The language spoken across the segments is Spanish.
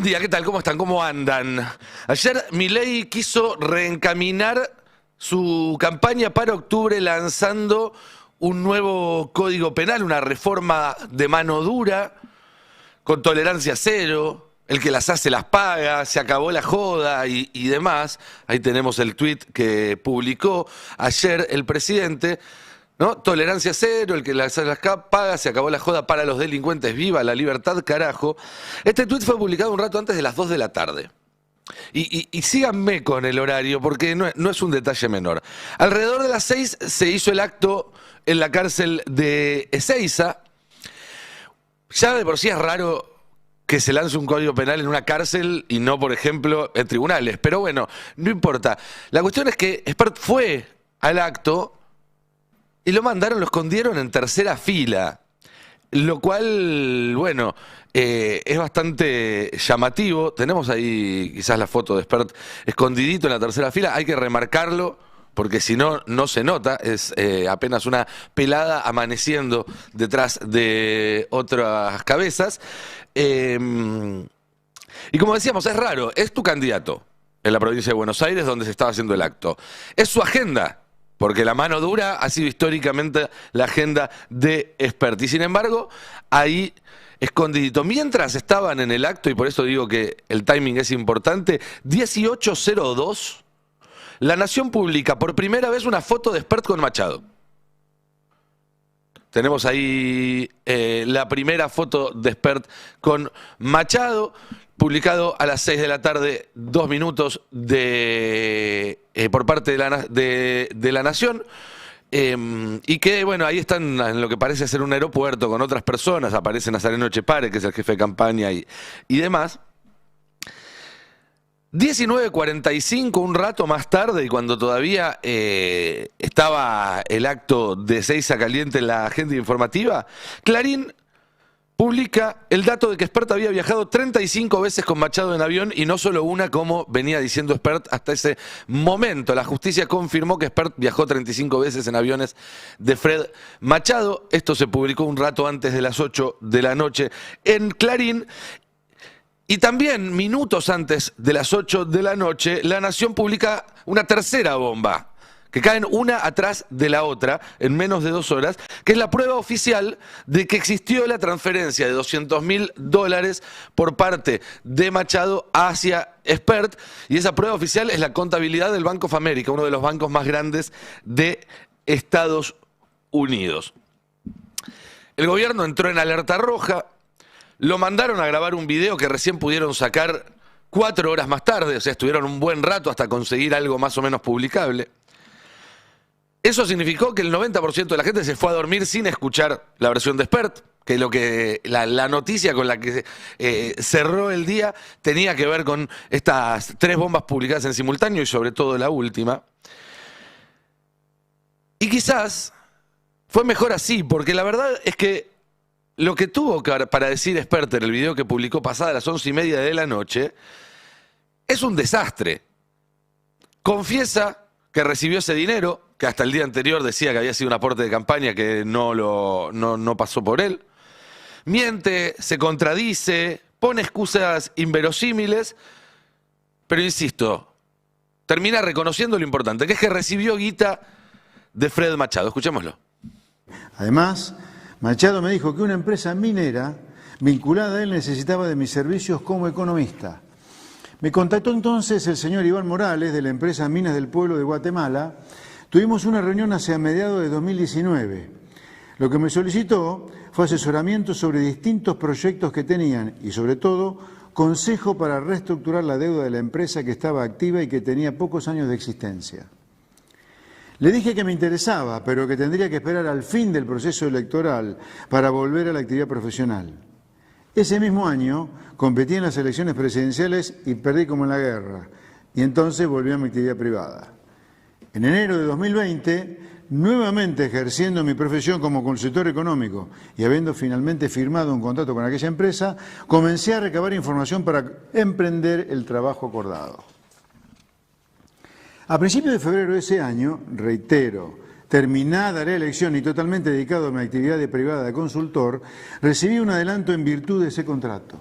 Buen día, ¿qué tal? ¿Cómo están? ¿Cómo andan? Ayer Milei quiso reencaminar su campaña para octubre lanzando un nuevo código penal, una reforma de mano dura, con tolerancia cero, el que las hace las paga, se acabó la joda y demás. Ahí tenemos el tuit que publicó ayer el presidente, ¿no? Tolerancia cero, el que las paga, se acabó la joda para los delincuentes, viva la libertad, carajo. Este tuit fue publicado un rato antes de las 2 de la tarde. Y síganme con el horario, porque no es un detalle menor. Alrededor de las 6 se hizo el acto en la cárcel de Ezeiza. Ya de por sí es raro que se lance un código penal en una cárcel y no, por ejemplo, en tribunales. Pero bueno, no importa. La cuestión es que Espert fue al acto y lo escondieron en tercera fila. Lo cual, bueno, es bastante llamativo. Tenemos ahí quizás la foto de Espert escondidito en la tercera fila. Hay que remarcarlo, porque si no, no se nota. Es apenas una pelada amaneciendo detrás de otras cabezas. Y como decíamos, es raro. Es tu candidato en la provincia de Buenos Aires, donde se estaba haciendo el acto. Es su agenda, porque la mano dura ha sido históricamente la agenda de Espert. Y sin embargo, ahí escondidito. Mientras estaban en el acto, y por eso digo que el timing es importante, 18:02, La Nación publica por primera vez una foto de Espert con Machado. Tenemos ahí la primera foto de Espert con Machado, publicado a las 6 de la tarde, 2 minutos por parte de la Nación. Y que, bueno, ahí están en lo que parece ser un aeropuerto con otras personas. Aparece Nazareno Echepare, que es el jefe de campaña y demás. 19:45, un rato más tarde, y cuando todavía estaba el acto de Ezeiza caliente en la agenda informativa, Clarín publica el dato de que Espert había viajado 35 veces con Machado en avión y no solo una, como venía diciendo Espert hasta ese momento. La justicia confirmó que Espert viajó 35 veces en aviones de Fred Machado. Esto se publicó un rato antes de las 8 de la noche en Clarín. Y también, minutos antes de las 8 de la noche, La Nación publica una tercera bomba, que caen una atrás de la otra en menos de 2 horas, que es la prueba oficial de que existió la transferencia de $200.000 por parte de Machado hacia Espert, y esa prueba oficial es la contabilidad del Bank of America, uno de los bancos más grandes de Estados Unidos. El gobierno entró en alerta roja. Lo mandaron a grabar un video que recién pudieron sacar 4 horas más tarde, o sea, estuvieron un buen rato hasta conseguir algo más o menos publicable. Eso significó que el 90% de la gente se fue a dormir sin escuchar la versión de Espert, que la noticia con la que cerró el día tenía que ver con estas 3 bombas publicadas en simultáneo y sobre todo la última. Y quizás fue mejor así, porque la verdad es que lo que tuvo para decir Espert en el video que publicó pasada las 11:30 de la noche es un desastre. Confiesa que recibió ese dinero, que hasta el día anterior decía que había sido un aporte de campaña que no pasó por él. Miente, se contradice, pone excusas inverosímiles, pero insisto, termina reconociendo lo importante, que es que recibió guita de Fred Machado. Escuchémoslo. Además, Machado me dijo que una empresa minera vinculada a él necesitaba de mis servicios como economista. Me contactó entonces el señor Iván Morales de la empresa Minas del Pueblo de Guatemala. Tuvimos una reunión hacia mediados de 2019. Lo que me solicitó fue asesoramiento sobre distintos proyectos que tenían y sobre todo consejo para reestructurar la deuda de la empresa que estaba activa y que tenía pocos años de existencia. Le dije que me interesaba, pero que tendría que esperar al fin del proceso electoral para volver a la actividad profesional. Ese mismo año competí en las elecciones presidenciales y perdí como en la guerra, y entonces volví a mi actividad privada. En enero de 2020, nuevamente ejerciendo mi profesión como consultor económico y habiendo finalmente firmado un contrato con aquella empresa, comencé a recabar información para emprender el trabajo acordado. A principios de febrero de ese año, reitero, terminada la elección y totalmente dedicado a mi actividad privada de consultor, recibí un adelanto en virtud de ese contrato.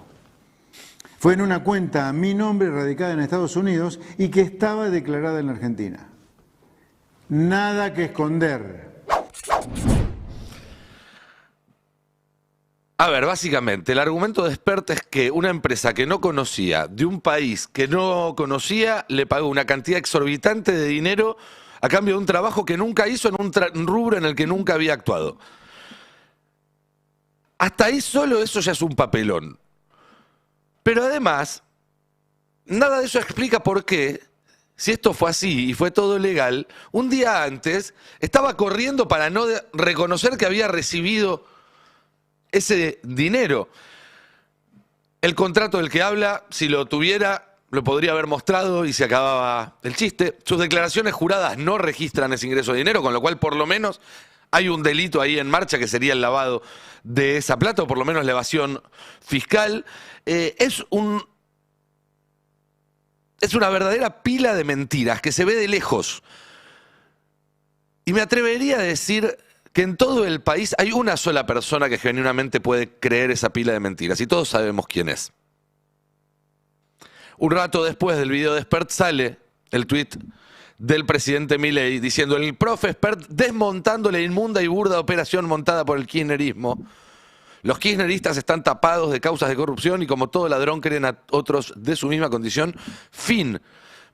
fue en una cuenta a mi nombre radicada en Estados Unidos y que estaba declarada en la Argentina. Nada que esconder. A ver, básicamente, el argumento de Spert es que una empresa que no conocía, de un país que no conocía, le pagó una cantidad exorbitante de dinero a cambio de un trabajo que nunca hizo en un rubro en el que nunca había actuado. Hasta ahí solo eso ya es un papelón. Pero además, nada de eso explica por qué, si esto fue así y fue todo legal, un día antes estaba corriendo para no reconocer que había recibido ese dinero. El contrato del que habla, si lo tuviera, lo podría haber mostrado y se acababa el chiste. Sus declaraciones juradas no registran ese ingreso de dinero, con lo cual por lo menos hay un delito ahí en marcha que sería el lavado de esa plata, o por lo menos la evasión fiscal. Es una verdadera pila de mentiras que se ve de lejos. Y me atrevería a decir que en todo el país hay una sola persona que genuinamente puede creer esa pila de mentiras, y todos sabemos quién es. Un rato después del video de Spert sale el tuit del presidente Milei diciendo: el profe Spert desmontando la inmunda y burda operación montada por el kirchnerismo. Los kirchneristas están tapados de causas de corrupción y como todo ladrón creen a otros de su misma condición. Fin.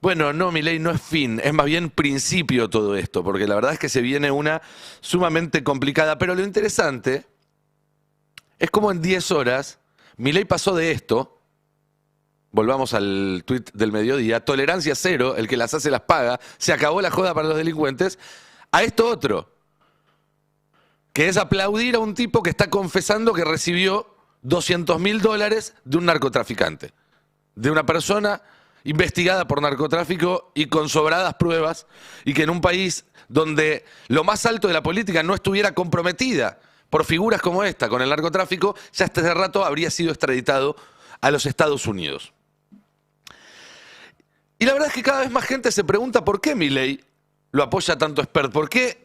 Bueno, no, Milei, no es fin, es más bien principio todo esto, porque la verdad es que se viene una sumamente complicada. Pero lo interesante es como en 10 horas Milei pasó de esto, volvamos al tuit del mediodía, tolerancia cero, el que las hace las paga, se acabó la joda para los delincuentes, a esto otro, que es aplaudir a un tipo que está confesando que recibió $200.000 de un narcotraficante, de una persona investigada por narcotráfico y con sobradas pruebas, y que en un país donde lo más alto de la política no estuviera comprometida por figuras como esta con el narcotráfico, ya hasta hace rato habría sido extraditado a los Estados Unidos. Y la verdad es que cada vez más gente se pregunta por qué Milei lo apoya tanto a Spert, por qué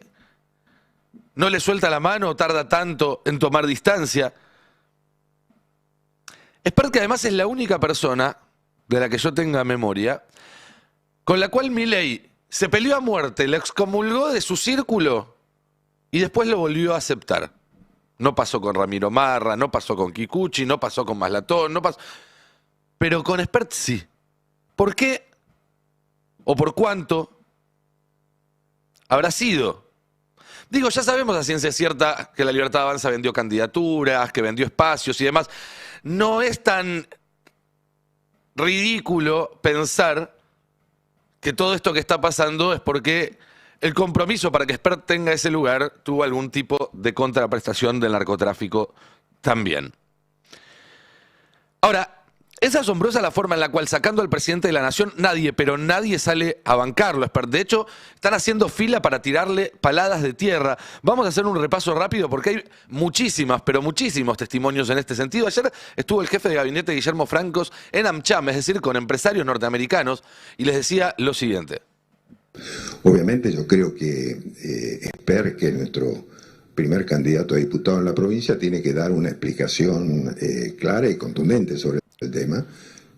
no le suelta la mano o tarda tanto en tomar distancia. Spert, que además es la única persona de la que yo tenga memoria, con la cual Milei se peleó a muerte, la excomulgó de su círculo y después lo volvió a aceptar. No pasó con Ramiro Marra, no pasó con Kikuchi, no pasó con Maslatón, no pasó. Pero con Spert sí. ¿Por qué o por cuánto habrá sido? Digo, ya sabemos a ciencia cierta que la Libertad Avanza vendió candidaturas, que vendió espacios y demás. No es tan ridículo pensar que todo esto que está pasando es porque el compromiso para que Spert tenga ese lugar tuvo algún tipo de contraprestación del narcotráfico también. Ahora, es asombrosa la forma en la cual, sacando al presidente de la nación, pero nadie sale a bancarlo. De hecho, están haciendo fila para tirarle paladas de tierra. Vamos a hacer un repaso rápido porque hay muchísimas, pero muchísimos testimonios en este sentido. Ayer estuvo el jefe de gabinete Guillermo Francos en AmCham, es decir, con empresarios norteamericanos, y les decía lo siguiente. Obviamente yo creo que Spert, que es nuestro primer candidato a diputado en la provincia, tiene que dar una explicación clara y contundente sobre el tema,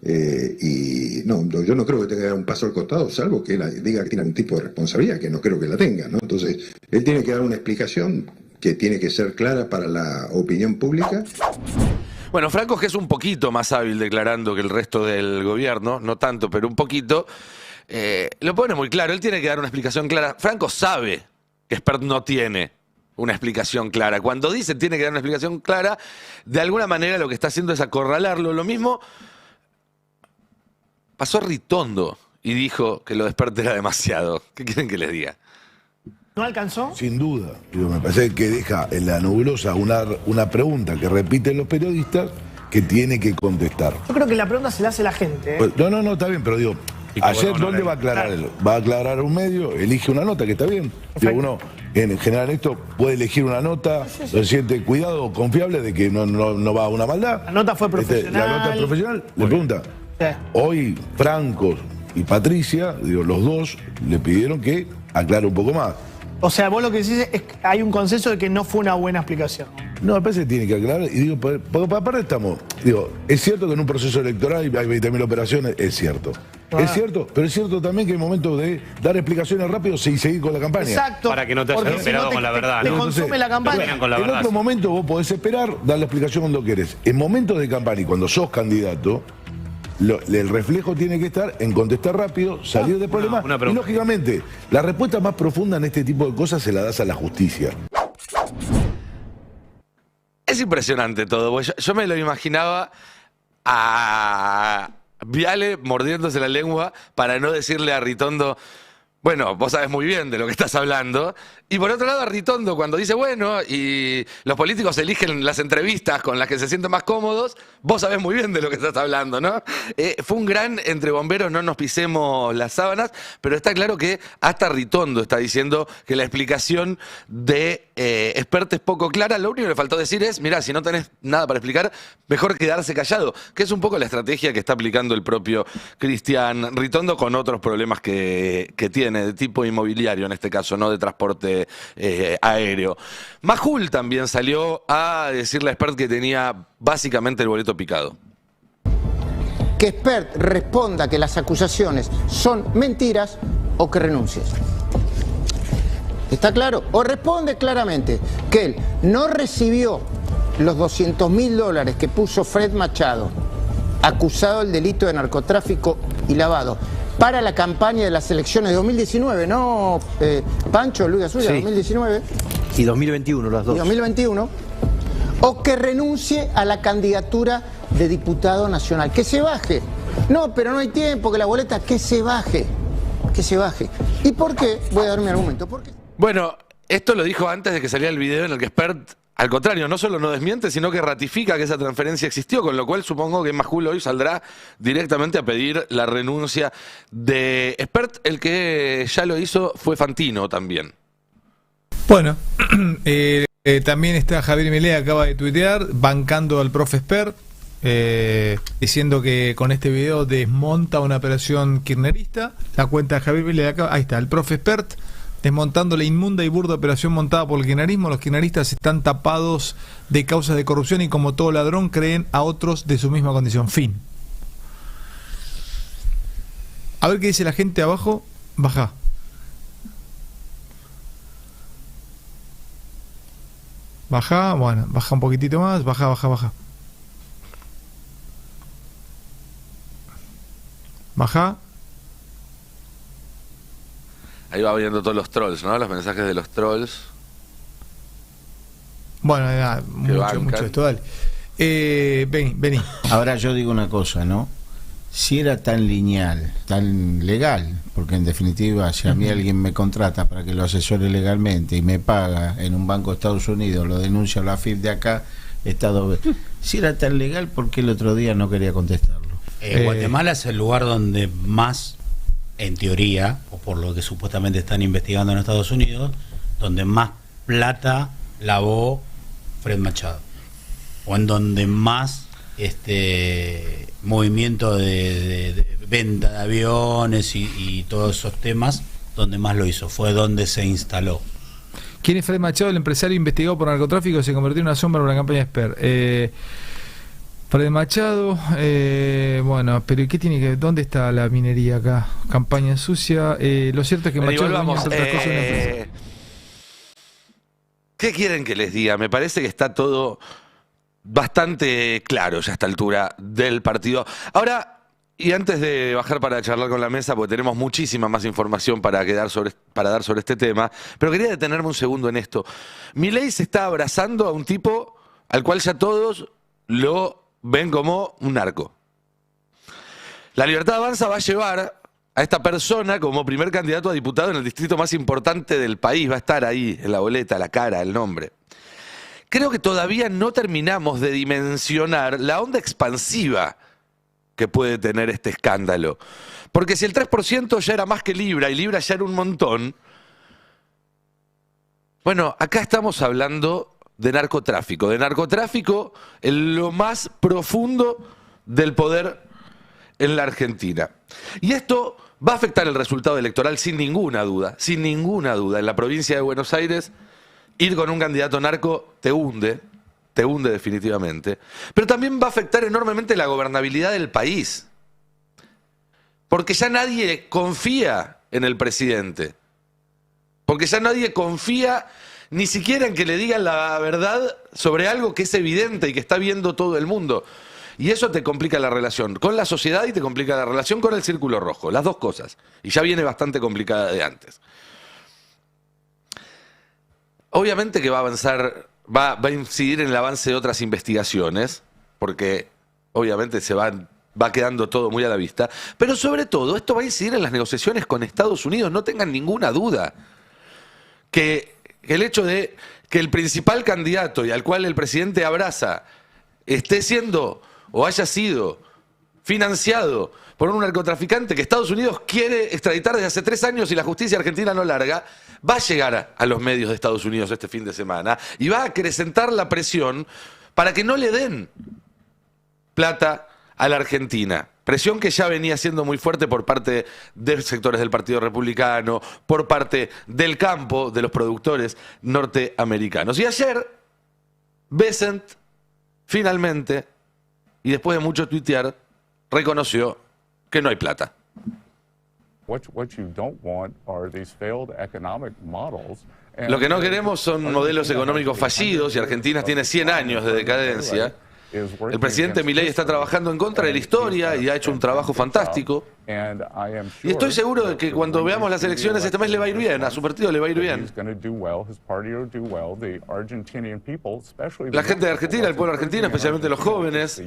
y no, yo no creo que tenga que dar un paso al costado, salvo que él diga que tiene un tipo de responsabilidad, que no creo que la tenga, ¿no? Entonces, él tiene que dar una explicación que tiene que ser clara para la opinión pública. Bueno, Francos, que es un poquito más hábil declarando que el resto del gobierno, no tanto, pero un poquito, lo pone muy claro. Él tiene que dar una explicación clara. Francos sabe que Spert no tiene una explicación clara. Cuando dice tiene que dar una explicación clara, de alguna manera lo que está haciendo es acorralarlo. Lo mismo pasó Ritondo y dijo que lo de Spert era demasiado. ¿Qué quieren que les diga? ¿No alcanzó? Sin duda. Digo, me parece que deja en la nebulosa una pregunta que repiten los periodistas que tiene que contestar. Yo creo que la pregunta se la hace la gente, ¿eh? Pues, no, está bien, pero digo, ayer ¿dónde va a aclarar él? Va a aclarar un medio, elige una nota, que está bien. Digo, uno, en general esto, puede elegir una nota, se siente cuidado, confiable de que no va a una maldad. La nota fue profesional. La nota es profesional. Le pregunta, hoy Francos y Patricia, digo, los dos le pidieron que aclare un poco más. O sea, vos lo que decís es que hay un consenso de que no fue una buena explicación. No, me parece que tiene que aclarar. Y digo, porque aparte estamos. Digo, es cierto que en un proceso electoral hay 20.000 operaciones, es cierto. Es cierto, pero es cierto también que hay momentos de dar explicaciones rápidos y seguir con la campaña. Exacto. Para que no te hayas Porque esperado con la verdad, Te ¿no? consume la campaña. Con la En verdad. otro momento vos podés esperar, dar la explicación cuando querés. En momentos de campaña y cuando sos candidato, el reflejo tiene que estar en contestar rápido, salir de problemas. una Y pregunta. lógicamente, la respuesta más profunda en este tipo de cosas se la das a la justicia. Es impresionante todo, porque yo me lo imaginaba a Viale mordiéndose la lengua para no decirle a Ritondo, bueno, vos sabés muy bien de lo que estás hablando. Y por otro lado, a Ritondo, cuando dice, bueno, y los políticos eligen las entrevistas con las que se sienten más cómodos, vos sabés muy bien de lo que estás hablando, ¿no? Fue un gran entre bomberos, no nos pisemos las sábanas, pero está claro que hasta Ritondo está diciendo que la explicación de Espert es poco clara. Lo único que le faltó decir es, mirá, si no tenés nada para explicar, mejor quedarse callado, que es un poco la estrategia que está aplicando el propio Cristian Ritondo con otros problemas que tiene, de tipo inmobiliario en este caso, no de transporte aéreo. Majul también salió a decirle a Espert que tenía básicamente el boleto picado. Que Espert responda que las acusaciones son mentiras o que renuncies. ¿Está claro? O responde claramente que él no recibió los $200.000 que puso Fred Machado, acusado del delito de narcotráfico y lavado, para la campaña de las elecciones de 2019, ¿no, Pancho, Luis Azulla, Sí. 2019? Y 2021, las dos. Y 2021, o que renuncie a la candidatura de diputado nacional. Que se baje. No, pero no hay tiempo, que la boleta, que se baje. Que se baje. ¿Y por qué? Voy a dar mi argumento. ¿Por qué? Bueno, esto lo dijo antes de que saliera el video en el que Espert, al contrario, no solo no desmiente, sino que ratifica que esa transferencia existió, con lo cual supongo que Majul hoy saldrá directamente a pedir la renuncia de Espert. El que ya lo hizo fue Fantino también. Bueno, también está Javier Milei, acaba de tuitear, bancando al profe Espert, diciendo que con este video desmonta una operación kirchnerista. La cuenta de Javier Milei, acá, ahí está, el profe Espert, desmontando la inmunda y burda operación montada por el kirchnerismo. Los kirchneristas están tapados de causas de corrupción y como todo ladrón creen a otros de su misma condición. Fin. A ver qué dice la gente abajo. Baja. Baja, bueno, baja un poquitito más, baja, baja, baja. Baja. Ahí va viendo todos los trolls, ¿no? Los mensajes de los trolls. Bueno, mucho, bancan. mucho esto, dale. Vení. Ahora yo digo una cosa, ¿no? Si era tan lineal, tan legal, porque en definitiva si a mí alguien me contrata para que lo asesore legalmente y me paga en un banco de Estados Unidos, lo denuncia a la AFIP de acá, Estado... Si era tan legal, ¿por qué el otro día no quería contestarlo? Guatemala es el lugar donde más, en teoría, o por lo que supuestamente están investigando en Estados Unidos, donde más plata lavó Fred Machado, o en donde más movimiento de venta de aviones y todos esos temas, donde más lo hizo, fue donde se instaló. ¿Quién es Fred Machado? El empresario investigado por narcotráfico que se convirtió en una sombra para la campaña de Espert. Fred Machado, bueno, pero ¿qué tiene que? ¿Dónde está la minería acá? Campaña sucia. Lo cierto es que Machado Volvamos. es otra cosa de una empresa. ¿Qué quieren que les diga? Me parece que está todo bastante claro ya a esta altura del partido. Ahora, y antes de bajar para charlar con la mesa, porque tenemos muchísima más información para dar sobre este tema, pero quería detenerme un segundo en esto. Milei se está abrazando a un tipo al cual ya todos lo ven como un narco. La Libertad Avanza va a llevar a esta persona como primer candidato a diputado en el distrito más importante del país. Va a estar ahí, en la boleta, la cara, el nombre. Creo que todavía no terminamos de dimensionar la onda expansiva que puede tener este escándalo. Porque si el 3% ya era más que Libra y Libra ya era un montón, bueno, acá estamos hablando de narcotráfico en lo más profundo del poder en la Argentina. Y esto va a afectar el resultado electoral sin ninguna duda, sin ninguna duda. En la provincia de Buenos Aires, ir con un candidato narco te hunde, te hunde definitivamente, pero también va a afectar enormemente la gobernabilidad del país. Porque ya nadie confía en el presidente. Porque ya nadie confía ni siquiera en que le digan la verdad sobre algo que es evidente y que está viendo todo el mundo. Y eso te complica la relación con la sociedad y te complica la relación con el círculo rojo. Las dos cosas. Y ya viene bastante complicada de antes. Obviamente que va a avanzar, va a incidir en el avance de otras investigaciones, porque obviamente va quedando todo muy a la vista. Pero sobre todo, esto va a incidir en las negociaciones con Estados Unidos. No tengan ninguna duda que el hecho de que el principal candidato y al cual el presidente abraza esté siendo o haya sido financiado por un narcotraficante que Estados Unidos quiere extraditar desde hace 3 años y la justicia argentina no larga, va a llegar a los medios de Estados Unidos este fin de semana y va a acrecentar la presión para que no le den plata a la Argentina. Presión que ya venía siendo muy fuerte por parte de sectores del Partido Republicano, por parte del campo, de los productores norteamericanos. Y ayer, Bessent, finalmente, y después de mucho tuitear, reconoció que no hay plata. Lo que no queremos son modelos económicos fallidos, y Argentina tiene 100 años de decadencia. El presidente Milei está trabajando en contra de la historia y ha hecho un trabajo fantástico. Y estoy seguro de que cuando veamos las elecciones este mes le va a ir bien, a su partido le va a ir bien. La gente de Argentina, el pueblo argentino, especialmente los jóvenes,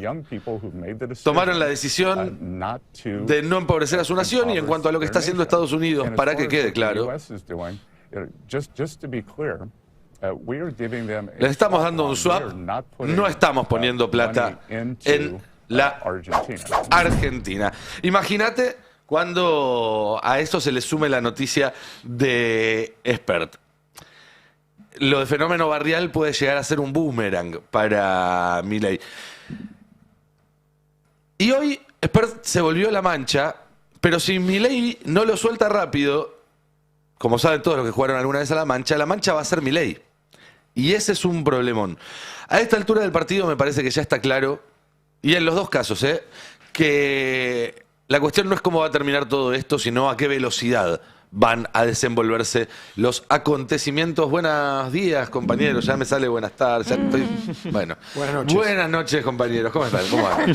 tomaron la decisión de no empobrecer a su nación. Y en cuanto a lo que está haciendo Estados Unidos, para que quede claro, les estamos dando un swap, no estamos poniendo plata en la Argentina. Imagínate cuando a esto se le sume la noticia de Spert. Lo de fenómeno barrial puede llegar a ser un boomerang para Milei. Y hoy Spert se volvió la mancha, pero si Milei no lo suelta rápido, como saben todos los que jugaron alguna vez a la mancha va a ser Milei. Y ese es un problemón. A esta altura del partido me parece que ya está claro, y en los dos casos, que la cuestión no es cómo va a terminar todo esto, sino a qué velocidad van a desenvolverse los acontecimientos. Buenos días, compañeros. Ya me sale buenas tardes. Ya estoy... Bueno. Buenas noches. Buenas noches, compañeros. ¿Cómo están? ¿Cómo van?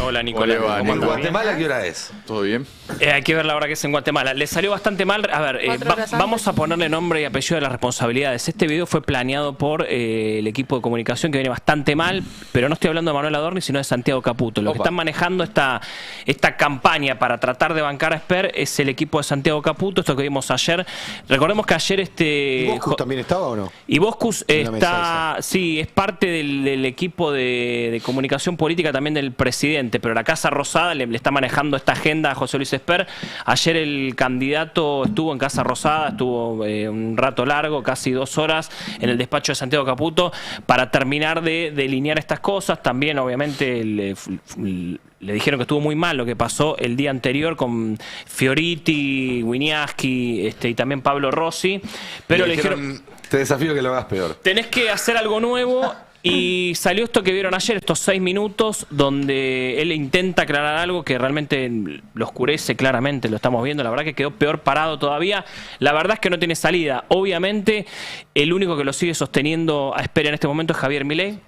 Hola, Nicolás. ¿En Guatemala qué hora es? ¿Todo bien? Hay que ver la hora que es en Guatemala. Le salió bastante mal. A ver, vamos a ponerle nombre y apellido de las responsabilidades. Este video fue planeado por el equipo de comunicación que viene bastante mal, pero no estoy hablando de Manuel Adorni, sino de Santiago Caputo. Los que están manejando esta campaña para tratar de bancar a Esper es el equipo de Santiago Caputo. Esto que vimos ayer. Recordemos que ayer ¿Y Boscus también estaba o no? Y Boscus está, sí, es parte del equipo de comunicación política también del presidente, pero la Casa Rosada le está manejando esta agenda a José Luis Esper. Ayer el candidato estuvo en Casa Rosada, estuvo un rato largo, casi 2 horas, en el despacho de Santiago Caputo para terminar de delinear estas cosas. También, obviamente, le dijeron que estuvo muy mal lo que pasó el día anterior con Fioriti, Winiaski y también Pablo Rossi. Pero le dijeron, te desafío que lo hagas peor. Tenés que hacer algo nuevo. Y salió esto que vieron ayer, estos 6 minutos, donde él intenta aclarar algo que realmente lo oscurece claramente, lo estamos viendo. La verdad que quedó peor parado todavía. La verdad es que no tiene salida. Obviamente, el único que lo sigue sosteniendo a Esper en este momento es Javier Milei.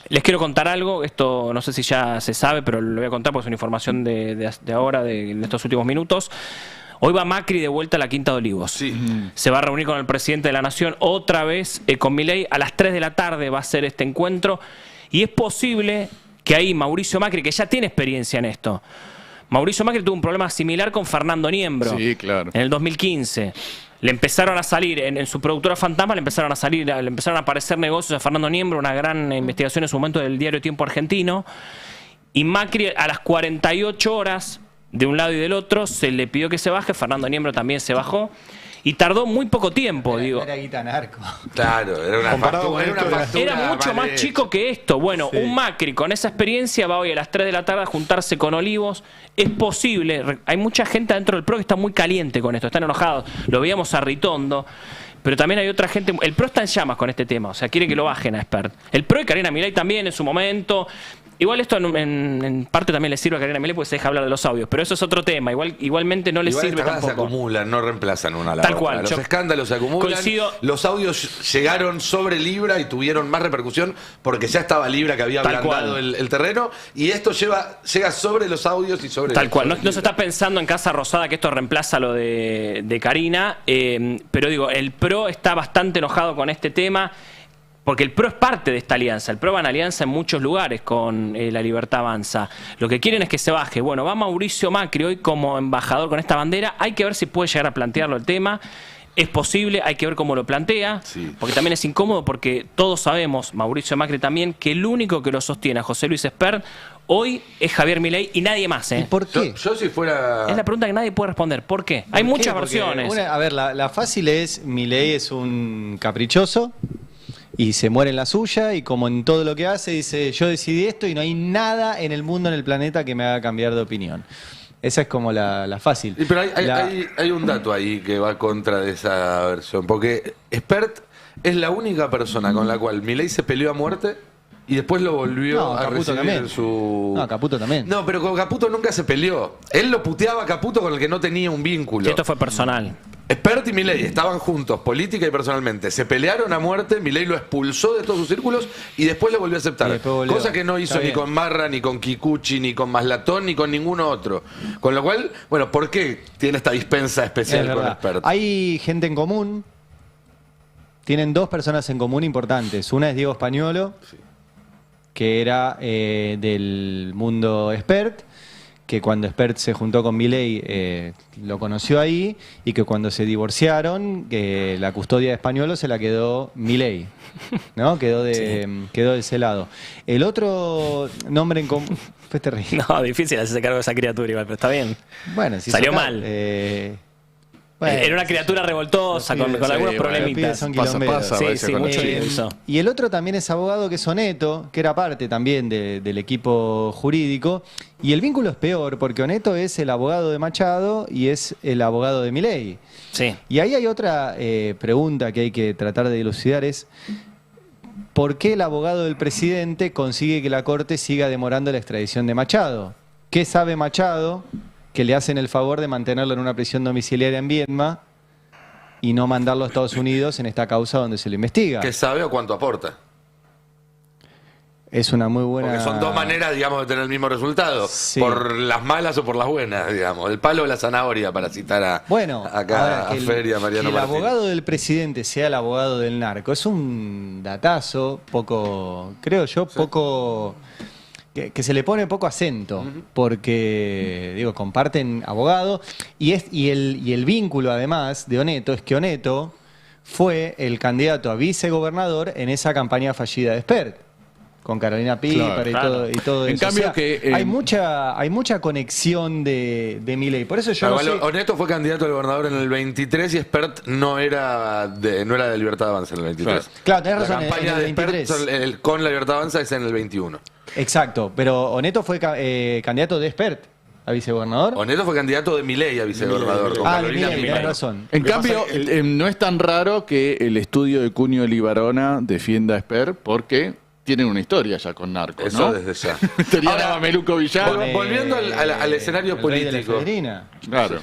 Les quiero contar algo, esto no sé si ya se sabe, pero lo voy a contar porque es una información de ahora, de estos últimos minutos. Hoy va Macri de vuelta a la Quinta de Olivos. Sí. Se va a reunir con el presidente de la Nación otra vez con Milei. A las 3 de la tarde va a ser este encuentro. Y es posible que ahí Mauricio Macri, que ya tiene experiencia en esto, Mauricio Macri tuvo un problema similar con Fernando Niembro. Sí, claro. En el 2015. Le empezaron a salir, en su productora Fantasma le empezaron a aparecer negocios a Fernando Niembro, una gran investigación en su momento del diario Tiempo Argentino. Y Macri a las 48 horas, de un lado y del otro, se le pidió que se baje. Fernando Niembro también se bajó. Y tardó muy poco tiempo, digo. Era guita narco. Claro, era una factura. Era mucho más chico que esto. Bueno, sí. Un Macri con esa experiencia va hoy a las 3 de la tarde a juntarse con Olivos. Es posible. Hay mucha gente dentro del PRO que está muy caliente con esto, están enojados. Lo veíamos a Ritondo. pero también hay otra gente. El PRO está en llamas con este tema, o sea, quiere que lo bajen a Espert. El PRO y Karina Milei también en su momento. Igual esto en parte también le sirve a Karina Milei porque se deja hablar de los audios, pero eso es otro tema. Igualmente no le sirve tampoco. Se acumulan, no reemplazan una a la Tal otra. cual. Los escándalos se acumulan. Coincido. Los audios llegaron sobre Libra y tuvieron más repercusión porque ya estaba Libra que había ablandado el terreno, y esto llega sobre los audios y sobre... Tal cual. No se está pensando en Casa Rosada que esto reemplaza lo de Karina, pero digo, el PRO está bastante enojado con este tema. Porque el PRO es parte de esta alianza. El PRO va en alianza en muchos lugares con La Libertad Avanza. Lo que quieren es que se baje. Bueno, va Mauricio Macri hoy como embajador con esta bandera. Hay que ver si puede llegar a plantearlo el tema. Es posible, hay que ver cómo lo plantea. Sí. Porque también es incómodo porque todos sabemos, Mauricio Macri también, que el único que lo sostiene a José Luis Espert hoy es Javier Milei y nadie más. ¿Y por qué? Yo si fuera... Es la pregunta que nadie puede responder. ¿Por qué? Hay muchas versiones. A ver, la fácil es, Milei es un caprichoso y se muere en la suya, y como en todo lo que hace dice, yo decidí esto y no hay nada en el mundo, en el planeta, que me haga cambiar de opinión. Esa es como la fácil. Pero hay un dato ahí que va contra de esa versión, porque Espert es la única persona con la cual Milei se peleó a muerte y después lo volvió a recibir también. Caputo también. No, pero con Caputo nunca se peleó. Él lo puteaba a Caputo con el que no tenía un vínculo. Y esto fue personal. Espert y Milei estaban juntos, política y personalmente. Se pelearon a muerte, Milei lo expulsó de todos sus círculos y después lo volvió a aceptar. Cosa que no hizo ni con Marra, ni con Kikuchi, ni con Maslatón, ni con ninguno otro. Con lo cual, bueno, ¿por qué tiene esta dispensa especial con Espert? Hay gente en común. Tienen dos personas en común importantes. Una es Diego Españolo, que era del mundo Espert, que cuando Espert se juntó con Milei lo conoció ahí, y que cuando se divorciaron, que la custodia de Españolo se la quedó Milei, ¿no? Quedó de ese lado. El otro nombre en común... Fue terrible. No, difícil hacerse cargo de esa criatura igual, pero está bien. Bueno, si salió mal. Bueno, era una criatura revoltosa, con algunos problemitas. Pasa, mucho eso. Y el otro también es abogado, que es Oneto, que era parte también del equipo jurídico. Y el vínculo es peor, porque Oneto es el abogado de Machado y es el abogado de Milei. Sí. Y ahí hay otra pregunta que hay que tratar de dilucidar, es ¿por qué el abogado del presidente consigue que la Corte siga demorando la extradición de Machado? ¿Qué sabe Machado que le hacen el favor de mantenerlo en una prisión domiciliaria en Viedma y no mandarlo a Estados Unidos en esta causa donde se lo investiga? ¿Qué sabe o cuánto aporta? Es una muy buena... Porque son dos maneras, digamos, de tener el mismo resultado. Sí. Por las malas o por las buenas, digamos. El palo o la zanahoria, para citar acá a Feria, Mariano que el Martín. abogado del presidente sea el abogado del narco es un datazo poco, creo yo, poco... Que se le pone poco acento, porque digo, comparten abogado, y el vínculo además de Oneto es que Oneto fue el candidato a vicegobernador en esa campaña fallida de Espert, con Carolina Pípara y todo en eso. Cambio, o sea, hay mucha conexión de Milei. Por eso yo no sé... Oneto fue candidato al gobernador en el 23 y Espert no era de Libertad Avanza en el 23. Claro, tenés razón, La campaña en el 23. de Espert con la Libertad Avanza es en el 21. Exacto, pero Oneto fue candidato de Espert a vicegobernador. Oneto fue candidato de Milei a vicegobernador. Con Carolina Milei, tenés razón. En cambio, no es tan raro que el estudio de Cunio Libarona defienda a Espert, porque tienen una historia ya con narcos, Eso ¿no? desde ya. Tenían a Mameluco Villalba. Volviendo al escenario político. Claro.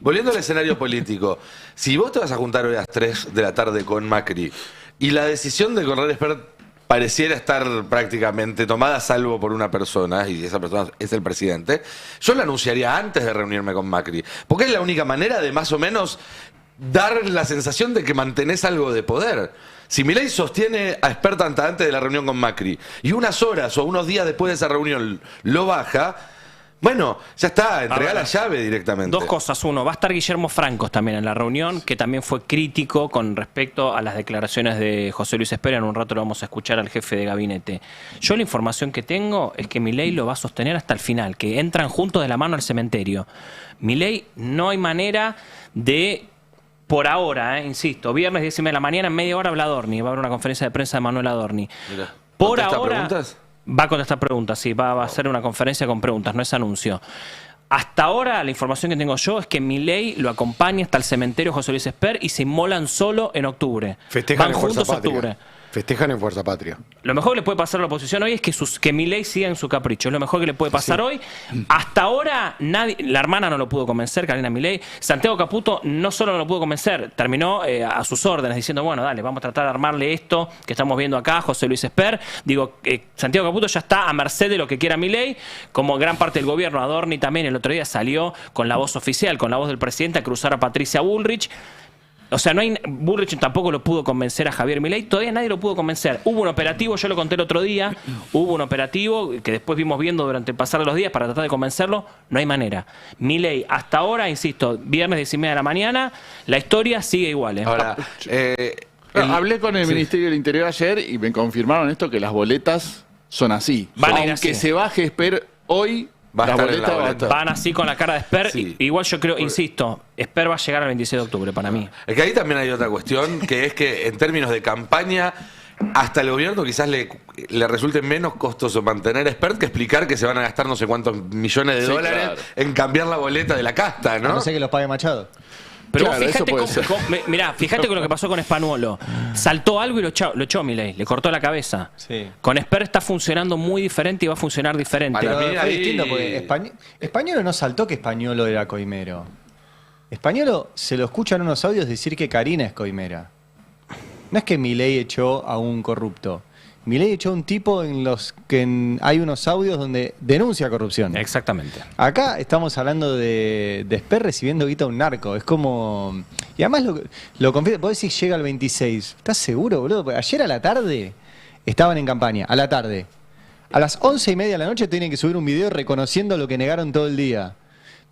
Volviendo al escenario político, si vos te vas a juntar hoy a las 3 de la tarde con Macri y la decisión de correr Espert pareciera estar prácticamente tomada, salvo por una persona, y esa persona es el presidente, yo la anunciaría antes de reunirme con Macri, porque es la única manera de más o menos dar la sensación de que mantenés algo de poder. Si Milei sostiene a Espert antes de la reunión con Macri y unas horas o unos días después de esa reunión lo baja, bueno, ya está, entregá la llave directamente. Dos cosas. Uno, va a estar Guillermo Francos también en la reunión, que también fue crítico con respecto a las declaraciones de José Luis Espert. En un rato lo vamos a escuchar al jefe de gabinete. Yo la información que tengo es que Milei lo va a sostener hasta el final, que entran juntos de la mano al cementerio. Milei no hay manera de... Por ahora, insisto, viernes 10 de la mañana, en media hora habla Adorni. Va a haber una conferencia de prensa de Manuel Adorni. Mira, ¿Contesta preguntas? Va a contestar preguntas, sí. Va a hacer una conferencia con preguntas, no es anuncio. Hasta ahora la información que tengo yo es que Milei lo acompaña hasta el cementerio José Luis Esper y se inmolan solo en octubre. Festejan Van en Fuerza juntos Patria. octubre. Festejan en Fuerza Patria. Lo mejor que le puede pasar a la oposición hoy es que Milei siga en su capricho. Es lo mejor que le puede pasar hoy. Hasta ahora, nadie, la hermana no lo pudo convencer, Karina Milei. Santiago Caputo no solo no lo pudo convencer, terminó a sus órdenes diciendo, bueno, dale, vamos a tratar de armarle esto que estamos viendo acá, José Luis Esper. Digo, Santiago Caputo ya está a merced de lo que quiera Milei, como gran parte del gobierno. Adorni también el otro día salió con la voz oficial, con la voz del presidente, a cruzar a Patricia Bullrich. O sea, Bullrich tampoco lo pudo convencer a Javier Milei, todavía nadie lo pudo convencer. Hubo un operativo, yo lo conté el otro día, hubo un operativo que después vimos viendo durante el pasar de los días para tratar de convencerlo, no hay manera. Milei, hasta ahora, insisto, viernes 10:30 de la mañana, la historia sigue igual. Ahora, hablé con el Ministerio del Interior ayer y me confirmaron esto, que las boletas son así. Van a ir Aunque así. se baje Esper hoy, Va a las estar en boletas la van a boleta. estar. Van así con la cara de Esper. Sí. Igual yo creo, insisto, Esper va a llegar el 26 de octubre para mí. Es que ahí también hay otra cuestión, que es que en términos de campaña, hasta el gobierno quizás le resulte menos costoso mantener a Esper que explicar que se van a gastar no sé cuántos millones de Sí, dólares claro. en cambiar la boleta de la casta, A ¿no? no ser que los pague Machado. Pero Claro, vos eso fíjate, puede ser. mirá, fíjate con lo que pasó con Spanuolo. Saltó algo y lo echó Milei, le cortó la cabeza. Sí. Con Esper está funcionando muy diferente y va a funcionar diferente. Para Pero mí fue ahí- distinto porque Españolo no saltó que Españolo era coimero. Españolo se lo escuchan en unos audios decir que Karina es coimera. No es que Milei echó a un corrupto. Milei echó a un tipo en los que hay unos audios donde denuncia corrupción. Exactamente. Acá estamos hablando de Esper recibiendo guita a un narco. Es como... Y además lo confieso, vos decís llega el 26. ¿Estás seguro, boludo? Porque ayer a la tarde estaban en campaña. A la tarde. A las 11:30 de la noche tienen que subir un video reconociendo lo que negaron todo el día.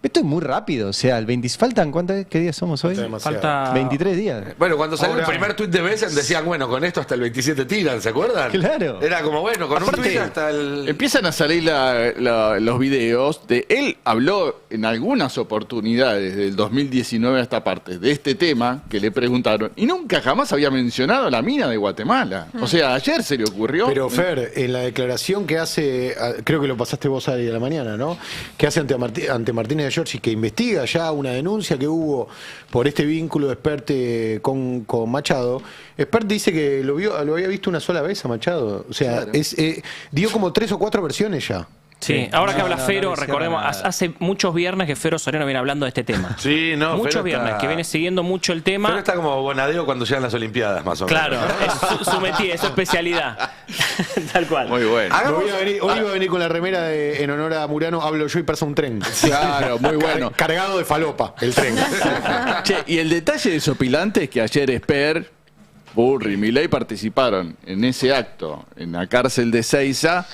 Esto es muy rápido. O sea, el 20... ¿Faltan qué días somos hoy? Falta 23 días. Bueno, cuando salió Ahora- el primer tuit de Besen decían, bueno, con esto hasta el 27 tiran, ¿se acuerdan? Claro. Era como, bueno, con un Aparte, tuit hasta el... empiezan a salir los videos de él habló en algunas oportunidades del 2019 a esta parte de este tema que le preguntaron y nunca jamás había mencionado la mina de Guatemala. O sea, ayer se le ocurrió. Pero Fer, en la declaración que hace, creo que lo pasaste vos ahí de la mañana, ¿no? Que hace ante Martínez de Giorgi, que investiga ya una denuncia que hubo por este vínculo de Espert con Machado. Espert dice que lo había visto una sola vez a Machado. O sea, Claro. dio como 3 o 4 versiones ya. Sí, ahora que habla no Fero, le cierra recordemos, nada. hace muchos viernes que Fero Soriano viene hablando de este tema. Sí, no, Muchos Fero viernes está- que viene siguiendo mucho el tema. Fero está como Bonadeo cuando llegan las Olimpiadas, más o menos. Claro, es su métier, es su especialidad. Tal cual. Muy bueno. Hagamos- Hoy iba a venir con la remera en honor a Murano, hablo yo y pasa un tren. Claro, muy bueno. Cargado de falopa, el tren. Che, y el detalle desopilante es que ayer Esper, Burri y Milei participaron en ese acto en la cárcel de Seiza,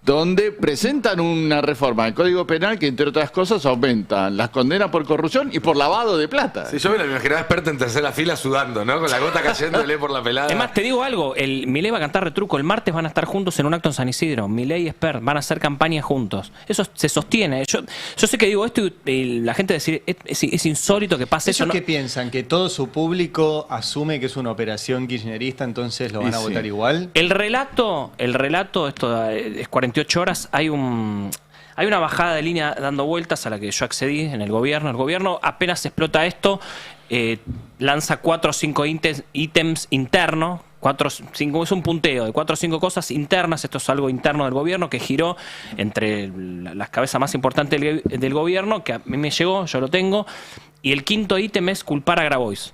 donde presentan una reforma del Código Penal que, entre otras cosas, aumentan las condenas por corrupción y por lavado de plata. Sí, yo me lo imaginaba experto en tercera fila sudando, ¿no? Con la gota cayéndole por la pelada. Además, te digo algo, Milei va a cantar retruco, el martes van a estar juntos en un acto en San Isidro, Milei y Esper, van a hacer campaña juntos. Eso se sostiene. Yo sé que digo esto y la gente decir, es insólito que pase eso. ¿Esos ¿no? qué piensan? ¿Que todo su público asume que es una operación kirchnerista, entonces lo van Y a sí. votar igual? El relato, esto es 48 horas, hay una bajada de línea dando vueltas a la que yo accedí en el gobierno. El gobierno apenas explota esto, lanza 4 o 5 ítems internos, 4 o 5, es un punteo de 4 o 5 cosas internas. Esto es algo interno del gobierno que giró entre las cabezas más importantes del gobierno, que a mí me llegó, yo lo tengo, y el quinto ítem es culpar a Grabois.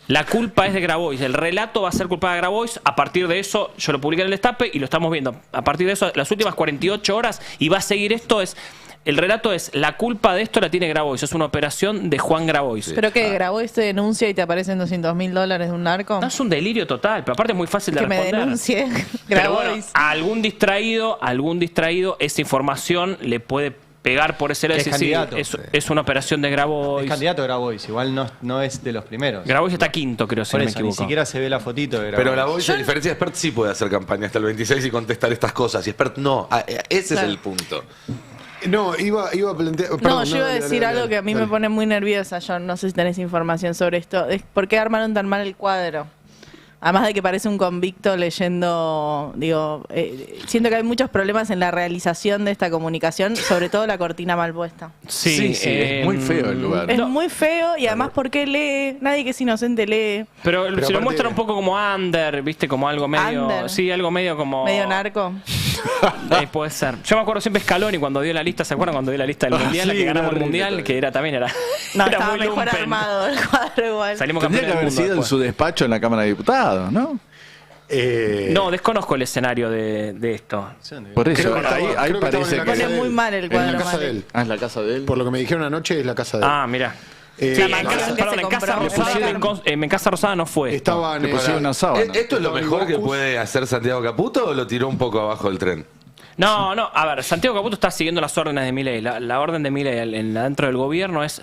La culpa es de Grabois, el relato va a ser culpa de Grabois. A partir de eso, yo lo publiqué en el Destape y lo estamos viendo. A partir de eso, las últimas 48 horas, y va a seguir esto, el relato es, la culpa de esto la tiene Grabois, es una operación de Juan Grabois. Pero que Grabois te denuncia y te aparecen $200.000 de un narco. No, es un delirio total, pero aparte es muy fácil de Que me responder. denuncie Pero bueno, Grabois. a algún distraído, esa información le puede pegar por ese lado y Que es decir, sí, candidato. es una operación de Grabois. Es candidato a Grabois, igual no es de los primeros. Grabois está quinto, creo, si Por no me eso, ni equivoco. siquiera se ve la fotito de Grabois. Pero la voz, a diferencia de Expert, sí puede hacer campaña hasta el 26 y contestar estas cosas. Y Expert no. Ese Claro. es el punto. No, iba a plantear. No, yo iba a decir algo que a mí me dale. pone muy nerviosa, John. No sé si tenés información sobre esto. ¿Por qué armaron tan mal el cuadro? Además de que parece un convicto leyendo, digo, siento que hay muchos problemas en la realización de esta comunicación, sobre todo la cortina mal puesta. Sí, es muy feo el lugar. Es muy feo y además porque lee, nadie que es inocente lee. Pero se lo aparte- muestra un poco como under, ¿viste? Como algo medio... Under. Sí, algo medio como... Medio narco. Puede ser. Yo me acuerdo siempre Scaloni cuando dio la lista, ¿se acuerdan cuando dio la lista del Mundial? La sí, que ganamos era el horrible Mundial, también. que también era... No, era estaba muy mejor lumpen. armado el cuadro igual. Salimos Tendría campeones que haber del mundo sido en después. su despacho en la Cámara de Diputados, ¿no? No, desconozco el escenario de esto. Por eso, Creo que estaba- ahí creo que estaba parece en la que... casa Pone de muy él. mal el En cuadro, la casa Male. de él. Ah, es la casa de él. Por lo que me dijeron anoche, es la casa de él. Ah, mira. Eh, Sí, en mansión Casa, que perdón, se en Casa compró. Rosada, en Casa Rosada no fue. Estaban Le pusieron una sábana. ¿Esto es lo Estaban mejor que Bocus. puede hacer Santiago Caputo o lo tiró un poco abajo del tren? No, a ver, Santiago Caputo está siguiendo las órdenes de Milei. La orden de Milei dentro del gobierno es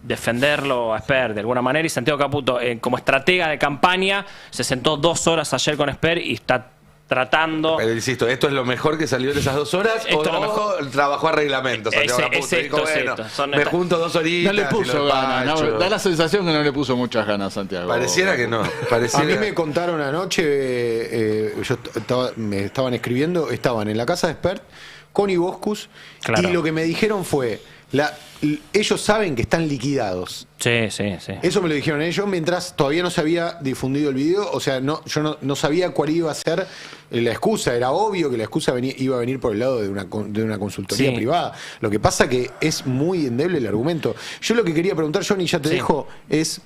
defenderlo a Esper de alguna manera, y Santiago Caputo, como estratega de campaña, se sentó 2 horas ayer con Esper y está tratando... Pero insisto, ¿esto es lo mejor que salió en esas 2 horas? Esto ¿O es lo mejor. trabajó a reglamento Santiago Caputo? Exacto, Dijo, bueno, exacto. Son me estas- junto 2 horitas. No le y puso lo ganas, no, despacho. da la sensación que no le puso muchas ganas a Santiago. Pareciera que no. A Pareciera... mí me contaron anoche, me estaban escribiendo, estaban en la casa de Expert con Iboscus, Claro. y lo que me dijeron fue, ellos saben que están liquidados. Sí. Eso me lo dijeron ellos mientras todavía no se había difundido el video. O sea, yo no sabía cuál iba a ser la excusa. Era obvio que la excusa iba a venir por el lado de una consultoría Sí. privada. Lo que pasa que es muy endeble el argumento. Yo lo que quería preguntar, Johnny, ya te Sí. dejo, es...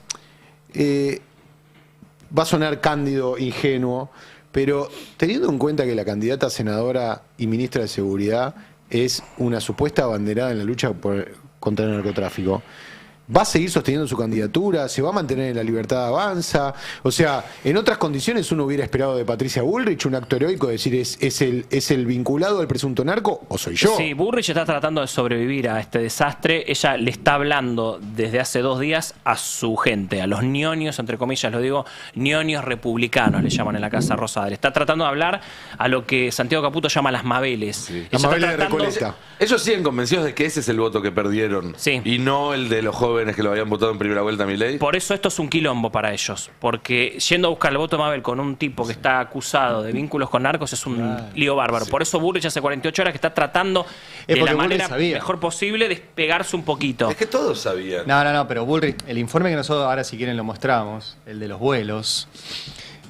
va a sonar cándido, ingenuo, pero teniendo en cuenta que la candidata a senadora y ministra de Seguridad es una supuesta abanderada en la lucha contra el narcotráfico, ¿va a seguir sosteniendo su candidatura? ¿Se va a mantener en la libertad avanza? O sea, en otras condiciones uno hubiera esperado de Patricia Bullrich un acto heroico, decir, ¿es el vinculado al presunto narco o soy yo? Sí, Bullrich está tratando de sobrevivir a este desastre. Ella le está hablando desde hace 2 días a su gente, a los ñoños, entre comillas, lo digo, ñoños republicanos le llaman en la Casa Rosada. Le está tratando de hablar a lo que Santiago Caputo llama las Mabeles. La Ella está Mabel de tratando- Recoleta. Ellos siguen convencidos de que ese es el voto que perdieron. Sí. Y no el de los jóvenes que lo habían votado en primera vuelta a Milei. Por eso esto es un quilombo para ellos, porque yendo a buscar el voto de Mabel con un tipo que está acusado de vínculos con narcos es un lío bárbaro. Por eso Bullrich hace 48 horas que está tratando de porque la Bullrich manera sabía. mejor posible de despegarse un poquito. Es que todos sabían. No, pero Bullrich, el informe que nosotros ahora si quieren lo mostramos, el de los vuelos,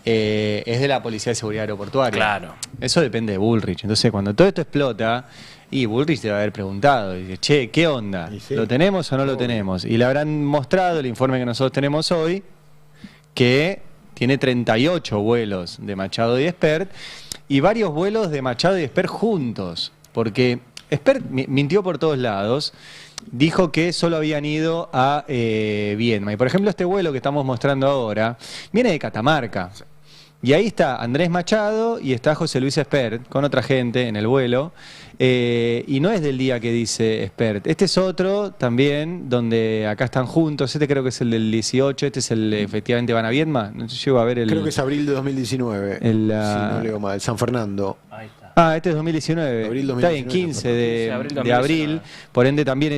es de la Policía de Seguridad Aeroportuaria. Claro. Eso depende de Bullrich. Entonces, cuando todo esto explota, y Bullrich debe haber preguntado, dice, che, ¿qué onda? sí. ¿Lo tenemos o no lo tenemos? Y le habrán mostrado el informe que nosotros tenemos hoy, que tiene 38 vuelos de Machado y Espert, y varios vuelos de Machado y Espert juntos, porque Espert mintió por todos lados. Dijo que solo habían ido a Viedma. Y por ejemplo, este vuelo que estamos mostrando ahora viene de Catamarca. Y ahí está Andrés Machado y está José Luis Espert con otra gente en el vuelo. Y no es del día que dice Espert. Este es otro también, donde acá están juntos. Este creo que es el del 18. Este es el efectivamente van a Viedma. No sé, llego a ver el. Creo que es abril de 2019. El, si no leo mal, San Fernando. Ah, este es 2019. Abril Está bien, 2019, 15 de, Sí, abril de 2019. abril. Por ende, también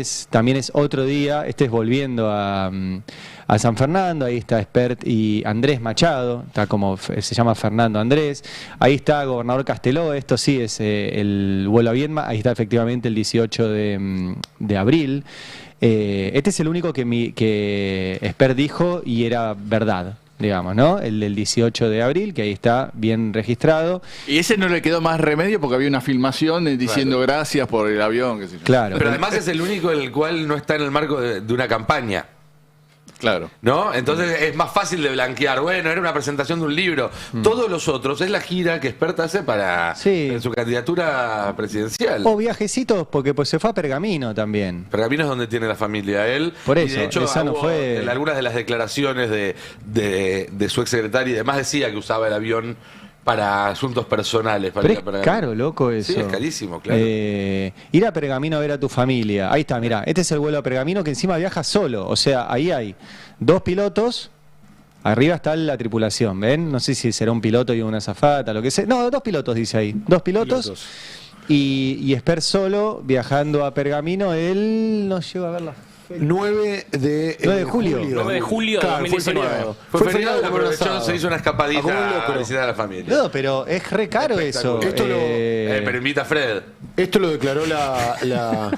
es otro día. Este es volviendo a San Fernando. Ahí está Espert y Andrés Machado. Está como se llama Fernando Andrés. Ahí está Gobernador Casteló. Esto sí es el vuelo a Viedma. Ahí está efectivamente el 18 de abril. Este es el único que Espert dijo y era verdad, digamos, ¿no? El del 18 de abril, que ahí está bien registrado. Y ese no le quedó más remedio porque había una filmación diciendo gracias por el avión. Qué sé yo. Claro. Pero además es el único el cual no está en el marco de una campaña. Claro. ¿No? Entonces es más fácil de blanquear. Bueno, era una presentación de un libro. Todos los otros es la gira que Espert hace para en su candidatura presidencial. O viajecitos, porque pues se fue a Pergamino también. Pergamino es donde tiene la familia él. Por Y eso, de hecho, esa no hubo fue- en algunas de las declaraciones de su exsecretario y demás decía que usaba el avión para asuntos personales. Para Pero ir es a Pergamino. caro, loco, eso. Sí, es carísimo, claro. Ir a Pergamino a ver a tu familia. Ahí está, mirá. Este es el vuelo a Pergamino que encima viaja solo. O sea, ahí hay 2 pilotos. Arriba está la tripulación, ¿ven? No sé si será un piloto y una azafata, lo que sea. No, 2 pilotos dice ahí. 2 pilotos. Y Espert solo viajando a Pergamino. Él no llegó a ver la 9 de julio. 9 de julio de 2019. Fue feriado, lo aprovechó, se hizo una escapadita a visitar a la familia. No, pero es re caro eso. Esto pero invita a Fred. Esto lo declaró la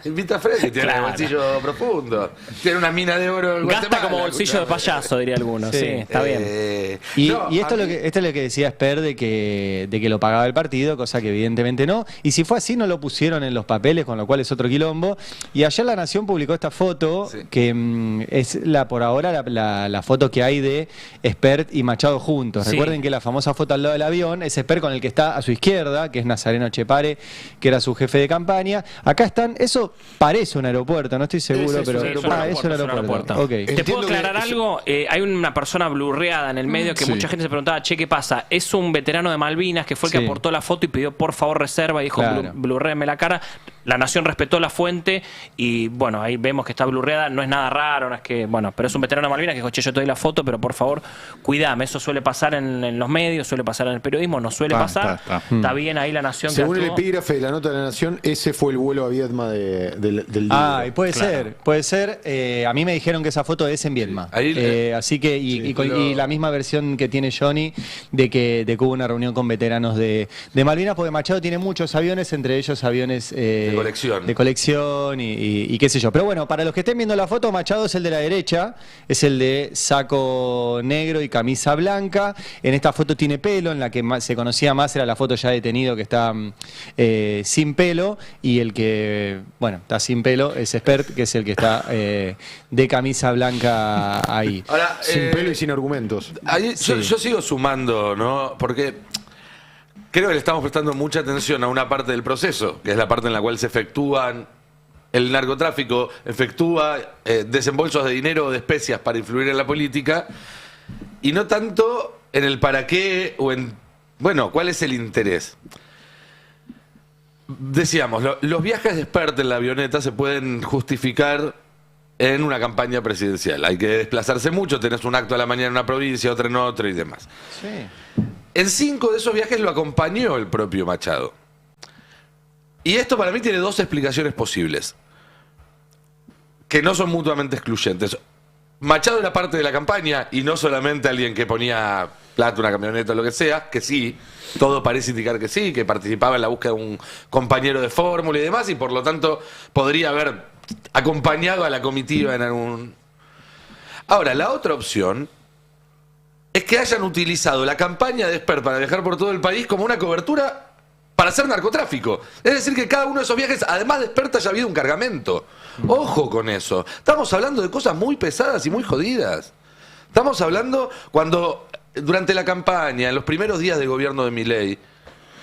Invita a Fred, que tiene el bolsillo profundo. Tiene una mina de oro en Gasta Guatemala, como bolsillo de payaso, diría alguno. Sí, está bien. Y esto es lo que decía Esper de que lo pagaba el partido, cosa que evidentemente no. Y si fue así, no lo pusieron en los papeles, con lo cual es otro quilombo. Y ayer La Nación publicó esta foto, que es por ahora la foto que hay de Esper y Machado juntos. Sí. Recuerden que la famosa foto al lado del avión es Esper con el que está a su izquierda, que es Nazareno Chepare, que era su jefe de campaña. Acá están, eso parece un aeropuerto, no estoy seguro, pero es un aeropuerto. Okay. ¿Te puedo aclarar algo? Hay una persona blurreada en el medio que mucha gente se preguntaba, che, ¿qué pasa? Es un veterano de Malvinas que fue el que aportó la foto y pidió por favor reserva y dijo, blurréame la cara. La Nación respetó la fuente y bueno, ahí vemos que está blurreada, no es nada raro, no es que, bueno, pero es un veterano de Malvinas que dijo, che, yo te doy la foto, pero por favor, cuidame. Eso suele pasar en los medios, suele pasar en el periodismo, no suele pasar. Está bien ahí La Nación. Según el epígrafe de la nota de La Nación, ese fue el vuelo a Viedma del día. Y puede ser. A mí me dijeron que esa foto es en Viedma. Así que, y la misma versión que tiene Johnny de que hubo una reunión con veteranos de Malvinas, porque Machado tiene muchos aviones, entre ellos aviones de colección y qué sé yo. Pero bueno, para los que estén viendo la foto, Machado es el de la derecha, es el de saco negro y camisa blanca. En esta foto tiene pelo, en la que se conocía más era la foto ya detenido, que está sin pelo, y el que, bueno, está sin pelo es Espert, que es el que está de camisa blanca ahí. Ahora, sin pelo y sin argumentos. Yo sigo sumando, ¿no? Porque creo que le estamos prestando mucha atención a una parte del proceso, que es la parte en la cual se efectúan el narcotráfico, efectúa desembolsos de dinero o de especias para influir en la política, y no tanto en el para qué o en, bueno, cuál es el interés. Decíamos, los viajes de Espert en la avioneta se pueden justificar en una campaña presidencial. Hay que desplazarse mucho, tenés un acto a la mañana en una provincia, otro en otra y demás. En 5 de esos viajes lo acompañó el propio Machado. Y esto para mí tiene 2 explicaciones posibles, que no son mutuamente excluyentes. Machado era parte de la campaña y no solamente alguien que ponía plata, una camioneta o lo que sea, que sí, todo parece indicar que sí, que participaba en la búsqueda de un compañero de fórmula y demás, y por lo tanto podría haber acompañado a la comitiva en algún... Ahora, la otra opción es que hayan utilizado la campaña de Espert para viajar por todo el país como una cobertura para hacer narcotráfico. Es decir, que cada uno de esos viajes, además de Espert, haya habido un cargamento. Ojo con eso. Estamos hablando de cosas muy pesadas y muy jodidas. Estamos hablando cuando, durante la campaña, en los primeros días del gobierno de Milei,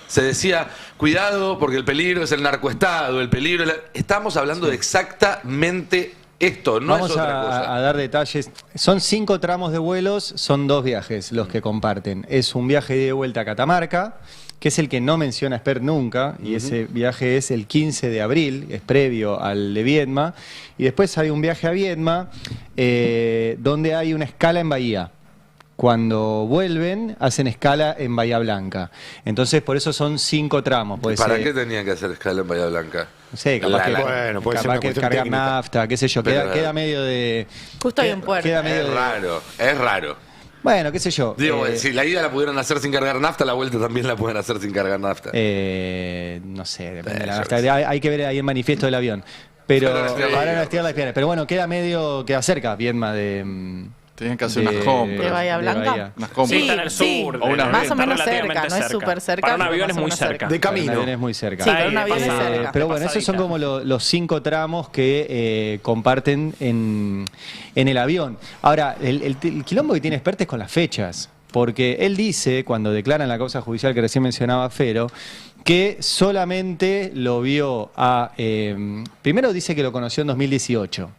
se decía, cuidado porque el peligro es el narcoestado, el peligro es Estamos hablando de exactamente esto, no Vamos es otra cosa. a dar detalles. Son 5 tramos de vuelos, son 2 viajes los que comparten. Es un viaje de vuelta a Catamarca, que es el que no menciona Espert nunca, y ese viaje es el 15 de abril, es previo al de Viedma, y después hay un viaje a Viedma donde hay una escala en Bahía. Cuando vuelven, hacen escala en Bahía Blanca. Entonces, por eso son 5 tramos. ¿Para qué tenían que hacer escala en Bahía Blanca? No sé, capaz que cargar nafta, qué sé yo, queda medio de... Justo hay un puerto. Es raro. Bueno, qué sé yo. Digo, si la ida la pudieron hacer sin cargar nafta, la vuelta también la pueden hacer sin cargar nafta. No sé, depende de la nafta. Hay que ver ahí el manifiesto del avión. Pero para no estirar las piernas. Pero bueno, queda cerca, Viedma de... Tenían que hacer unas compras. ¿De Bahía Blanca? Unas compras. Sí, está en el sur. O más o menos cerca, no es súper cerca. Para un avión es muy cerca. De camino. Para un avión es muy cerca. Sí, para un avión es cerca. Pero bueno, esos son como los 5 tramos que comparten en el avión. Ahora, el quilombo que tiene Espert es con las fechas. Porque él dice, cuando declaran la causa judicial que recién mencionaba Fero, que solamente lo vio primero dice que lo conoció en 2018.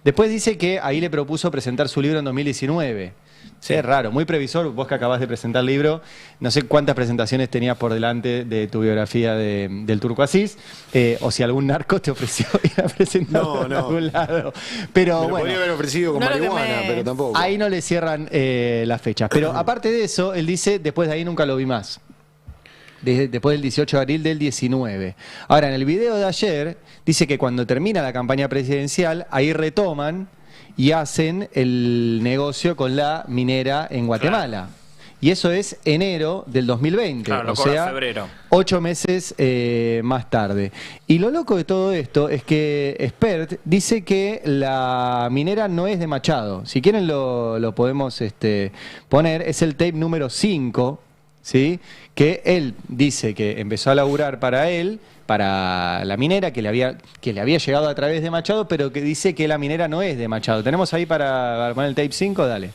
Después dice que ahí le propuso presentar su libro en 2019. Sí, es raro, muy previsor. Vos que acabás de presentar el libro, no sé cuántas presentaciones tenías por delante de tu biografía del Turco Asís, o si algún narco te ofreció ir a presentarlo en algún lado. Pero bueno, podría haber ofrecido con marihuana, pero tampoco. Ahí no le cierran las fechas. Pero aparte de eso, él dice, después de ahí nunca lo vi más. después del 18 de abril del 19. Ahora, en el video de ayer, dice que cuando termina la campaña presidencial, ahí retoman y hacen el negocio con la minera en Guatemala. Claro. Y eso es enero del 2020, claro, o sea, febrero. 8 meses más tarde. Y lo loco de todo esto es que Spert dice que la minera no es de Machado. Si quieren lo podemos poner, es el tape número 5, ¿sí? Que él dice que empezó a laburar para él, para la minera, que le había llegado a través de Machado, pero que dice que la minera no es de Machado. ¿Tenemos ahí para poner el tape 5? Dale.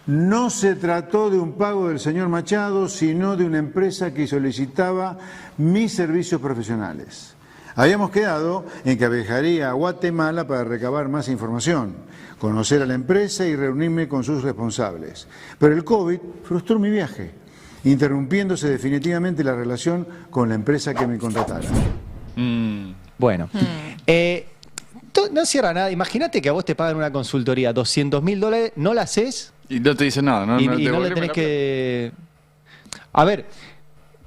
No se trató de un pago del señor Machado, sino de una empresa que solicitaba mis servicios profesionales. Habíamos quedado en que viajaría a Guatemala para recabar más información, conocer a la empresa y reunirme con sus responsables. Pero el COVID frustró mi viaje, interrumpiéndose definitivamente la relación con la empresa que me contratara. Bueno, no cierra nada. Imagínate que a vos te pagan una consultoría $200.000, no la haces. Y no te dice nada, ¿no? Y no le tenés que... A ver,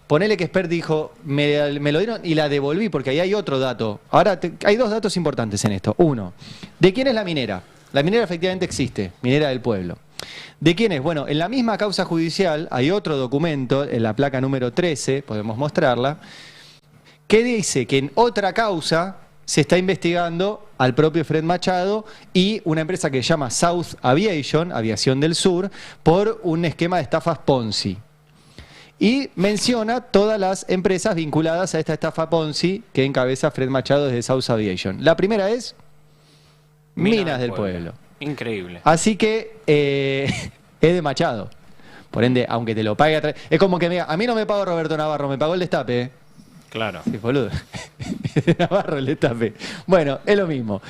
ponele que Spert dijo, me lo dieron y la devolví, porque ahí hay otro dato. Ahora, hay dos datos importantes en esto. Uno, ¿de quién es la minera? La minera efectivamente existe, Minera del Pueblo. ¿De quién es? Bueno, en la misma causa judicial hay otro documento, en la placa número 13, podemos mostrarla, que dice que en otra causa se está investigando al propio Fred Machado y una empresa que se llama South Aviation, Aviación del Sur, por un esquema de estafas Ponzi. Y menciona todas las empresas vinculadas a esta estafa Ponzi que encabeza Fred Machado desde South Aviation. La primera es Minas del Pueblo. Increíble. Así que es de Machado. Por ende, aunque te lo pague a través... Es como que a mí no me pagó Roberto Navarro, me pagó el Destape. Claro. Sí, boludo. Navarro, el Destape. Bueno, es lo mismo.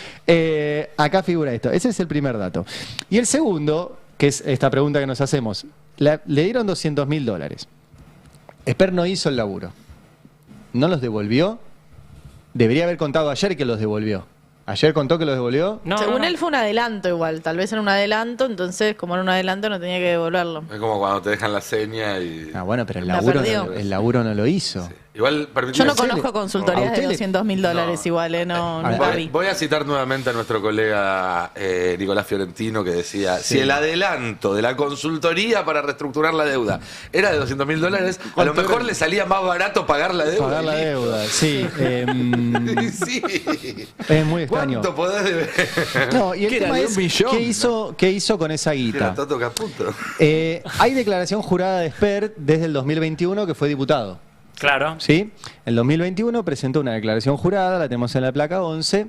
Acá figura esto. Ese es el primer dato. Y el segundo, que es esta pregunta que nos hacemos. Le dieron $200.000. Spert no hizo el laburo. No los devolvió. Debería haber contado ayer que los devolvió. ¿Ayer contó que los devolvió? No, según él fue un adelanto igual. Tal vez era un adelanto, entonces como era un adelanto no tenía que devolverlo. Es como cuando te dejan la seña y... Ah, bueno, pero el laburo no lo hizo. Sí. Igual, yo no conozco consultorías de $200.000 igual, no voy a citar nuevamente a nuestro colega Nicolás Fiorentino, que decía, si el adelanto de la consultoría para reestructurar la deuda era de $200.000, a lo mejor le salía más barato pagar la deuda. Pagar la deuda, sí. Sí. Es muy extraño. ¿Cuánto podés deber? No, y el tema es, ¿qué hizo con esa guita? Hay declaración jurada de Spert desde el 2021 que fue diputado. Claro. ¿Sí? En 2021 presentó una declaración jurada, la tenemos en la placa 11,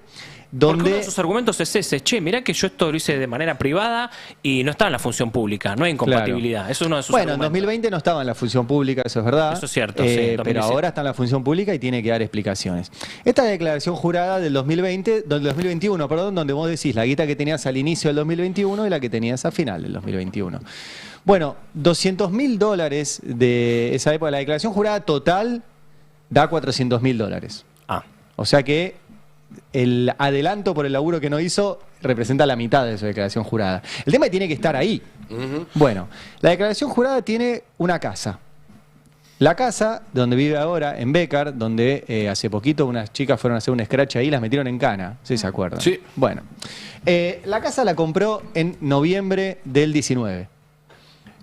donde... Porque uno de sus argumentos es ese, che, mirá que yo esto lo hice de manera privada y no estaba en la función pública, no hay incompatibilidad. Claro. Eso es uno de sus argumentos. En 2020 no estaba en la función pública, eso es verdad. Eso es cierto, sí. Pero ahora está en la función pública y tiene que dar explicaciones. Esta declaración jurada del 2021, donde vos decís la guita que tenías al inicio del 2021 y la que tenías al final del 2021. Bueno, $200.000 de esa época. La declaración jurada total da $400.000. O sea que el adelanto por el laburo que no hizo representa la mitad de su declaración jurada. El tema es que tiene que estar ahí. Bueno, la declaración jurada tiene una casa. La casa donde vive ahora, en Bécar, donde hace poquito unas chicas fueron a hacer un scratch ahí y las metieron en cana, si se acuerdan. Sí. Bueno, la casa la compró en noviembre del 19.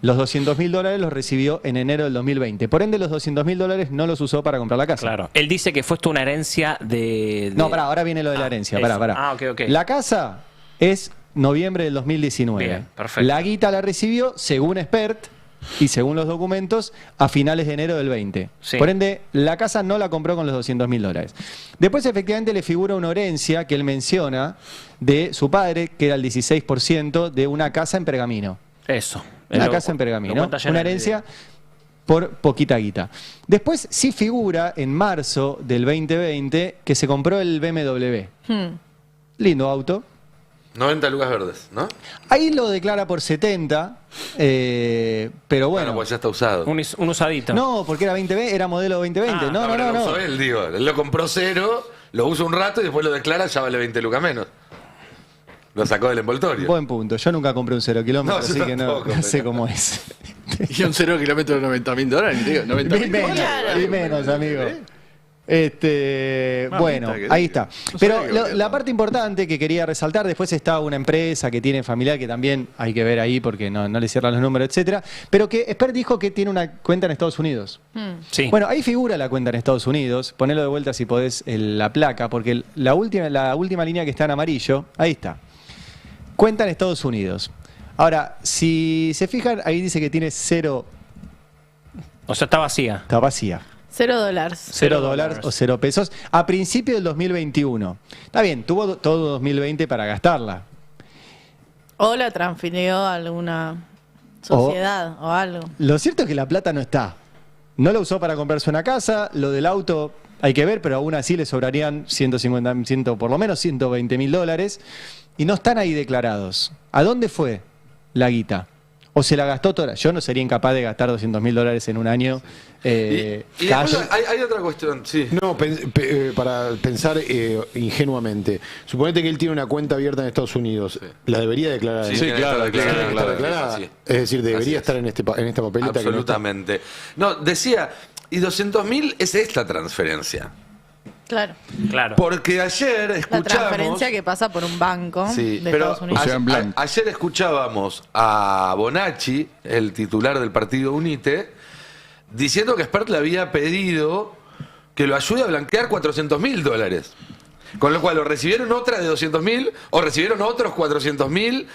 Los $200.000 los recibió en enero del 2020. Por ende, los $200.000 no los usó para comprar la casa. Claro. Él dice que fue esto una herencia de... No, ahora viene lo de la herencia. Ok. La casa es noviembre del 2019. Bien, perfecto. La guita la recibió, según Spert y según los documentos, a finales de enero del 20. Sí. Por ende, la casa no la compró con los $200.000. Después, efectivamente, le figura una herencia que él menciona de su padre, que era el 16% de una casa en Pergamino. Eso. Una casa en Pergamino, una herencia por poquita guita. Después sí figura en marzo del 2020 que se compró el BMW. Lindo auto. 90 lucas verdes, ¿no? Ahí lo declara por 70, pero bueno. Pues ya está usado. Un usadito. No, porque era modelo 2020. No. Lo usó él, digo. Él lo compró cero, lo usa un rato y después lo declara, ya vale 20 lucas menos. Lo sacó del envoltorio. Buen punto. Yo nunca compré un 0 kilómetro, así que no sé cómo es. Y un 0 kilómetro de $90.000, ni digo, $90.000. Y menos, amigo. Bueno, Mamita, ahí está. No Pero sabía que había la parte importante que quería resaltar, después está una empresa que tiene familiar que también hay que ver ahí porque no le cierran los números, etcétera. Pero que Spert dijo que tiene una cuenta en Estados Unidos. Sí. Bueno, ahí figura la cuenta en Estados Unidos. Ponelo de vuelta si podés la placa, porque la última línea que está en amarillo, ahí está. Cuenta en Estados Unidos. Ahora, si se fijan, ahí dice que tiene 0. O sea, está vacía. Está vacía. $0. $0 o 0 pesos a principio del 2021. Está bien, tuvo todo 2020 para gastarla. O la transfirió a alguna sociedad o algo. Lo cierto es que la plata no está. No la usó para comprarse una casa, lo del auto hay que ver, pero aún así le sobrarían por lo menos $120.000 y no están ahí declarados. ¿A dónde fue la guita? ¿O se la gastó toda? Yo no sería incapaz de gastar $200.000 en un año. Y cash. después hay otra cuestión, sí. No, para pensar ingenuamente. Suponete que él tiene una cuenta abierta en Estados Unidos. ¿La debería declarar? Sí, claro, declarada. sí. Es decir, debería estar en esta papeleta. Absolutamente. No, decía, y 200.000 es esta transferencia. Claro. Porque ayer La escuchamos... transferencia que pasa por un banco Sí, de pero Estados Unidos. ayer escuchábamos a Bonacci, el titular del partido UNITE, diciendo que Spert le había pedido que lo ayude a blanquear $400.000. Con lo cual o recibieron otra de 200.000 o recibieron otros 400.000.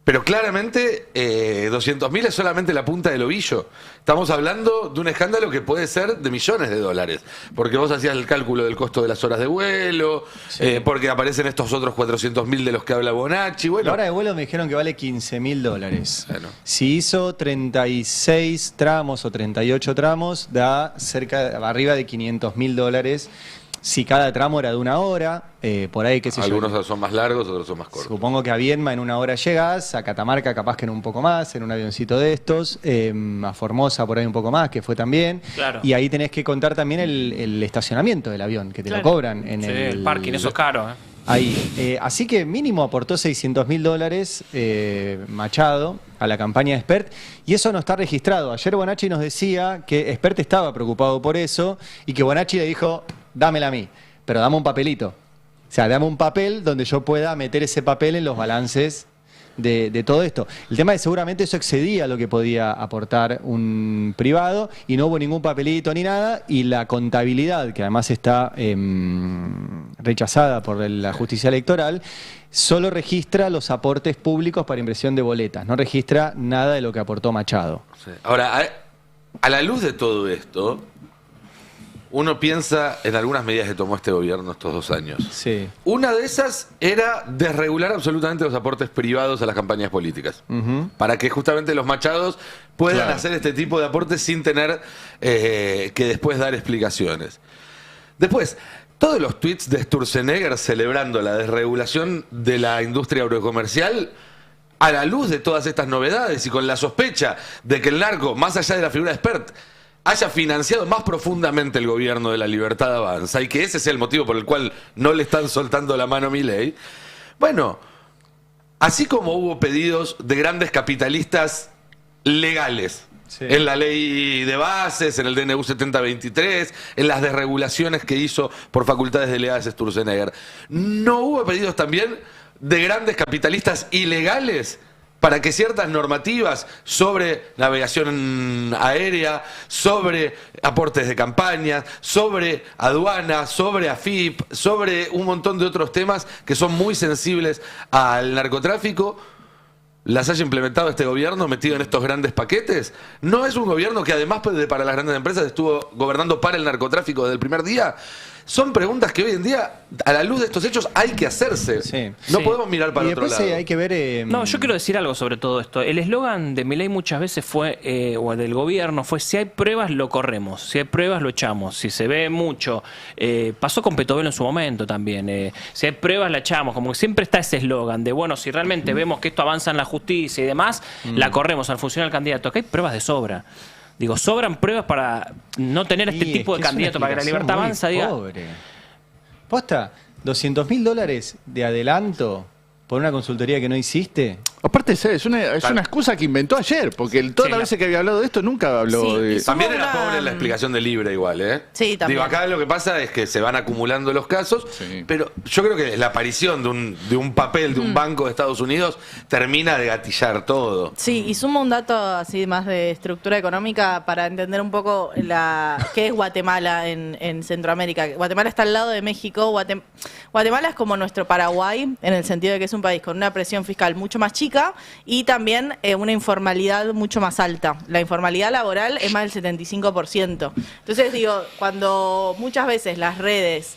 Pero claramente 200.000 es solamente la punta del ovillo. Estamos hablando de un escándalo que puede ser de millones de dólares. Porque vos hacías el cálculo del costo de las horas de vuelo, porque aparecen estos otros 400.000 de los que habla Bonacci. Bueno, La hora de vuelo me dijeron que vale $15.000. Bueno. Si hizo 36 tramos o 38 tramos, da arriba de $500.000. Si cada tramo era de una hora, por ahí, qué sé yo. algunos son más largos, otros son más cortos. Supongo que a Viedma en una hora llegás, a Catamarca capaz que en un poco más, en un avioncito de estos, a Formosa por ahí un poco más, que fue también. Claro. Y ahí tenés que contar también el estacionamiento del avión, que te lo cobran en el parking, eso es caro. Ahí. Así que mínimo aportó $600.000 Machado a la campaña de Spert y eso no está registrado. Ayer Bonacci nos decía que Spert estaba preocupado por eso y que Bonacci le dijo, dámela a mí, pero dame un papelito. O sea, dame un papel donde yo pueda meter ese papel en los balances de todo esto. El tema es que seguramente eso excedía lo que podía aportar un privado y no hubo ningún papelito ni nada y la contabilidad, que además está rechazada por la justicia electoral, solo registra los aportes públicos para impresión de boletas, no registra nada de lo que aportó Machado. Sí. Ahora, a la luz de todo esto, uno piensa en algunas medidas que tomó este gobierno estos 2 años. Sí. Una de esas era desregular absolutamente los aportes privados a las campañas políticas. Para que justamente los machados puedan hacer este tipo de aportes sin tener que después dar explicaciones. Después, todos los tweets de Sturzenegger celebrando la desregulación de la industria agrocomercial, a la luz de todas estas novedades y con la sospecha de que el narco, más allá de la figura de Spert, haya financiado más profundamente el gobierno de la Libertad Avanza y que ese sea el motivo por el cual no le están soltando la mano a Milei. Bueno, así como hubo pedidos de grandes capitalistas legales en la ley de bases, en el DNU 7023, en las desregulaciones que hizo por facultades delegadas Sturzenegger, ¿no hubo pedidos también de grandes capitalistas ilegales para que ciertas normativas sobre navegación aérea, sobre aportes de campañas, sobre aduanas, sobre AFIP, sobre un montón de otros temas que son muy sensibles al narcotráfico, las haya implementado este gobierno metido en estos grandes paquetes? ¿No es un gobierno que además para las grandes empresas estuvo gobernando para el narcotráfico desde el primer día? Son preguntas que hoy en día, a la luz de estos hechos, hay que hacerse. No podemos mirar para otro lado. Hay que ver... No, yo quiero decir algo sobre todo esto. El eslogan de Milei muchas veces fue, o del gobierno, fue: si hay pruebas, lo corremos. Si hay pruebas, lo echamos. Si se ve mucho. Pasó con Petovelo en su momento también. Si hay pruebas, la echamos. Como que siempre está ese eslogan de, bueno, si realmente vemos que esto avanza en la justicia y demás, la corremos al funcionar el candidato. Acá hay pruebas de sobra. Digo, sobran pruebas para no tener este tipo de candidato, para que la Libertad Avanza diga... Posta, $200.000 de adelanto por una consultoría que no hiciste. Aparte, es una excusa que inventó ayer, porque todas las veces que había hablado de esto nunca habló de... También era pobre la explicación de Libre igual, ¿eh? Sí, también. Digo, acá lo que pasa es que se van acumulando los casos, pero yo creo que la aparición de un papel de un banco de Estados Unidos termina de gatillar todo. Sí, y sumo un dato así más de estructura económica para entender un poco qué es Guatemala en Centroamérica. Guatemala está al lado de México. Guatemala es como nuestro Paraguay, en el sentido de que es un país con una presión fiscal mucho más chica y también una informalidad mucho más alta. La informalidad laboral es más del 75%. Entonces digo, cuando muchas veces las redes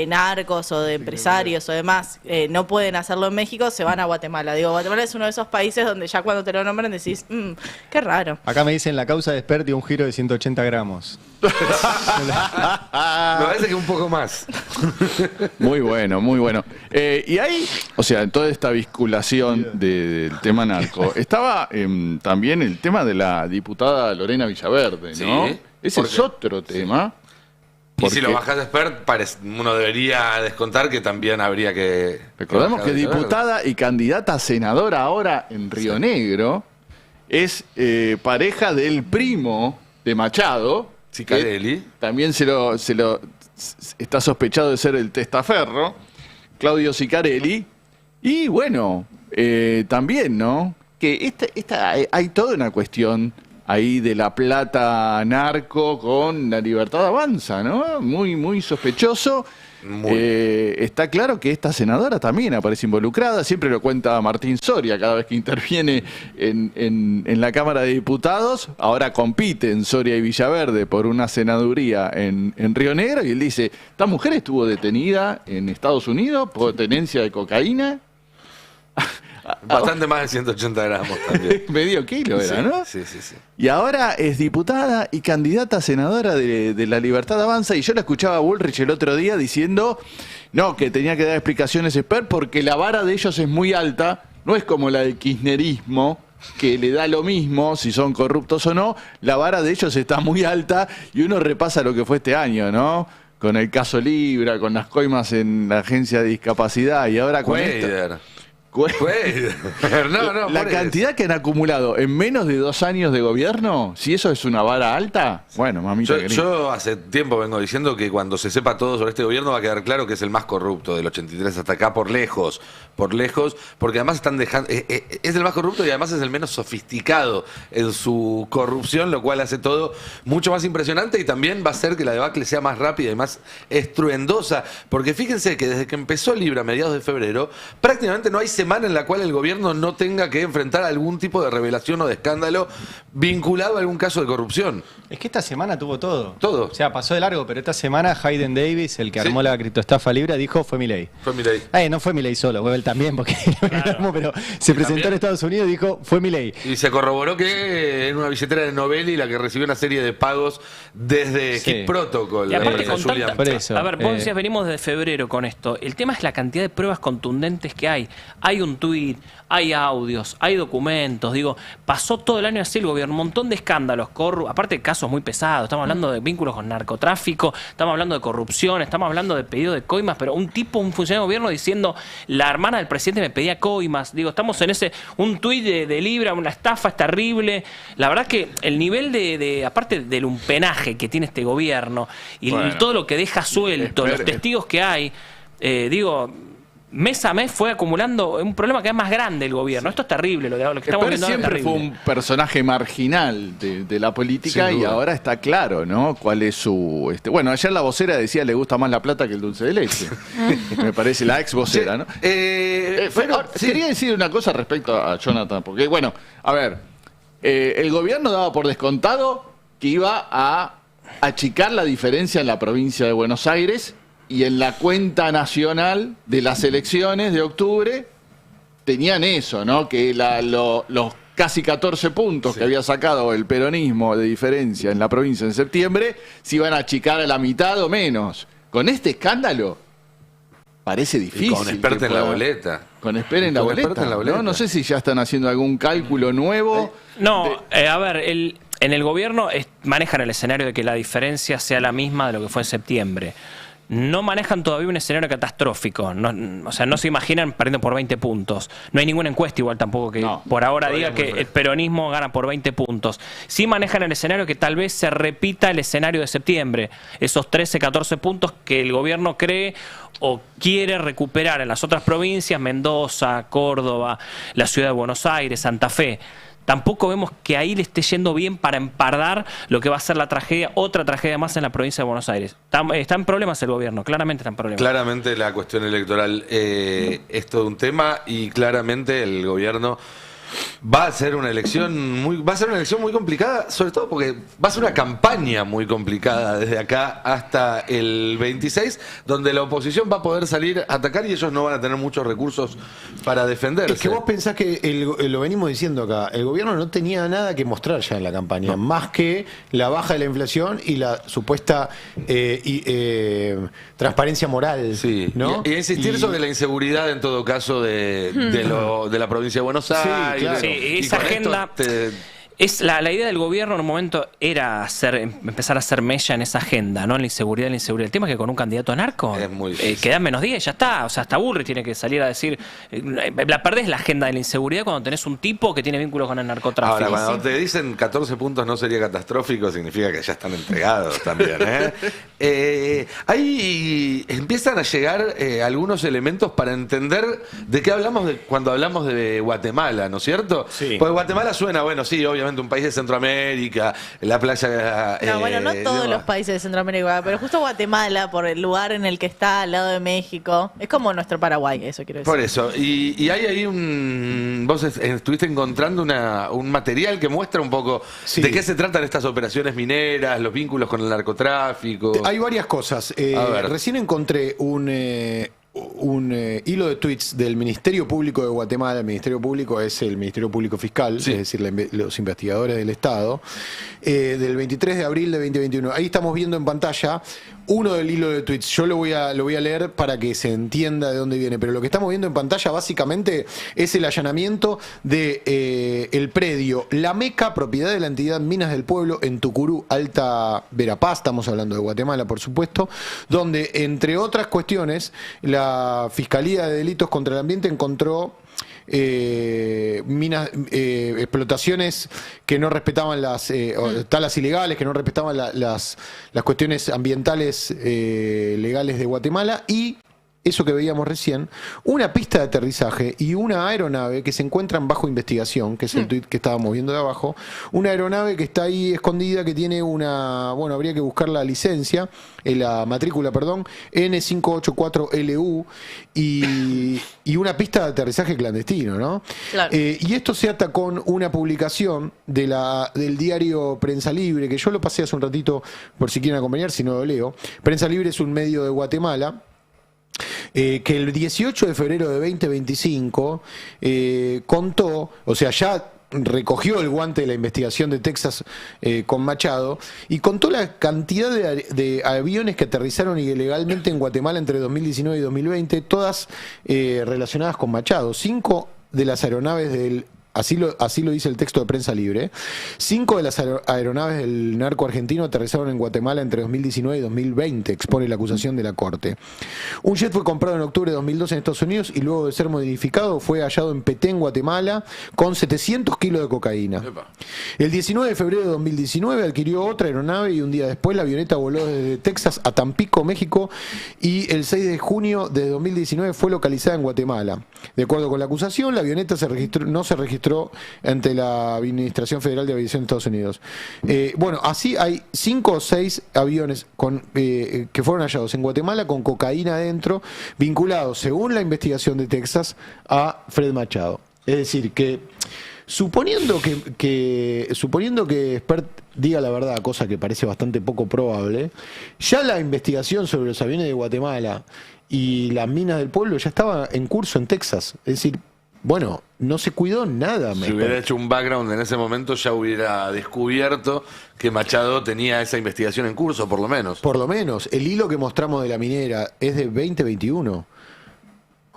narcos o de empresarios o demás no pueden hacerlo en México, se van a Guatemala. Digo, Guatemala es uno de esos países donde ya cuando te lo nombran decís, qué raro. Acá me dicen la causa de Spert dio un giro de 180 gramos. Me parece que un poco más. Muy bueno, muy bueno. Y ahí, o sea, en toda esta vinculación del tema narco, estaba también el tema de la diputada Lorena Villaverde, ¿no? Sí, Ese es otro tema. Y si lo bajás de Spert, uno debería descontar que también habría que... Recordemos que Villaverde. diputada y candidata a senadora ahora en Río Negro es pareja del primo de Machado, Cicarelli. También se lo está sospechado de ser el testaferro, Claudio Cicarelli. Y bueno, también, ¿no? Que hay toda una cuestión ahí de la plata narco con la Libertad Avanza, ¿no? Muy, muy sospechoso. Está claro que esta senadora también aparece involucrada, siempre lo cuenta Martín Soria cada vez que interviene en la Cámara de Diputados. Ahora compiten Soria y Villaverde por una senaduría en Río Negro y él dice, esta mujer estuvo detenida en Estados Unidos por tenencia de cocaína. Bastante más de 180 gramos también. Medio kilo era, ¿no? Sí, sí, sí. Y ahora es diputada y candidata a senadora de la Libertad Avanza. Y yo la escuchaba a Bullrich el otro día diciendo, no, que tenía que dar explicaciones Spert porque la vara de ellos es muy alta. No es como la del kirchnerismo, que le da lo mismo si son corruptos o no. La vara de ellos está muy alta y uno repasa lo que fue este año, ¿no? Con el caso Libra, con las coimas en la agencia de discapacidad y ahora con esto. La cantidad que han acumulado en menos de 2 años de gobierno, si eso es una vara alta, bueno, mamita querida. Yo hace tiempo vengo diciendo que cuando se sepa todo sobre este gobierno va a quedar claro que es el más corrupto del 83 hasta acá por lejos, porque además están dejando, es el más corrupto y además es el menos sofisticado en su corrupción, lo cual hace todo mucho más impresionante y también va a hacer que la debacle sea más rápida y más estruendosa, porque fíjense que desde que empezó Libra a mediados de febrero, prácticamente no hay semana en la cual el gobierno no tenga que enfrentar algún tipo de revelación o de escándalo vinculado a algún caso de corrupción. Es que esta semana tuvo todo. Todo. O sea, pasó de largo, pero esta semana Hayden Davis, el que armó la criptoestafa Libra, dijo fue Milei. Fue Milei. No fue Milei solo, fue él también, porque pero se presentó en Estados Unidos y dijo fue Milei. Y se corroboró que en una billetera de Novelli la que recibió una serie de pagos desde Keep Protocol. Y aparte con Julian. a ver, vos decías, venimos desde febrero con esto. El tema es la cantidad de pruebas contundentes que hay. Hay un tuit, hay audios, hay documentos. Digo, pasó todo el año así el gobierno, un montón de escándalos, aparte de casos muy pesados. Estamos hablando de vínculos con narcotráfico, estamos hablando de corrupción, estamos hablando de pedido de coimas, pero un funcionario de gobierno diciendo, la hermana del presidente me pedía coimas. Digo, estamos en un tuit de Libra, una estafa, es terrible. La verdad que el nivel aparte del lumpenaje que tiene este gobierno y todo lo que deja suelto, los testigos que hay, digo, mes a mes fue acumulando un problema que es más grande el gobierno. Esto es terrible, lo que estamos viendo ahora es siempre fue un personaje marginal de la política y ahora está claro, ¿no? Cuál es su... Bueno, ayer la vocera decía le gusta más la plata que el dulce de leche. Me parece la ex vocera, ¿no? Quería decir una cosa respecto a Jonathan, porque, bueno, a ver, el gobierno daba por descontado que iba a achicar la diferencia en la provincia de Buenos Aires y en la cuenta nacional de las elecciones de octubre tenían eso, ¿no? Que los casi 14 puntos que había sacado el peronismo de diferencia en la provincia en septiembre se iban a achicar a la mitad o menos. Con este escándalo parece difícil. Y con Spert en la boleta. Con Spert en la boleta, ¿no? No sé si ya están haciendo algún cálculo nuevo. No, a ver, en el gobierno manejan el escenario de que la diferencia sea la misma de lo que fue en septiembre. no manejan todavía un escenario catastrófico. O sea, no se imaginan perdiendo por 20 puntos. No hay ninguna encuesta igual tampoco que por ahora diga que el peronismo gana por 20 puntos. Sí manejan el escenario que tal vez se repita el escenario de septiembre. Esos 13, 14 puntos que el gobierno cree o quiere recuperar en las otras provincias, Mendoza, Córdoba, la ciudad de Buenos Aires, Santa Fe. Tampoco vemos que ahí le esté yendo bien para empardar lo que va a ser la tragedia, otra tragedia más en la provincia de Buenos Aires. Está en problemas el gobierno, claramente está en problemas. Claramente la cuestión electoral es todo un tema y claramente el gobierno va a ser una elección muy complicada, sobre todo porque va a ser una campaña muy complicada desde acá hasta el 26, donde la oposición va a poder salir a atacar y ellos no van a tener muchos recursos para defenderse. Es que vos pensás que lo venimos diciendo acá, el gobierno no tenía nada que mostrar ya en la campaña, más que la baja de la inflación y la supuesta transparencia moral. Sí, ¿no? y insistir sobre la inseguridad en todo caso de la provincia de Buenos Aires. Claro. Sí, esa agenda es la idea del gobierno en un momento era empezar a hacer mella en esa agenda, ¿no? En la inseguridad. El tema es que con un candidato narco quedan menos días y ya está. O sea, hasta Burri tiene que salir a decir, la perdés la agenda de la inseguridad cuando tenés un tipo que tiene vínculos con el narcotráfico. Ahora, cuando te dicen 14 puntos no sería catastrófico, significa que ya están entregados también, ahí empiezan a llegar algunos elementos para entender de qué hablamos cuando hablamos de Guatemala, ¿no es cierto? Sí. Porque Guatemala suena, bueno, sí, obviamente un país de Centroamérica, la playa... no todos los países de Centroamérica, pero justo Guatemala, por el lugar en el que está, al lado de México, es como nuestro Paraguay, eso quiero decir. Por eso, y hay ahí vos estuviste encontrando un material que muestra un poco de qué se tratan estas operaciones mineras, los vínculos con el narcotráfico. Hay varias cosas. Recién encontré un hilo de tweets del Ministerio Público de Guatemala. El Ministerio Público es el Ministerio Público Fiscal, es decir, los investigadores del Estado, del 23 de abril de 2021. Ahí estamos viendo en pantalla uno del hilo de tweets. Yo lo voy a leer para que se entienda de dónde viene, pero lo que estamos viendo en pantalla básicamente es el allanamiento de el predio La Meca, propiedad de la entidad Minas del Pueblo, en Tucurú, Alta Verapaz, estamos hablando de Guatemala, por supuesto, donde, entre otras cuestiones, la Fiscalía de Delitos contra el Ambiente encontró explotaciones que no respetaban talas ilegales, que no respetaban las cuestiones ambientales legales de Guatemala, y eso que veíamos recién, una pista de aterrizaje y una aeronave que se encuentran bajo investigación, que es el tuit que estábamos viendo de abajo, una aeronave que está ahí escondida, que tiene habría que buscar la licencia, la matrícula, perdón, N584LU, y una pista de aterrizaje clandestino, ¿no? Claro. Y esto se ata con una publicación del diario Prensa Libre, que yo lo pasé hace un ratito por si quieren acompañar, si no lo leo. Prensa Libre es un medio de Guatemala, que el 18 de febrero de 2025 contó, o sea, ya recogió el guante de la investigación de Texas con Machado, y contó la cantidad de aviones que aterrizaron ilegalmente en Guatemala entre 2019 y 2020, todas relacionadas con Machado. 5 de las aeronaves así lo dice el texto de Prensa Libre. 5 de las aeronaves del narco argentino aterrizaron en Guatemala entre 2019 y 2020, expone la acusación de la Corte. Un jet fue comprado en octubre de 2012 en Estados Unidos y luego de ser modificado fue hallado en Petén, Guatemala, con 700 kilos de cocaína. El 19 de febrero de 2019 adquirió otra aeronave y un día después la avioneta voló desde Texas a Tampico, México, y el 6 de junio de 2019 fue localizada en Guatemala. De acuerdo con la acusación, la avioneta no se registró ante la Administración Federal de Aviación de Estados Unidos. Así hay 5 o 6 aviones que fueron hallados en Guatemala con cocaína adentro, vinculados, según la investigación de Texas, a Fred Machado. Es decir, que suponiendo que Spert diga la verdad, cosa que parece bastante poco probable, ya la investigación sobre los aviones de Guatemala y las minas del pueblo ya estaba en curso en Texas. Es decir, bueno, no se cuidó nada. Si hubiera hecho un background en ese momento, ya hubiera descubierto que Machado tenía esa investigación en curso, por lo menos. Por lo menos. El hilo que mostramos de la minera es de 2021.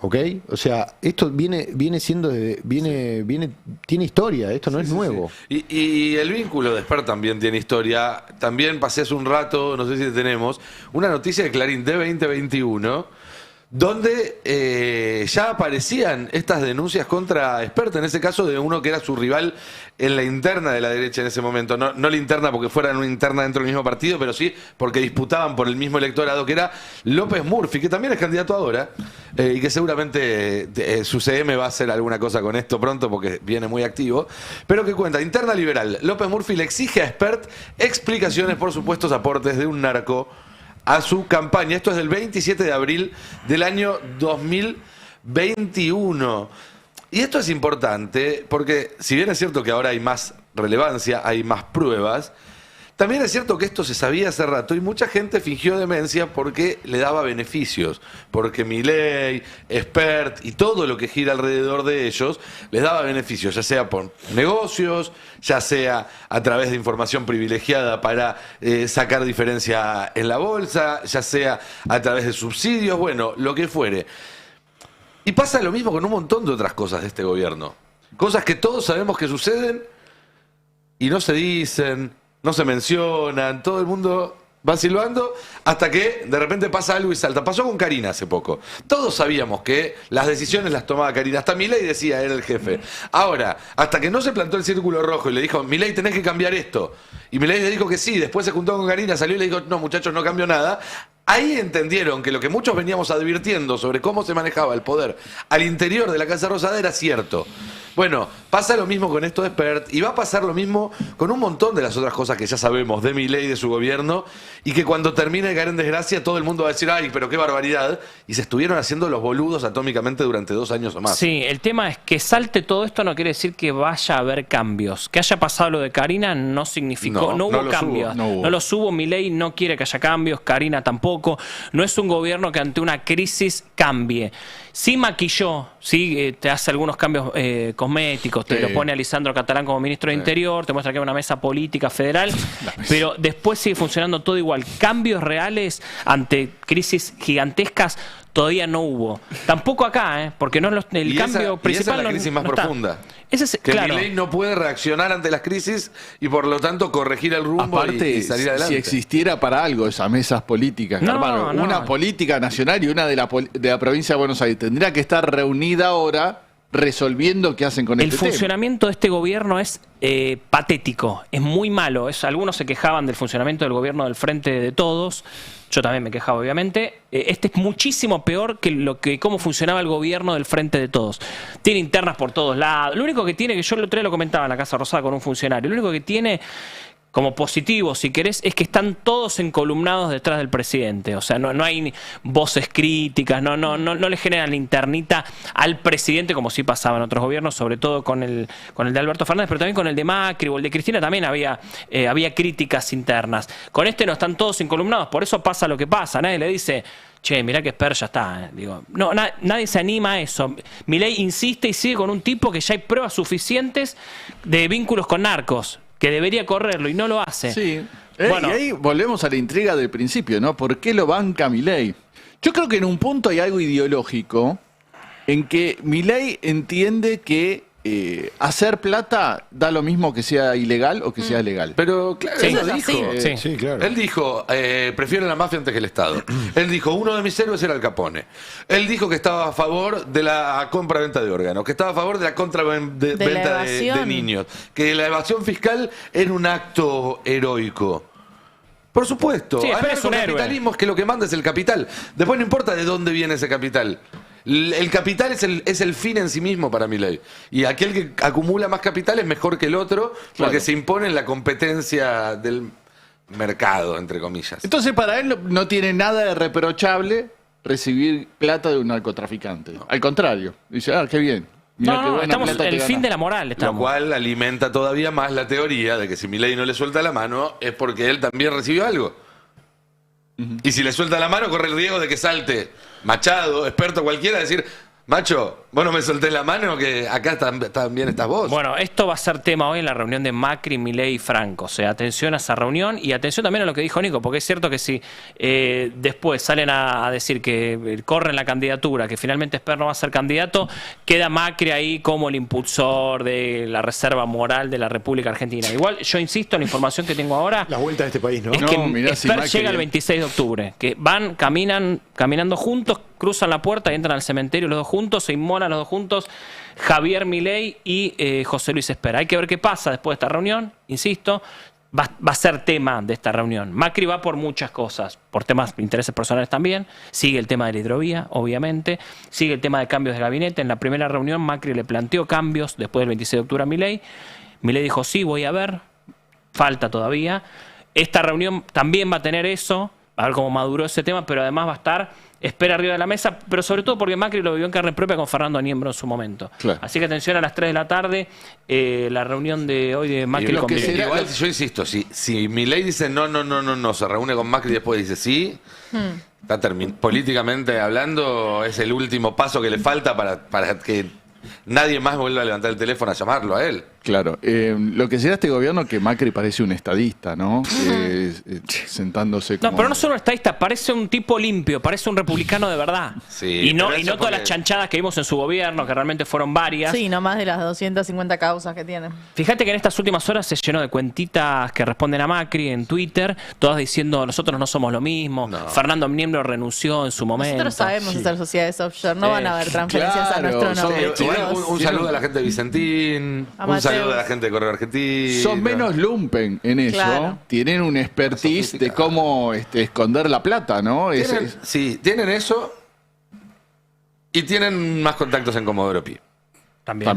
¿ok? O sea, esto viene siendo, tiene historia, esto no es nuevo. Sí. Y el vínculo de Spert también tiene historia. También pasé hace un rato, no sé si tenemos, una noticia de Clarín de 2021, donde ya aparecían estas denuncias contra Spert, en ese caso de uno que era su rival en la interna de la derecha en ese momento. No la interna porque fueran una interna dentro del mismo partido, pero sí porque disputaban por el mismo electorado, que era López Murphy, que también es candidato ahora, y que seguramente su CM va a hacer alguna cosa con esto pronto porque viene muy activo. Pero que cuenta, interna liberal, López Murphy le exige a Spert explicaciones por supuestos aportes de un narco a su campaña. Esto es del 27 de abril del año 2021. Y esto es importante porque, si bien es cierto que ahora hay más relevancia, hay más pruebas, también es cierto que esto se sabía hace rato y mucha gente fingió demencia porque le daba beneficios, porque Milei, Spert y todo lo que gira alrededor de ellos les daba beneficios, ya sea por negocios, ya sea a través de información privilegiada para sacar diferencia en la bolsa, ya sea a través de subsidios, bueno, lo que fuere. Y pasa lo mismo con un montón de otras cosas de este gobierno. Cosas que todos sabemos que suceden y no se dicen, no se mencionan, todo el mundo va silbando hasta que de repente pasa algo y salta. Pasó con Karina hace poco. Todos sabíamos que las decisiones las tomaba Karina. Hasta Milei decía, era el jefe. Ahora, hasta que no se plantó el círculo rojo y le dijo, Milei, tenés que cambiar esto. Y Milei le dijo que sí, después se juntó con Karina, salió y le dijo, no muchachos, no cambió nada. Ahí entendieron que lo que muchos veníamos advirtiendo sobre cómo se manejaba el poder al interior de la Casa Rosada era cierto. Bueno, pasa lo mismo con esto de Spert y va a pasar lo mismo con un montón de las otras cosas que ya sabemos de Milei y de su gobierno y que cuando termine de caer en desgracia todo el mundo va a decir, ay, pero qué barbaridad, y se estuvieron haciendo los boludos atómicamente durante 2 años o más. Sí, el tema es que salte todo esto no quiere decir que vaya a haber cambios. Que haya pasado lo de Karina no significó, no hubo cambios. No los hubo, Milei no quiere que haya cambios, Karina tampoco. No es un gobierno que ante una crisis cambie. Sí maquilló, sí te hace algunos cambios cosméticos, te lo pone a Lisandro Catalán como ministro de Interior, te muestra que hay una mesa política federal, pero después sigue funcionando todo igual. Cambios reales ante crisis gigantescas todavía no hubo. Tampoco acá, porque no el cambio principal. Y esa es la crisis más profunda. Que Milei no puede reaccionar ante las crisis y por lo tanto corregir el rumbo. Aparte, y salir adelante. Si existiera para algo esas mesas políticas, una política nacional y una de la provincia de Buenos Aires, tendría que estar reunida ahora resolviendo qué hacen con este tema. El funcionamiento de este gobierno es patético, es muy malo. Algunos se quejaban del funcionamiento del gobierno del Frente de Todos. Yo también me quejaba, obviamente. Este es muchísimo peor que cómo funcionaba el gobierno del Frente de Todos. Tiene internas por todos lados. Lo único que tiene, que yo el otro día lo comentaba en la Casa Rosada con un funcionario, lo único que tiene como positivo, si querés, es que están todos encolumnados detrás del presidente. O sea, no hay voces críticas, no le generan la internita al presidente como sí pasaba en otros gobiernos, sobre todo con el de Alberto Fernández, pero también con el de Macri o el de Cristina también había críticas internas. Con este no están todos encolumnados, por eso pasa lo que pasa. Nadie le dice, che, mirá que Spert ya está. Digo, no, nadie se anima a eso. Milei insiste y sigue con un tipo que ya hay pruebas suficientes de vínculos con narcos, que debería correrlo y no lo hace. Sí. Bueno. Y ahí volvemos a la intriga del principio, ¿no? ¿Por qué lo banca Milei? Yo creo que en un punto hay algo ideológico en que Milei entiende que hacer plata da lo mismo que sea ilegal o que sea legal. Pero claro, sí, él lo dijo. Sí, claro. Él dijo, prefiero la mafia antes que el Estado. Él dijo, uno de mis héroes era Al Capone. Él dijo que estaba a favor de la compra-venta de órganos, que estaba a favor de la compra-venta de niños, que la evasión fiscal era un acto heroico. Por supuesto. Sí, el capitalismo es que lo que manda es el capital. Después no importa de dónde viene ese capital. El capital es el fin en sí mismo para Milei. Y aquel que acumula más capital es mejor que el otro porque se impone en la competencia del mercado, entre comillas. Entonces para él no tiene nada de reprochable recibir plata de un narcotraficante. Al contrario. Dice, qué bien. Estamos en el fin de la moral. Lo cual alimenta todavía más la teoría de que si Milei no le suelta la mano es porque él también recibió algo. Y si le suelta la mano corre el riesgo de que salte Machado, experto cualquiera, decir, macho, Vos no me soltés la mano, que acá también estás vos. Bueno, esto va a ser tema hoy en la reunión de Macri, Milei y Franco. O sea, atención a esa reunión y atención también a lo que dijo Nico, porque es cierto que si después salen a decir que corren la candidatura, que finalmente Esper no va a ser candidato, queda Macri ahí como el impulsor de la reserva moral de la República Argentina. Igual, yo insisto en la información que tengo ahora. La vuelta de este país, ¿no? Es que Esper llega el 26 de octubre, que van, caminando juntos, cruzan la puerta y entran al cementerio los dos juntos, se inmolan los dos juntos, Javier Milei y José Luis Esper. Hay que ver qué pasa después de esta reunión, insisto, va a ser tema de esta reunión. Macri va por muchas cosas, por temas de intereses personales también, sigue el tema de la hidrovía, obviamente, sigue el tema de cambios de gabinete. En la primera reunión Macri le planteó cambios después del 26 de octubre a Milei. Milei dijo, sí, voy a ver, falta todavía. Esta reunión también va a tener eso, a ver cómo maduró ese tema, pero además va a estar Esper arriba de la mesa, pero sobre todo porque Macri lo vivió en carne propia con Fernando Niembro en su momento. Claro. Así que atención a las 3 de la tarde, la reunión de hoy de Macri con Milei. Igual, yo insisto, si Milei dice no, se reúne con Macri y después dice sí, está políticamente hablando, es el último paso que le falta para que nadie más vuelva a levantar el teléfono a llamarlo a él. Claro, lo que será este gobierno que Macri parece un estadista, ¿no? Sentándose como... No, pero no solo un estadista, parece un tipo limpio, parece un republicano de verdad. Sí, y no todas las chanchadas que vimos en su gobierno, que realmente fueron varias. Sí, no más de las 250 causas que tiene. Fíjate que en estas últimas horas se llenó de cuentitas que responden a Macri en Twitter, todas diciendo nosotros no somos lo mismo, Fernando Niembro renunció en su momento. Nosotros sabemos hacer sociedades offshore, no van a haber transferencias a nuestro nombre. Un saludo a la gente de Vicentín, un saludo a la gente de Correo Argentino. Son menos lumpen en eso. Claro. Tienen un expertise de cómo esconder la plata, ¿no? Sí, tienen eso y tienen más contactos en Comodoro Pi. También.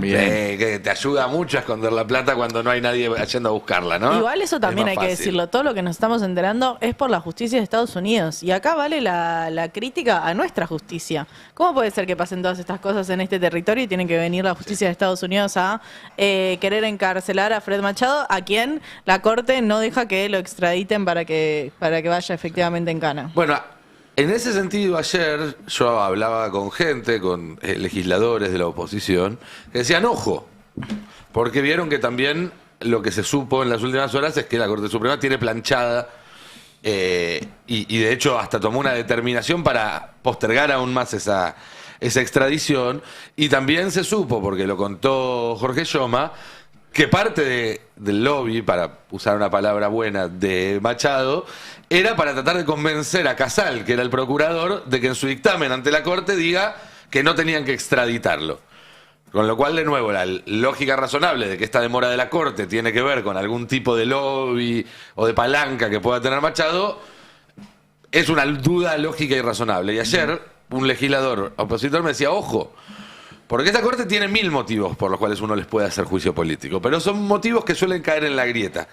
Que te ayuda mucho a esconder la plata cuando no hay nadie yendo a buscarla, ¿no? Igual eso también hay que decirlo. Todo lo que nos estamos enterando es por la justicia de Estados Unidos. Y acá vale la crítica a nuestra justicia. ¿Cómo puede ser que pasen todas estas cosas en este territorio y tienen que venir la justicia de Estados Unidos a querer encarcelar a Fred Machado, a quien la Corte no deja que lo extraditen para que vaya efectivamente en cana? Bueno, en ese sentido, ayer yo hablaba con gente, con legisladores de la oposición, que decían, ojo, porque vieron que también lo que se supo en las últimas horas es que la Corte Suprema tiene planchada y de hecho hasta tomó una determinación para postergar aún más esa extradición. Y también se supo, porque lo contó Jorge Lloma, que parte del lobby, para usar una palabra buena, de Machado, era para tratar de convencer a Casal, que era el procurador, de que en su dictamen ante la Corte diga que no tenían que extraditarlo. Con lo cual, de nuevo, la lógica razonable de que esta demora de la Corte tiene que ver con algún tipo de lobby o de palanca que pueda tener Machado, es una duda lógica y razonable. Y ayer, un legislador opositor me decía, ojo, porque esta Corte tiene 1000 motivos por los cuales uno les puede hacer juicio político, pero son motivos que suelen caer en la grieta.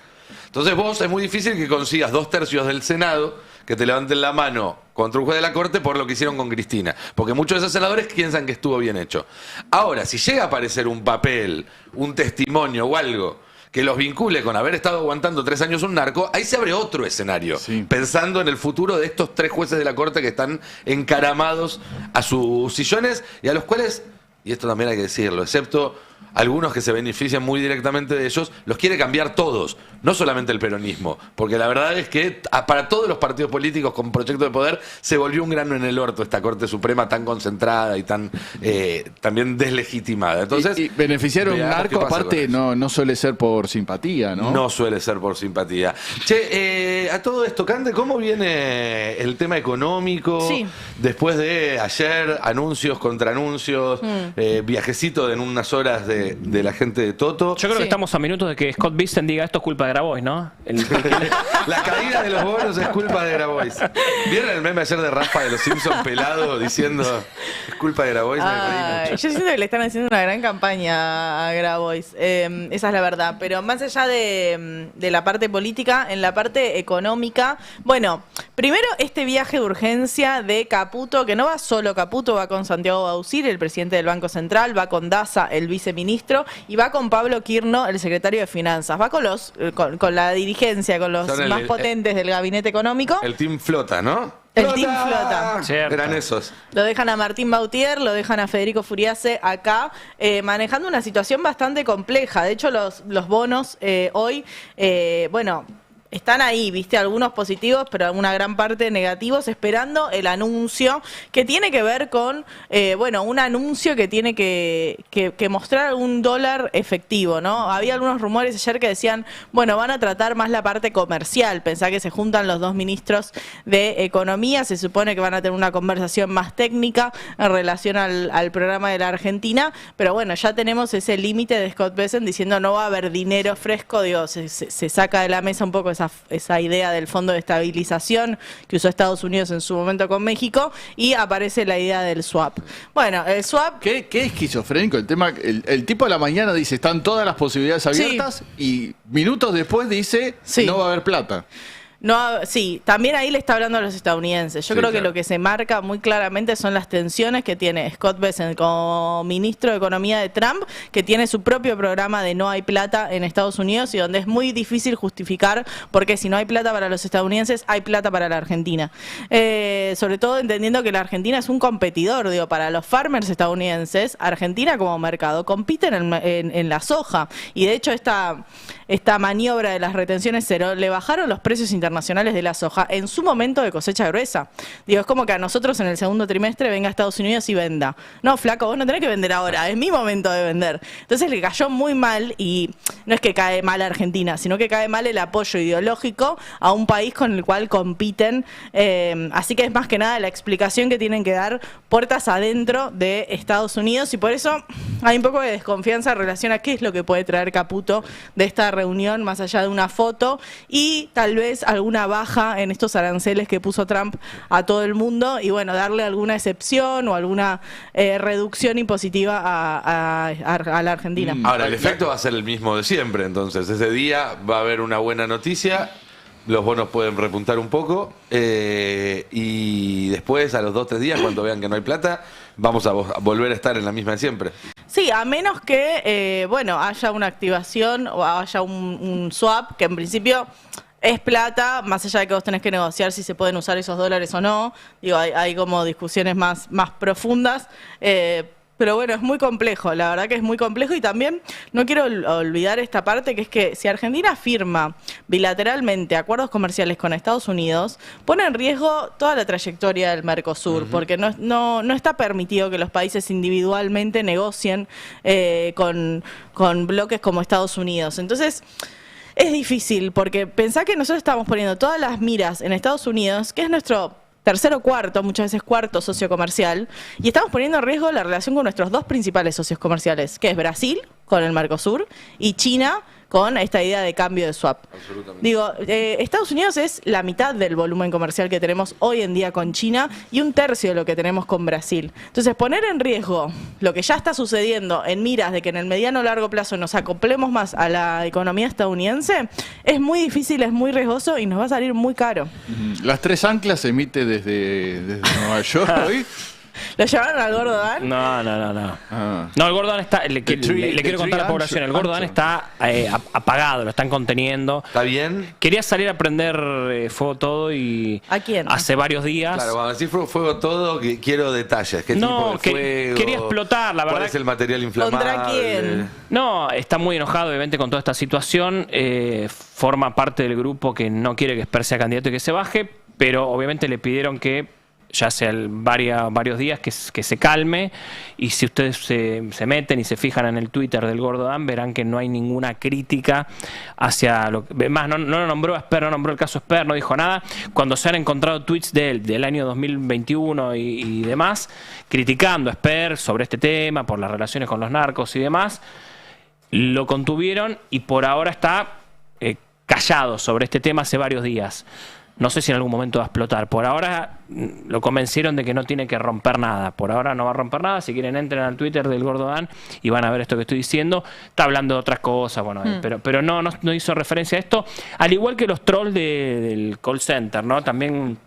Entonces vos es muy difícil que consigas 2/3 del Senado que te levanten la mano contra un juez de la Corte por lo que hicieron con Cristina, porque muchos de esos senadores piensan que estuvo bien hecho. Ahora, si llega a aparecer un papel, un testimonio o algo que los vincule con haber estado aguantando 3 años un narco, ahí se abre otro escenario, pensando en el futuro de estos 3 jueces de la Corte que están encaramados a sus sillones y a los cuales, y esto también hay que decirlo, excepto algunos que se benefician muy directamente de ellos, los quiere cambiar todos, no solamente el peronismo, porque la verdad es que para todos los partidos políticos con proyecto de poder se volvió un grano en el orto esta Corte Suprema tan concentrada y tan también deslegitimada. Entonces, y beneficiar a un narco aparte no suele ser por simpatía, ¿no? No suele ser por simpatía. Che, a todo esto, Cande, ¿cómo viene el tema económico? Sí. Después de ayer, anuncios contra anuncios, viajecito en unas horas de la gente de Toto. Yo creo que estamos a minutos de que Scott Bisten diga esto es culpa de Grabois, ¿no? La caída de los bonos es culpa de Grabois. ¿Vieron el meme ayer de Rafa de los Simpsons pelado diciendo es culpa de Grabois? Yo siento que le están haciendo una gran campaña a Grabois. Esa es la verdad. Pero más allá de la parte política, en la parte económica, bueno, primero este viaje de urgencia de Caputo, que no va solo Caputo, va con Santiago Bauzir, el presidente del Banco Central, va con Daza, el viceministro, y va con Pablo Kirno, el secretario de Finanzas. Va con la dirigencia, con los más potentes del gabinete económico. El Team Flota, ¿no? El Team Flota. Cierto. Eran esos. Lo dejan a Martín Bautier, lo dejan a Federico Furiase acá, manejando una situación bastante compleja. De hecho, los bonos hoy, bueno, están ahí, viste, algunos positivos, pero una gran parte negativos, esperando el anuncio que tiene que ver con, bueno, un anuncio que tiene que mostrar algún dólar efectivo, ¿no? Había algunos rumores ayer que decían, bueno, van a tratar más la parte comercial. Pensá que se juntan los dos ministros de Economía, se supone que van a tener una conversación más técnica en relación al programa de la Argentina, pero bueno, ya tenemos ese límite de Scott Bessent diciendo no va a haber dinero fresco, digo, se saca de la mesa un poco esa idea del fondo de estabilización que usó Estados Unidos en su momento con México, y aparece la idea del swap. Bueno, el swap... Qué esquizofrénico el tema. El tipo a la mañana dice están todas las posibilidades abiertas y minutos después dice no va a haber plata. No, sí, también ahí le está hablando a los estadounidenses. Yo creo que lo que se marca muy claramente son las tensiones que tiene Scott Bessent como ministro de Economía de Trump, que tiene su propio programa de no hay plata en Estados Unidos y donde es muy difícil justificar porque si no hay plata para los estadounidenses, hay plata para la Argentina. Sobre todo entendiendo que la Argentina es un competidor, digo, para los farmers estadounidenses, Argentina como mercado compiten en la soja. Y de hecho esta maniobra de las retenciones cero le bajaron los precios internacionales de la soja en su momento de cosecha gruesa. Digo, es como que a nosotros en el segundo trimestre venga a Estados Unidos y venda. No, flaco, vos no tenés que vender ahora, es mi momento de vender. Entonces le cayó muy mal, y no es que cae mal a Argentina, sino que cae mal el apoyo ideológico a un país con el cual compiten. Así que es más que nada la explicación que tienen que dar puertas adentro de Estados Unidos, y por eso hay un poco de desconfianza en relación a qué es lo que puede traer Caputo de esta reunión, más allá de una foto y tal vez alguna baja en estos aranceles que puso Trump a todo el mundo, y bueno, darle alguna excepción o alguna reducción impositiva a la Argentina. Ahora, el efecto va a ser el mismo de siempre, entonces ese día va a haber una buena noticia, los bonos pueden repuntar un poco, y después a los 2 o 3 días, cuando vean que no hay plata, vamos a volver a estar en la misma de siempre. Sí, a menos que, bueno, haya una activación o haya un swap, que en principio es plata, más allá de que vos tenés que negociar si se pueden usar esos dólares o no. Digo, hay como discusiones más profundas, pero bueno, es muy complejo, la verdad que es muy complejo. Y también no quiero olvidar esta parte, que es que si Argentina firma bilateralmente acuerdos comerciales con Estados Unidos, pone en riesgo toda la trayectoria del Mercosur, porque no está permitido que los países individualmente negocien con bloques como Estados Unidos. Entonces es difícil, porque pensá que nosotros estamos poniendo todas las miras en Estados Unidos, que es nuestro tercero o cuarto, muchas veces cuarto socio comercial, y estamos poniendo en riesgo la relación con nuestros dos principales socios comerciales, que es Brasil, con el Mercosur, y China, con esta idea de cambio de swap. Digo, Estados Unidos es la mitad del volumen comercial que tenemos hoy en día con China y 1/3 de lo que tenemos con Brasil. Entonces, poner en riesgo lo que ya está sucediendo en miras de que en el mediano o largo plazo nos acoplemos más a la economía estadounidense es muy difícil, es muy riesgoso y nos va a salir muy caro. Las 3 anclas se emite desde Nueva York hoy. ¿Lo llevaron al Gordo Dan? No. No, el Gordo Dan está. Le quiero contar a la población. El Gordo Dan está apagado, lo están conteniendo. ¿Está bien? Quería salir a prender fuego todo y. ¿A quién? Hace varios días. Claro, cuando decís fuego todo, quiero detalles. ¿Qué tipo de fuego? Quería explotar, la verdad. ¿Cuál es el material inflamable? ¿Contra quién? No, está muy enojado, obviamente, con toda esta situación. Forma parte del grupo que no quiere que Esper sea candidato y que se baje, pero obviamente le pidieron que ya hace varios días que se calme, y si ustedes se meten y se fijan en el Twitter del Gordo Dan, verán que no hay ninguna crítica hacia lo que... Más, no lo nombró a Esper, no nombró el caso Esper, no dijo nada. Cuando se han encontrado tweets de él del año 2021 y demás, criticando a Esper sobre este tema, por las relaciones con los narcos y demás, lo contuvieron y por ahora está callado sobre este tema hace varios días. No sé si en algún momento va a explotar. Por ahora lo convencieron de que no tiene que romper nada. Por ahora no va a romper nada. Si quieren, entren al Twitter del Gordo Dan y van a ver esto que estoy diciendo. Está hablando de otras cosas, bueno, pero no hizo referencia a esto. Al igual que los trolls del call center, ¿no? También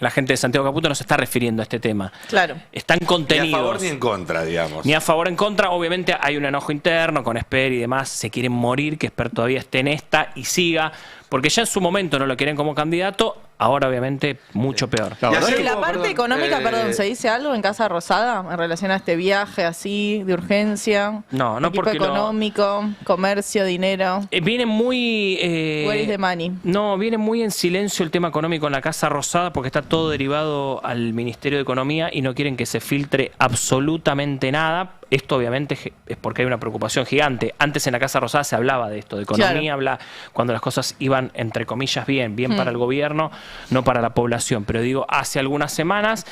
la gente de Santiago Caputo no se está refiriendo a este tema. Claro. Están contenidos. Ni a favor ni en contra, digamos. Ni a favor ni en contra. Obviamente hay un enojo interno con Esper y demás. Se quieren morir que Esper todavía esté en esta y siga. Porque ya en su momento no lo querían como candidato. ahora obviamente mucho peor. Y la parte económica, perdón, ¿se dice algo en Casa Rosada en relación a este viaje así, de urgencia? No, equipo porque económico, comercio, dinero. Viene muy... Where is the money? No, viene muy en silencio el tema económico en la Casa Rosada porque está todo derivado al Ministerio de Economía y no quieren que se filtre absolutamente nada. Esto obviamente es porque hay una preocupación gigante. Antes en la Casa Rosada se hablaba de esto, de economía, cuando las cosas iban, entre comillas, bien para el gobierno, no para la población. Pero digo, hace algunas semanas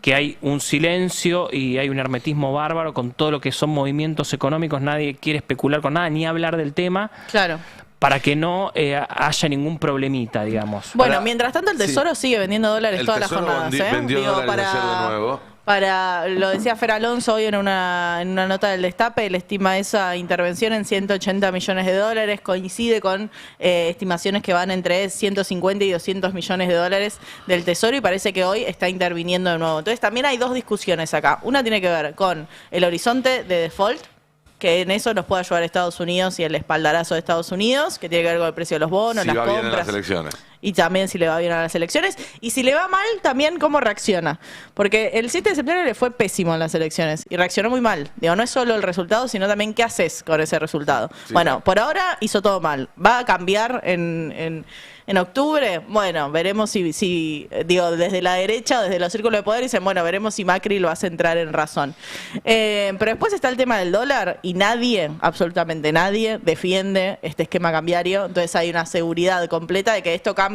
que hay un silencio y hay un hermetismo bárbaro con todo lo que son movimientos económicos. Nadie quiere especular con nada ni hablar del tema. Claro. Para que no haya ningún problemita, digamos. Bueno, mientras tanto el Tesoro sigue vendiendo dólares todas las jornadas. Vendió dólares ayer de nuevo. Lo decía Fer Alonso hoy en una nota del Destape, él estima esa intervención en 180 millones de dólares, coincide con estimaciones que van entre 150 y 200 millones de dólares del Tesoro y parece que hoy está interviniendo de nuevo. Entonces también hay dos discusiones acá. Una tiene que ver con el horizonte de default, que en eso nos puede ayudar Estados Unidos y el espaldarazo de Estados Unidos, que tiene que ver con el precio de los bonos, las compras. Bien en las elecciones. Y también si le va bien a las elecciones. Y si le va mal, también cómo reacciona. Porque el 7 de septiembre le fue pésimo en las elecciones. Y reaccionó muy mal. Digo, no es solo el resultado, sino también qué haces con ese resultado. Sí, bueno, por ahora hizo todo mal. ¿Va a cambiar en octubre? Bueno, veremos si desde la derecha o desde los círculos de poder dicen, bueno, veremos si Macri lo hace entrar en razón. Pero después está el tema del dólar y nadie, absolutamente nadie, defiende este esquema cambiario. Entonces hay una seguridad completa de que esto cambia.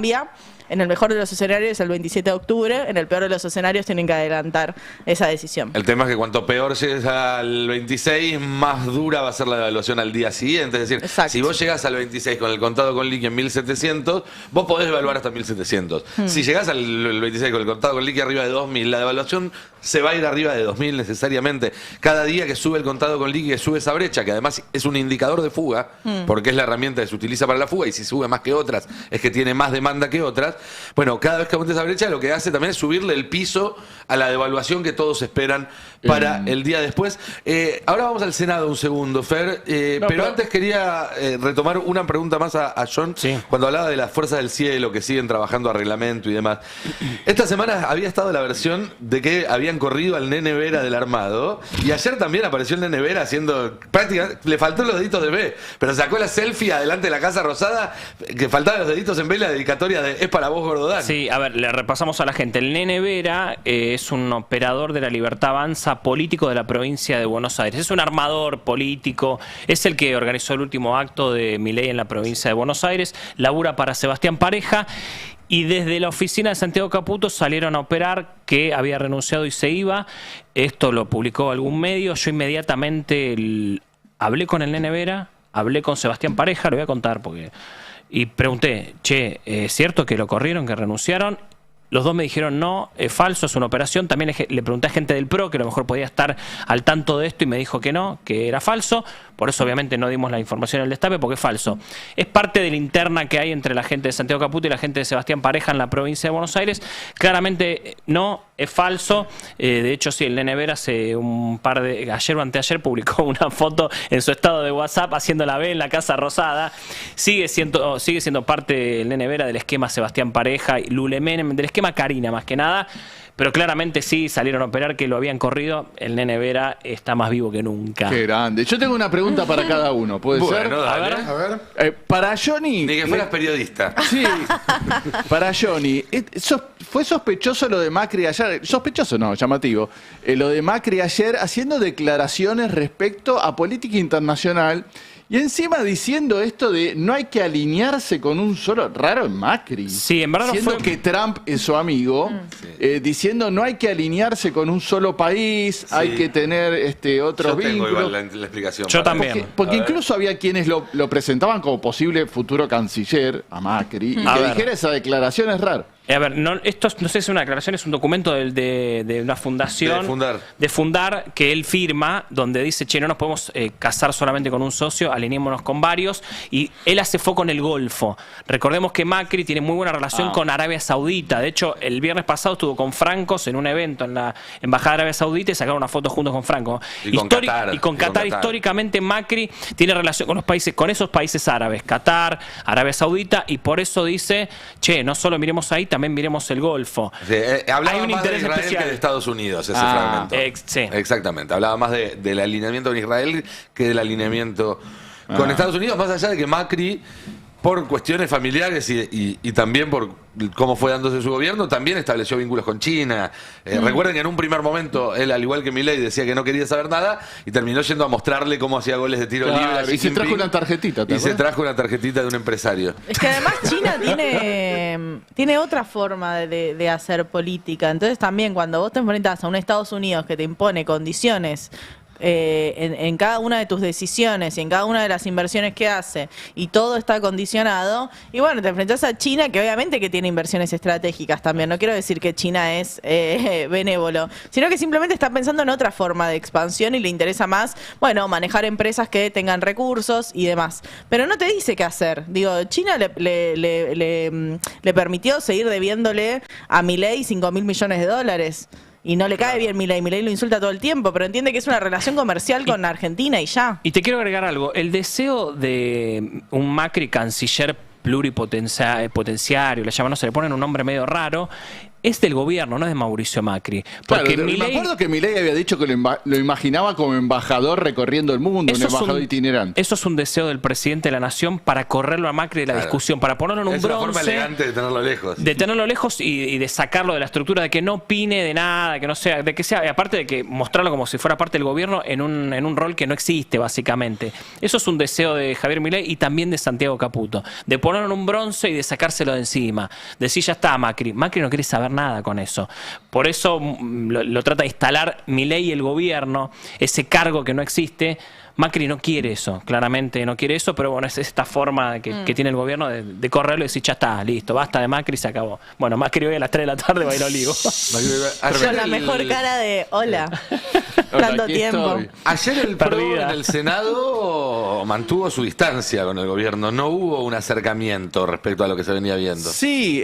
En el mejor de los escenarios el 27 de octubre, en el peor de los escenarios tienen que adelantar esa decisión. El tema es que cuanto peor llegues al 26, más dura va a ser la devaluación al día siguiente. Es decir, si vos llegás al 26 con el contado con liqui en 1.700, vos podés devaluar hasta 1.700. Si llegás al 26 con el contado con liqui arriba de 2.000, la devaluación se va a ir arriba de 2.000 necesariamente. Cada día que sube el contado con liqui, que sube esa brecha, que además es un indicador de fuga, porque es la herramienta que se utiliza para la fuga, y si sube más que otras, es que tiene más demanda que otras. Bueno, cada vez que aumenta esa brecha, lo que hace también es subirle el piso a la devaluación que todos esperan para el día después. Ahora vamos al Senado un segundo, Fer, pero antes quería retomar una pregunta más a John, cuando hablaba de las fuerzas del cielo que siguen trabajando a reglamento y demás. Esta semana había estado la versión de que habían corrido al Nene Vera del Armado, y ayer también apareció el Nene Vera haciendo, prácticamente, le faltó los deditos de B, pero sacó la selfie adelante de la Casa Rosada, que faltaban los deditos en B, la dedicatoria de "Es para vos, Gordodán". Sí, a ver, le repasamos a la gente. El Nene Vera es un operador de la Libertad Avanza político de la provincia de Buenos Aires. Es un armador político, es el que organizó el último acto de Milei en la provincia de Buenos Aires, labura para Sebastián Pareja. Y desde la oficina de Santiago Caputo salieron a operar que había renunciado y se iba. Esto lo publicó algún medio. Yo inmediatamente hablé con el Nene Vera, hablé con Sebastián Pareja, lo voy a contar porque... Y pregunté, che, ¿es cierto que lo corrieron, que renunciaron? Los dos me dijeron no, es falso, es una operación. También le pregunté a gente del PRO que a lo mejor podía estar al tanto de esto y me dijo que no, que era falso. Por eso obviamente no dimos la información en el Destape porque es falso. Es parte de la interna que hay entre la gente de Santiago Caputo y la gente de Sebastián Pareja en la provincia de Buenos Aires. Claramente no, es falso. De hecho sí, el Nene Vera ayer o anteayer publicó una foto en su estado de WhatsApp haciendo la B en la Casa Rosada. Sigue siendo parte el Nene Vera del esquema Sebastián Pareja y Lule Menem, del esquema Karina más que nada. Pero claramente sí, salieron a operar que lo habían corrido. El Nene Vera está más vivo que nunca. Qué grande. Yo tengo una pregunta para cada uno, ¿puede ser? Dale. A ver. Para Johnny... Ni que fueras periodista. Sí. Para Johnny, fue sospechoso lo de Macri ayer. Sospechoso no, llamativo. Lo de Macri ayer haciendo declaraciones respecto a política internacional. Y encima diciendo esto de no hay que alinearse con un solo... Raro en Macri. Sí, en verdad siendo que Trump es su amigo. Diciendo no hay que alinearse con un solo país, hay que tener otros vínculos. Yo tengo igual la explicación. Yo también. Porque incluso había quienes lo presentaban como posible futuro canciller a Macri. Y que dijera esa declaración es raro. A ver, esto no sé si es una declaración, es un documento de una fundación. De fundar, que él firma, donde dice, che, no nos podemos casar solamente con un socio, alineémonos con varios. Y él hace foco en el Golfo. Recordemos que Macri tiene muy buena relación con Arabia Saudita. De hecho, el viernes pasado estuvo con Francos en un evento en la Embajada de Arabia Saudita y sacaron una foto juntos con Franco. Y con Qatar. Históricamente Macri tiene relación con esos países árabes, Qatar, Arabia Saudita, y por eso dice, che, no solo miremos ahí, también también miremos el Golfo. Sí, hablaba Hay un más de interés Israel especial. que de Estados Unidos, ese fragmento. Sí. Exactamente, hablaba más del alineamiento con Israel que del alineamiento con Estados Unidos, más allá de que Macri, por cuestiones familiares y también por cómo fue dándose su gobierno, también estableció vínculos con China. Recuerden que en un primer momento él, al igual que Milei, decía que no quería saber nada y terminó yendo a mostrarle cómo hacía goles de tiro libre. a Xi Y se trajo Jinping. una tarjetita. ¿te Y se acuerdas? trajo una tarjetita de un empresario. Es que además China tiene otra forma de hacer política. Entonces también cuando vos te enfrentás a un Estados Unidos que te impone condiciones en cada una de tus decisiones y en cada una de las inversiones que hace y todo está condicionado, y bueno, te enfrentás a China que obviamente que tiene inversiones estratégicas también. No quiero decir que China es benévolo, sino que simplemente está pensando en otra forma de expansión y le interesa más, bueno, manejar empresas que tengan recursos y demás. Pero no te dice qué hacer. Digo, China le permitió seguir debiéndole a Milei $5.000 millones. Y no le cae bien Milei. Milei lo insulta todo el tiempo, pero entiende que es una relación comercial con Argentina y ya. Y te quiero agregar algo. El deseo de un Macri canciller pluripotenciario, le llaman, no se le ponen un nombre medio raro, es del gobierno, no es de Mauricio Macri. Porque Claro, me Milei, acuerdo que Milei había dicho que lo imaginaba como embajador recorriendo el mundo, un Eso es embajador un- itinerante. eso es un deseo del presidente de la nación para correrlo a Macri de la Claro. discusión, para ponerlo en un Es una bronce. forma elegante de tenerlo lejos. De tenerlo lejos y de sacarlo de la estructura, de que no opine de nada, que no sea, de que sea, y aparte de que mostrarlo como si fuera parte del gobierno en un rol que no existe, básicamente. Eso es un deseo de Javier Milei y también de Santiago Caputo, de ponerlo en un bronce y de sacárselo de encima. Decir, ya está, Macri. Macri no quiere saber nada con eso. Por eso lo trata de instalar Milei y el gobierno, ese cargo que no existe. Macri no quiere eso, claramente no quiere eso, pero bueno, es esta forma que tiene el gobierno de correrlo y decir, ya está, listo, basta de Macri, se acabó. Bueno, Macri hoy a las 3 de la tarde va a ir a Oligo. Con la mejor cara de hola, dando aquí tiempo. estoy. Ayer el PRO Perdida. en el Senado mantuvo su distancia con el gobierno. No hubo un acercamiento respecto a lo que se venía viendo. Sí,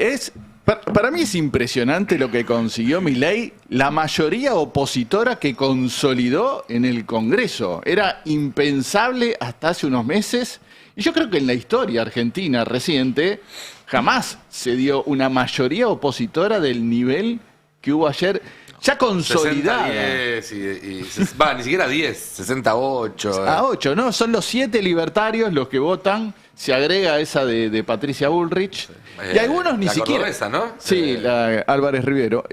para mí es impresionante lo que consiguió Milei, la mayoría opositora que consolidó en el Congreso. Era impensable hasta hace unos meses, y yo creo que en la historia argentina reciente jamás se dio una mayoría opositora del nivel que hubo ayer, ya consolidada. 60-10 ni siquiera 10, 68. A 8, ¿no? Son los 7 libertarios los que votan. Se agrega esa de Patricia Bullrich. Y algunos ni la siquiera. cordobesa, ¿no? Sí, la Álvarez Rivero.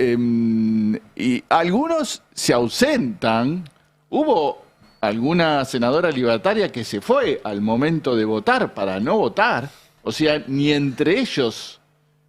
Y algunos se ausentan. Hubo alguna senadora libertaria que se fue al momento de votar para no votar. O sea, ni entre ellos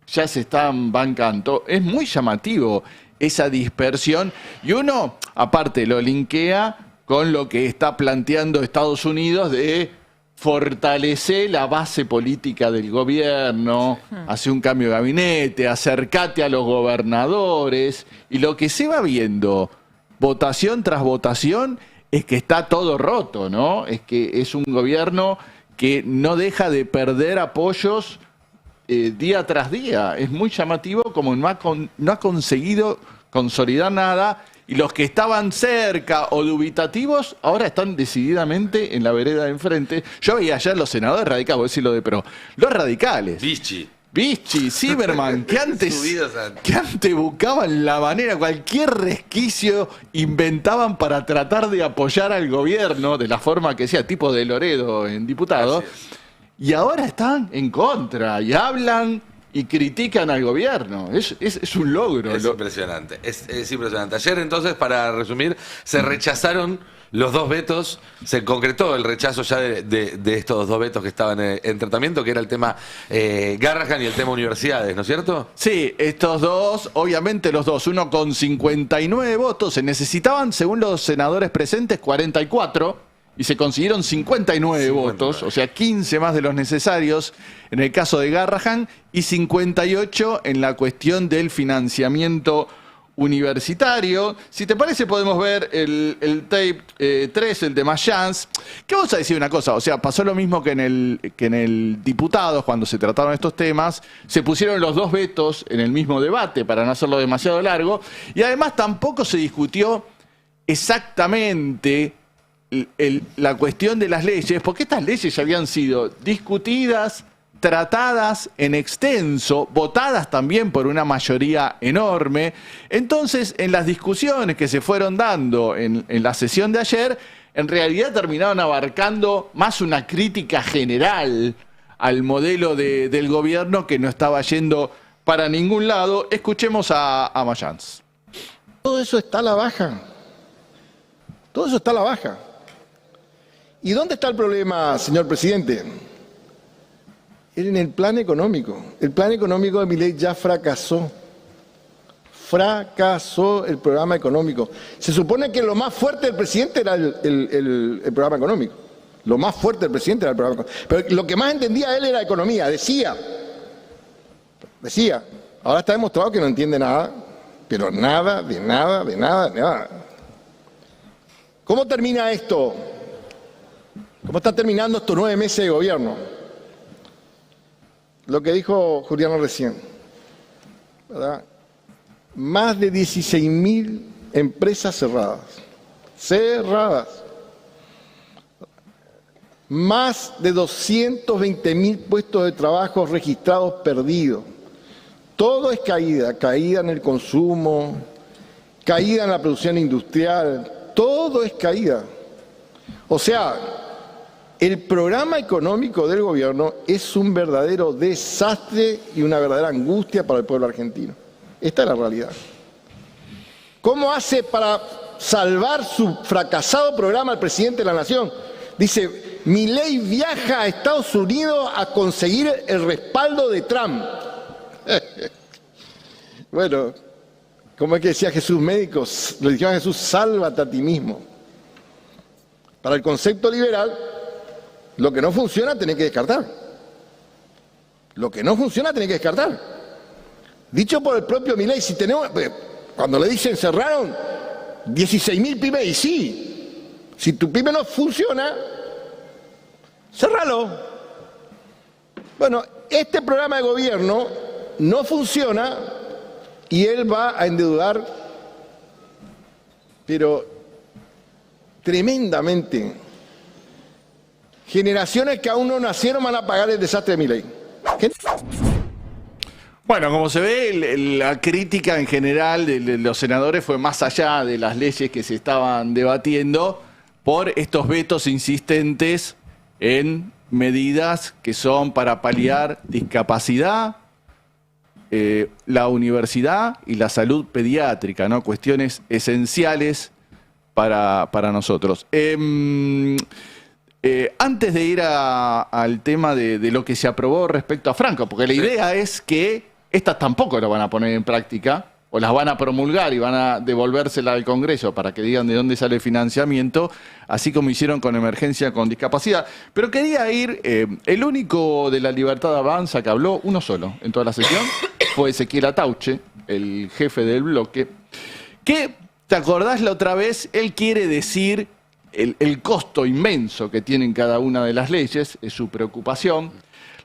ya se están bancando. Es muy llamativo esa dispersión. Y uno, aparte, lo linkea con lo que está planteando Estados Unidos de fortalecer la base política del gobierno, hacer un cambio de gabinete, acercate a los gobernadores. Y lo que se va viendo, votación tras votación, es que está todo roto, ¿no? Es que es un gobierno que no deja de perder apoyos día tras día. Es muy llamativo como no ha conseguido consolidar nada, y los que estaban cerca o dubitativos ahora están decididamente en la vereda de enfrente. Yo veía ayer los senadores radicales, voy a decir lo de pero los radicales. Vichy, Zimmerman, que antes buscaban la manera, cualquier resquicio inventaban para tratar de apoyar al gobierno de la forma que sea, tipo de Loredo en diputado. Y ahora están en contra y hablan y critican al gobierno. Es un logro. Es impresionante. Es impresionante. Ayer, entonces, para resumir, se rechazaron los dos vetos. Se concretó el rechazo ya de estos dos vetos que estaban en tratamiento, que era el tema Garrahan y el tema universidades, ¿no es cierto? Sí, estos dos, obviamente los dos, uno con 59 votos, se necesitaban, según los senadores presentes, 44. Y se consiguieron 59 votos, o sea, 15 más de los necesarios en el caso de Garrahan y 58 en la cuestión del financiamiento universitario. Si te parece, podemos ver el tape 3, el de Mayans. ¿Qué vamos a decir una cosa? O sea, pasó lo mismo que en el Diputados, cuando se trataron estos temas. Se pusieron los dos vetos en el mismo debate para no hacerlo demasiado largo. Y además tampoco se discutió exactamente la cuestión de las leyes, porque estas leyes ya habían sido discutidas, tratadas en extenso, votadas también por una mayoría enorme. Entonces, en las discusiones que se fueron dando en la sesión de ayer, en realidad terminaron abarcando más una crítica general al modelo del gobierno que no estaba yendo para ningún lado. Escuchemos a Mayans. Todo eso está a la baja. Todo eso está a la baja. ¿Y dónde está el problema, señor presidente? En el plan económico. El plan económico de Milei ya fracasó. Fracasó el programa económico. Se supone que lo más fuerte del presidente era el programa económico. Lo más fuerte del presidente era el programa económico. Pero lo que más entendía él era economía. Decía. Ahora está demostrado que no entiende nada. Pero nada, de nada. ¿Cómo termina esto? ¿Cómo están terminando estos 9 meses de gobierno? Lo que dijo Juliano recién, ¿verdad? Más de 16.000 empresas cerradas. Más de 220.000 puestos de trabajo registrados perdidos. Todo es caída en el consumo, caída en la producción industrial, todo es caída. O sea, el programa económico del gobierno es un verdadero desastre y una verdadera angustia para el pueblo argentino. Esta es la realidad. ¿Cómo hace para salvar su fracasado programa el presidente de la Nación? Dice, Milei viaja a Estados Unidos a conseguir el respaldo de Trump. Bueno, como es que decía Jesús, médicos, le dijeron a Jesús, sálvate a ti mismo. Para el concepto liberal, lo que no funciona tenés que descartar. Lo que no funciona tenés que descartar. Dicho por el propio Milei, si tenemos, cuando le dicen cerraron 16.000 pymes, y sí, si tu pyme no funciona, cerralo. Bueno, este programa de gobierno no funciona y él va a endeudar, pero tremendamente. Generaciones que aún no nacieron van a pagar el desastre de Milei. Bueno, como se ve, la crítica en general de los senadores fue más allá de las leyes que se estaban debatiendo por estos vetos insistentes en medidas que son para paliar discapacidad, la universidad y la salud pediátrica, ¿no? Cuestiones esenciales para nosotros. Antes de ir al tema de lo que se aprobó respecto a Franco, porque la idea es que estas tampoco las van a poner en práctica, o las van a promulgar y van a devolvérsela al Congreso para que digan de dónde sale el financiamiento, así como hicieron con emergencia con discapacidad. Pero quería ir, el único de la Libertad Avanza que habló, uno solo en toda la sesión, fue Ezequiel Atauche, el jefe del bloque, que, ¿te acordás la otra vez? Él quiere decir el costo inmenso que tienen cada una de las leyes, es su preocupación.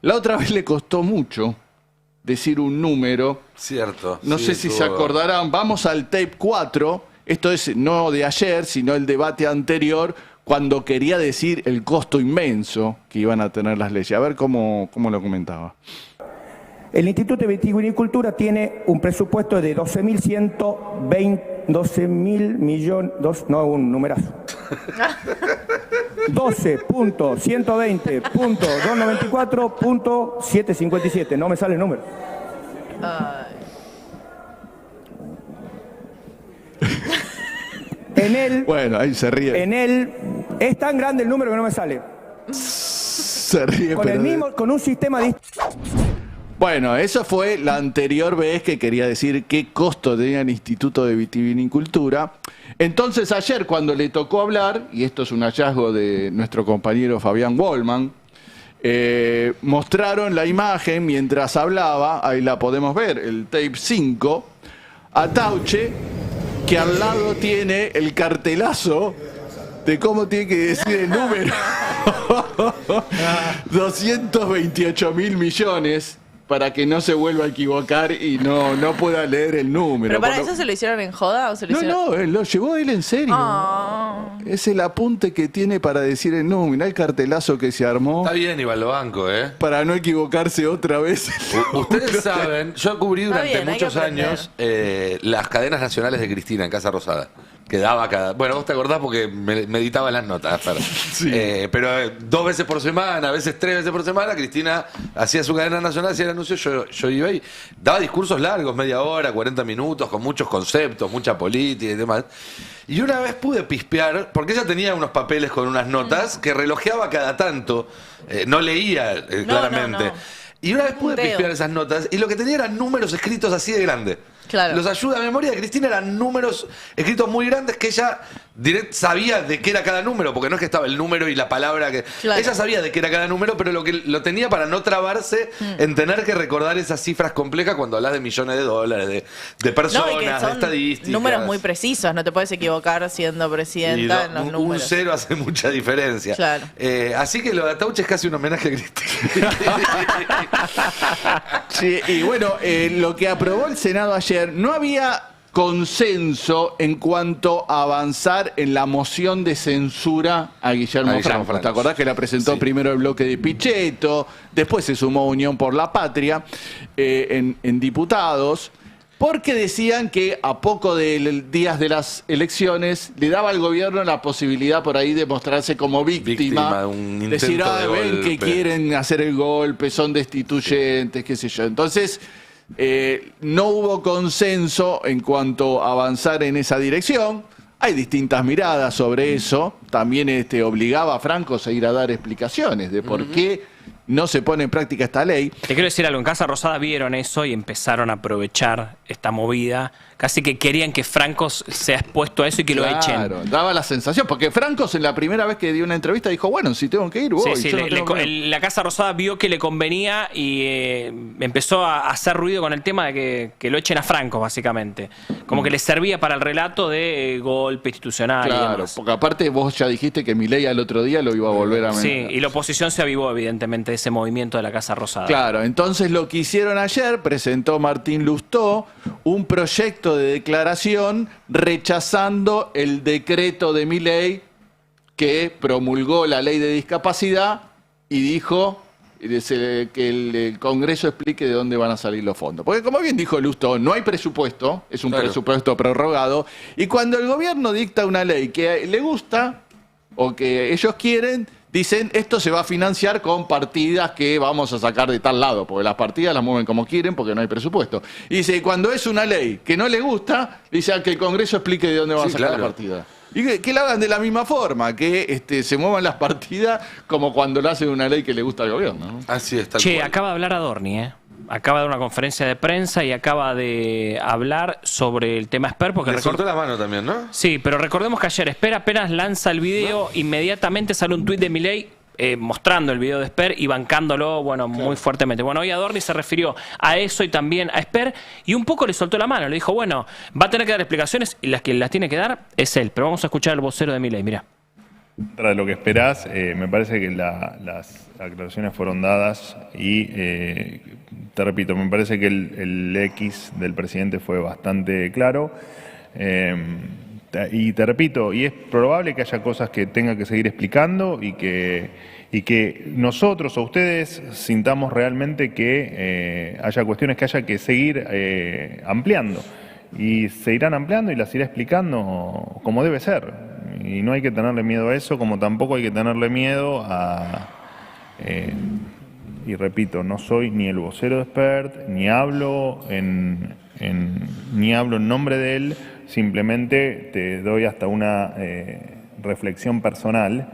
La otra vez le costó mucho decir un número. Cierto. No sé si se acordarán. Vamos al tape 4. Esto es no de ayer, sino el debate anterior, cuando quería decir el costo inmenso que iban a tener las leyes. A ver cómo lo comentaba. El Instituto de Vitivinicultura tiene un presupuesto de 12.120 millones, no un numerazo. 12.120.294.757. No me sale el número. En él. Bueno, ahí se ríe. En él es tan grande el número que no me sale. Se ríe, con el mismo, con un sistema distinto. Bueno, eso fue la anterior vez que quería decir qué costo tenía el Instituto de Vitivinicultura. Entonces ayer cuando le tocó hablar, y esto es un hallazgo de nuestro compañero Fabián Wallman, mostraron la imagen mientras hablaba, ahí la podemos ver, el tape 5, Atauche, que al lado tiene el cartelazo de cómo tiene que decir el número. 228.000 millones para que no se vuelva a equivocar y no pueda leer el número. ¿Pero para eso se lo hicieron en joda o se lo hicieron? No, lo llevó él en serio. Oh. Es el apunte que tiene para decir el número, el cartelazo que se armó. Está bien, igual lo banco, ¿eh? Para no equivocarse otra vez. Ustedes saben, yo cubrí durante bien, hay que muchos años las cadenas nacionales de Cristina en Casa Rosada. Que daba cada... Bueno, vos te acordás porque me editaba las notas. Pero 2 veces por semana, a veces 3 veces por semana, Cristina hacía su cadena nacional, hacía el anuncio, yo iba y daba discursos largos, media hora, 40 minutos, con muchos conceptos, mucha política y demás. Y una vez pude pispear, porque ella tenía unos papeles con unas notas que relojeaba cada tanto, no leía claramente. No. Y una vez pude pispear esas notas y lo que tenía eran números escritos así de grande. Claro. Los ayuda a memoria de Cristina eran números escritos muy grandes que ella sabía de qué era cada número, porque no es que estaba el número y la palabra que... Claro. Ella sabía de qué era cada número, pero lo tenía para no trabarse en tener que recordar esas cifras complejas cuando hablas de millones de dólares, de personas, No, y que de son estadísticas. números muy precisos, no te puedes equivocar siendo presidenta en los un números. cero hace mucha diferencia. Claro. Así que lo de Atauche es casi un homenaje a Cristina. Sí, y bueno, lo que aprobó el Senado ayer, no había consenso en cuanto a avanzar en la moción de censura a Guillermo Franco. ¿Te acordás que la presentó primero el bloque de Pichetto, después se sumó Unión por la Patria en diputados? Porque decían que a poco de días de las elecciones le daba al gobierno la posibilidad por ahí de mostrarse como víctima. De un intento decir, de ven que golpe. quieren hacer el golpe, son destituyentes, qué sé yo. Entonces, no hubo consenso en cuanto a avanzar en esa dirección. Hay distintas miradas sobre eso. También obligaba a Franco a ir a dar explicaciones de por qué no se pone en práctica esta ley. Te quiero decir algo, en Casa Rosada vieron eso y empezaron a aprovechar esta movida. Casi que querían que Franco sea expuesto a eso y que lo echen. Claro, daba la sensación, porque Franco en la primera vez que dio una entrevista dijo, bueno, si tengo que ir, voy. Sí, yo no tengo que ir. la Casa Rosada vio que le convenía y empezó a hacer ruido con el tema de que lo echen a Franco, básicamente. Como que le servía para el relato de golpe institucional y Claro, demás. porque aparte vos ya dijiste que Milei al otro día lo iba a volver a Sí, mencionar. y la oposición se avivó, evidentemente, de ese movimiento de la Casa Rosada. Claro, entonces lo que hicieron ayer, presentó Martín Lustó un proyecto de declaración rechazando el decreto de Milei que promulgó la ley de discapacidad y dijo que el Congreso explique de dónde van a salir los fondos. Porque como bien dijo Lustó, no hay presupuesto, es un presupuesto prorrogado, y cuando el gobierno dicta una ley que le gusta o que ellos quieren, dicen, esto se va a financiar con partidas que vamos a sacar de tal lado, porque las partidas las mueven como quieren porque no hay presupuesto. Y dice, cuando es una ley que no le gusta, dice que el Congreso explique de dónde van a sacar la partida. Y que la hagan de la misma forma, que se muevan las partidas como cuando lo hacen una ley que le gusta al gobierno, ¿no? Así está. Che, acaba de hablar Adorni, acaba de dar una conferencia de prensa y acaba de hablar sobre el tema Esper. Porque Le soltó la mano también, ¿no? Sí, pero recordemos que ayer Esper apenas lanza el video, inmediatamente sale un tuit de Milei mostrando el video de Esper y bancándolo, bueno, muy fuertemente. Bueno, hoy Adorni se refirió a eso y también a Esper y un poco le soltó la mano. Le dijo, bueno, va a tener que dar explicaciones y que las tiene que dar es él. Pero vamos a escuchar al vocero de Milei, mirá. Tras lo que esperás, me parece que las aclaraciones fueron dadas y, te repito, me parece que el X del presidente fue bastante claro. Y te repito, y es probable que haya cosas que tenga que seguir explicando y que nosotros o ustedes sintamos realmente que haya cuestiones que haya que seguir ampliando. Y se irán ampliando y las irá explicando como debe ser. Y no hay que tenerle miedo a eso, como tampoco hay que tenerle miedo a... y repito, no soy ni el vocero de Spert, ni hablo en nombre de él, simplemente te doy hasta una reflexión personal,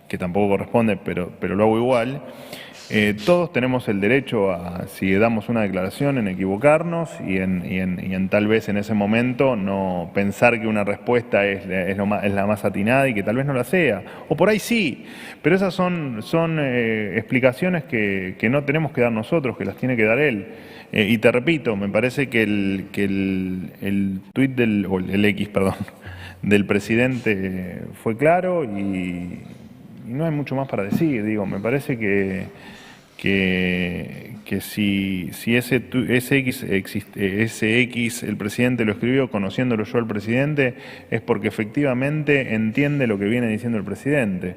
que tampoco corresponde, pero lo hago igual. Todos tenemos el derecho a, si damos una declaración, en equivocarnos y en tal vez en ese momento no pensar que una respuesta es la más atinada y que tal vez no la sea. O por ahí sí, pero esas son explicaciones que no tenemos que dar nosotros, que las tiene que dar él. Y te repito, me parece que el tuit el X, perdón, del presidente fue claro y no hay mucho más para decir. Digo, me parece que que si ese X el presidente lo escribió conociéndolo yo al presidente, es porque efectivamente entiende lo que viene diciendo el presidente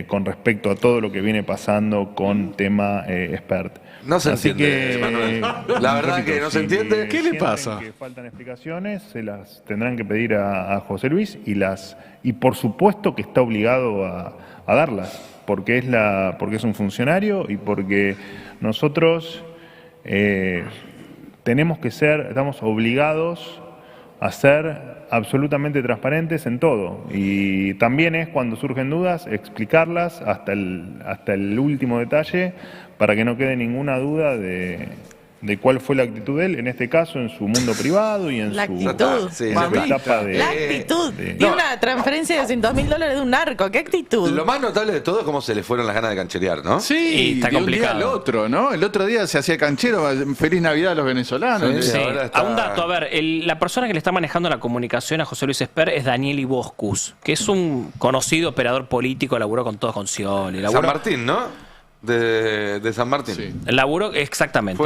con respecto a todo lo que viene pasando con tema Spert. No se Así entiende, que, Manuel. La verdad que no se entiende. ¿Qué le pasa? Que faltan explicaciones, se las tendrán que pedir a José Luis y por supuesto que está obligado a darlas, porque es un funcionario y porque nosotros estamos obligados a ser absolutamente transparentes en todo, y también es cuando surgen dudas explicarlas hasta el último detalle para que no quede ninguna duda de cuál fue la actitud de él, en este caso en su mundo privado y en La su actitud. etapa de... La actitud. Y una transferencia de $200.000 de un narco. ¿Qué actitud? Lo más notable de todo es cómo se le fueron las ganas de cancherear, ¿no? Sí, está de un día complicado. al otro, ¿no? El otro día se hacía canchero, feliz Navidad a los venezolanos. Sí. ahora está- A un dato, a ver, la persona que le está manejando la comunicación a José Luis Esper es Daniel Iboscus, que es un conocido operador político, laburó con todos con Scioli. San Martín, ¿no? De San Martín. Laburó, exactamente.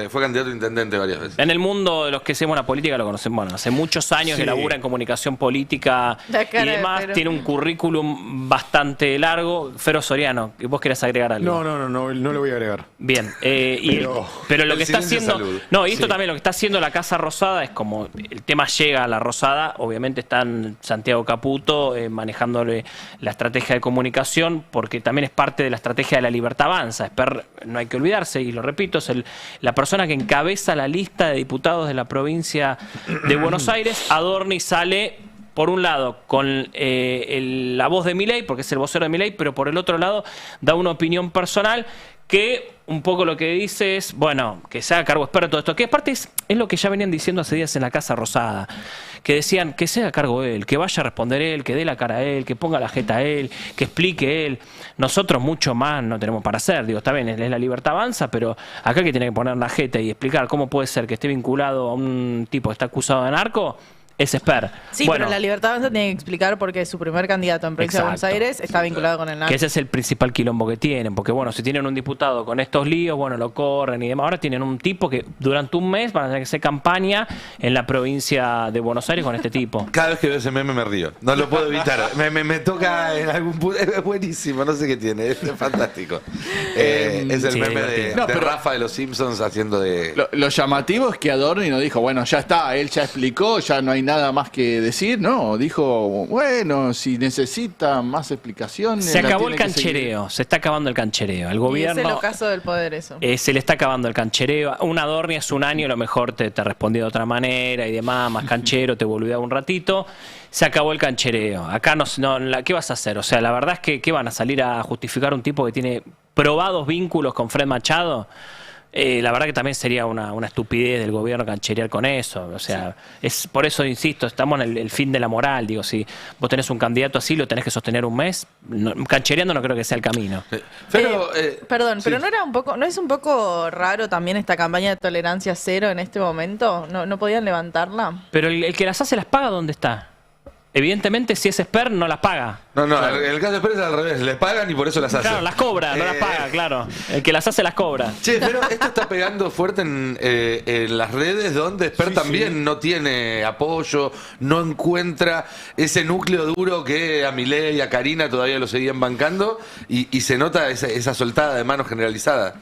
Fue candidato a intendente varias veces. En el mundo de los que hacemos la política lo conocemos, bueno, hace muchos años Sí. que labura en comunicación política La y cara de demás, Fero. tiene un currículum bastante largo. Fero Soriano, ¿vos querés agregar algo? No le voy a agregar. Bien, pero lo el que está silencio haciendo... salud. No, y esto Sí. también lo que está haciendo la Casa Rosada es como el tema llega a la Rosada, obviamente están Santiago Caputo manejándole la estrategia de comunicación, porque también es parte de la estrategia de la Libertad Avanza. Esper, no hay que olvidarse, y lo repito, es la persona que encabeza la lista de diputados de la provincia de Buenos Aires. Adorni sale, por un lado, con la voz de Milei, porque es el vocero de Milei, pero por el otro lado da una opinión personal que un poco lo que dice es, bueno, que se haga cargo Esper de todo esto, que aparte es lo que ya venían diciendo hace días en la Casa Rosada, que decían que se haga cargo él, que vaya a responder él, que dé la cara a él, que ponga la jeta a él, que explique él. Nosotros mucho más no tenemos para hacer, digo, está bien, es la Libertad Avanza, pero acá que tiene que poner la jeta y explicar cómo puede ser que esté vinculado a un tipo que está acusado de narco, es Esper. Sí, Bueno, pero la Libertad Avanza tiene que explicar por qué su primer candidato en provincia de Buenos Exacto. Aires está vinculado con el narco. que ese es el principal quilombo que tienen, porque bueno, si tienen un diputado con estos líos, bueno, lo corren y demás. Ahora tienen un tipo que durante un mes van a tener que hacer campaña en la provincia de Buenos Aires con este tipo. Cada vez que veo ese meme me río. No lo puedo evitar. Me toca en algún punto. Es buenísimo, no sé qué tiene. Es fantástico. Es el sí, meme de divertido. de Rafa de los Simpsons haciendo de... Lo llamativo es que Adorni no dijo, bueno, ya está, él ya explicó, ya no hay nada más que decir, no, dijo, bueno, si necesita más explicaciones. Se la acabó el tiene que seguir. canchereo, se está acabando el canchereo. Al Y es el gobierno ocaso del poder eso. se le está acabando el canchereo. Un Adorni hace un año a lo mejor te respondía de otra manera y demás, más canchero, te volvía un ratito. Se acabó el canchereo. Acá ¿qué vas a hacer? O sea, la verdad es que ¿qué van a salir a justificar un tipo que tiene probados vínculos con Fred Machado? La verdad que también sería una estupidez del gobierno cancherear con eso. O sea, es por eso insisto, estamos en el fin de la moral. Digo, si vos tenés un candidato así, lo tenés que sostener un mes. Canchereando no creo que sea el camino. Perdón, sí. pero ¿no es un poco raro también esta campaña de tolerancia cero en este momento? ¿No podían levantarla? Pero el que las hace las paga, ¿dónde está? Evidentemente, si es Esper, no las paga. No, el caso de Pérez es al revés. Le pagan y por eso las hace. Claro, las cobra, no las paga, claro. El que las hace las cobra. Che, pero esto está pegando fuerte en las redes donde Esper también no tiene apoyo, no encuentra ese núcleo duro que a Milei y a Karina todavía lo seguían bancando y se nota esa soltada de manos generalizada.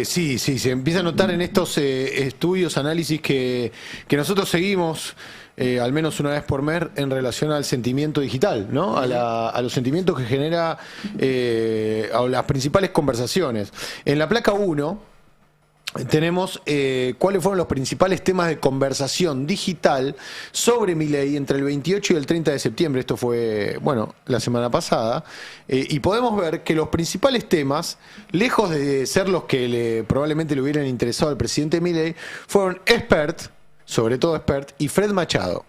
Sí, se empieza a notar en estos estudios, análisis que nosotros seguimos. Al menos una vez por mes en relación al sentimiento digital, ¿no? A los sentimientos que genera a las principales conversaciones. En la placa 1 tenemos cuáles fueron los principales temas de conversación digital sobre Milei entre el 28 y el 30 de septiembre. Esto fue, bueno, la semana pasada. Y podemos ver que los principales temas, lejos de ser los que probablemente le hubieran interesado al presidente Milei, fueron Espert, sobre todo Espert, y Fred Machado.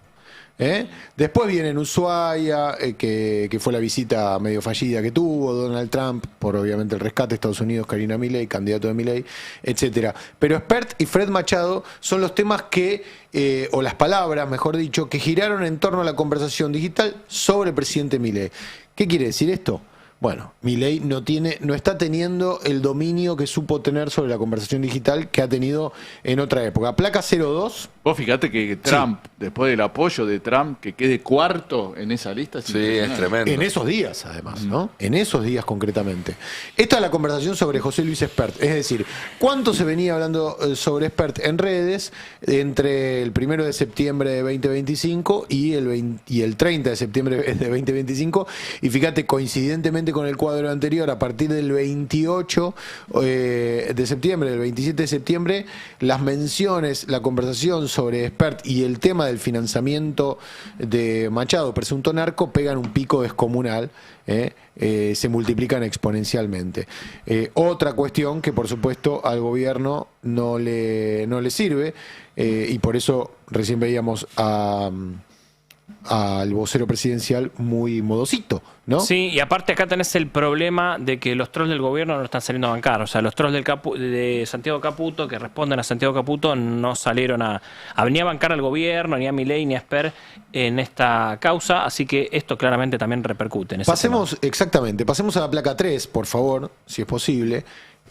Después vienen Ushuaia, que fue la visita medio fallida que tuvo, Donald Trump, por obviamente el rescate de Estados Unidos, Karina Milei, candidato de Milei, etcétera. Pero Espert y Fred Machado son los temas que, o las palabras, mejor dicho, que giraron en torno a la conversación digital sobre el presidente Milei. ¿Qué quiere decir esto? Bueno, Milei no está teniendo el dominio que supo tener sobre la conversación digital que ha tenido en otra época. Placa 02. Vos fíjate que Trump, después del apoyo de Trump, que quede cuarto en esa lista. Es tremendo. En esos días, además, ¿no? En esos días concretamente. Esta es la conversación sobre José Luis Espert. Es decir, ¿cuánto se venía hablando sobre Espert en redes entre el 1 de septiembre de 2025 y el 30 de septiembre de 2025? Y fíjate, coincidentemente con el cuadro anterior, a partir del 28 de septiembre, del 27 de septiembre, las menciones, la conversación sobre Espert y el tema del financiamiento de Machado, presunto narco, pegan un pico descomunal, se multiplican exponencialmente. Otra cuestión que por supuesto al gobierno no le sirve, y por eso recién veíamos al vocero presidencial muy modosito, ¿no? Sí, y aparte acá tenés el problema de que los trolls del gobierno no están saliendo a bancar. O sea, los trolls de Santiago Caputo, que responden a Santiago Caputo, no salieron a venir a bancar al gobierno, ni a Milei, ni a Espert en esta causa. Así que esto claramente también repercute en ese tema. Exactamente, pasemos a la placa 3, por favor, si es posible.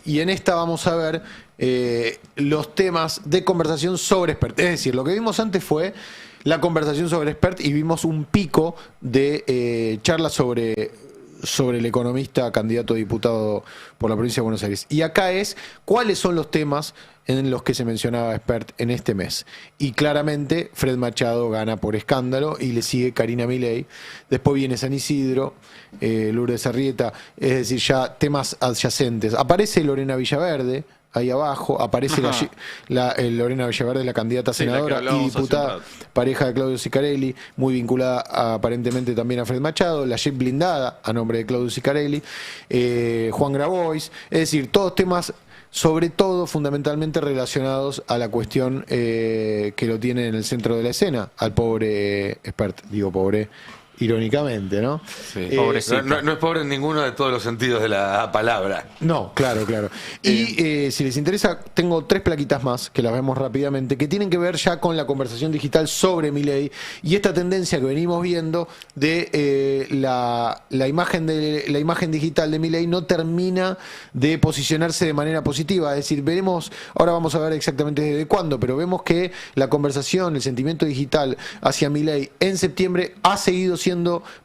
Y en esta vamos a ver los temas de conversación sobre Espert. Es decir, lo que vimos antes fue la conversación sobre Espert y vimos un pico de charlas sobre el economista candidato a diputado por la provincia de Buenos Aires. Y acá es cuáles son los temas en los que se mencionaba Espert en este mes. Y claramente Fred Machado gana por escándalo y le sigue Karina Milei. Después viene San Isidro, Lourdes Arrieta, es decir, ya temas adyacentes. Aparece Lorena Villaverde. Ahí abajo aparece Lorena Villaverde, la candidata a senadora y diputada, pareja de Claudio Sicarelli, muy vinculada aparentemente también a Fred Machado, la JEP blindada a nombre de Claudio Sicarelli, Juan Grabois, es decir, todos temas sobre todo fundamentalmente relacionados a la cuestión que lo tiene en el centro de la escena, al pobre Espert, digo pobre irónicamente, ¿no? Sí. No es pobre en ninguno de todos los sentidos de la palabra. No, claro. Y si les interesa, tengo 3 plaquitas más, que las vemos rápidamente, que tienen que ver ya con la conversación digital sobre Milei y esta tendencia que venimos viendo de la imagen digital de Milei no termina de posicionarse de manera positiva. Es decir, ahora vamos a ver exactamente desde cuándo, pero vemos que la conversación, el sentimiento digital hacia Milei en septiembre ha seguido siendo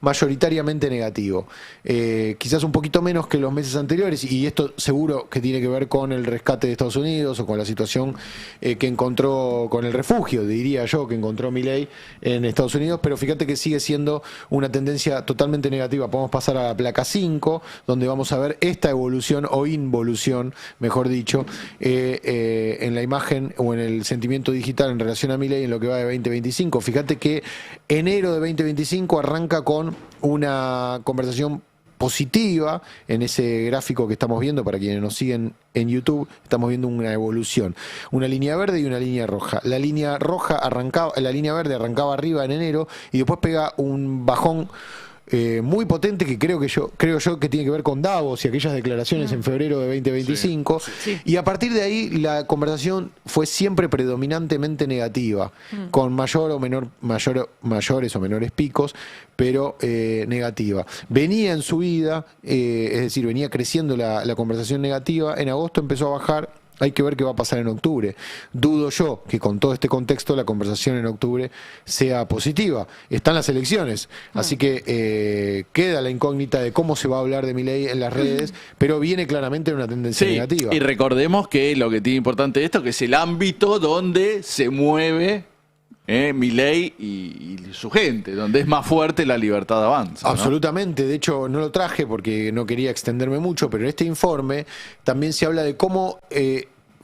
mayoritariamente negativo. Quizás un poquito menos que los meses anteriores, y esto seguro que tiene que ver con el rescate de Estados Unidos o con la situación que encontró, con el refugio, diría yo, que encontró Milei en Estados Unidos, pero fíjate que sigue siendo una tendencia totalmente negativa. Podemos pasar a la placa 5, donde vamos a ver esta evolución o involución, mejor dicho, en la imagen o en el sentimiento digital en relación a Milei en lo que va de 2025. Fíjate que enero de 2025 arranca con una conversación positiva en ese gráfico que estamos viendo. Para quienes nos siguen en YouTube, estamos viendo una evolución, una línea verde y una línea roja. La línea verde arrancaba arriba en enero y después pega un bajón muy potente que creo yo que tiene que ver con Davos y aquellas declaraciones en febrero de 2025. Sí. Y a partir de ahí la conversación fue siempre predominantemente negativa, con mayores o menores picos, pero negativa. Venía en subida, es decir, venía creciendo la conversación negativa. En agosto empezó a bajar. Hay que ver qué va a pasar en octubre. Dudo yo que con todo este contexto la conversación en octubre sea positiva. Están las elecciones, así que queda la incógnita de cómo se va a hablar de Milei en las redes, pero viene claramente en una tendencia negativa. Y recordemos que lo que tiene importante esto que es el ámbito donde se mueve Milei y su gente, donde es más fuerte la libertad de avanza, ¿no? Absolutamente, de hecho no lo traje porque no quería extenderme mucho, pero en este informe también se habla de cómo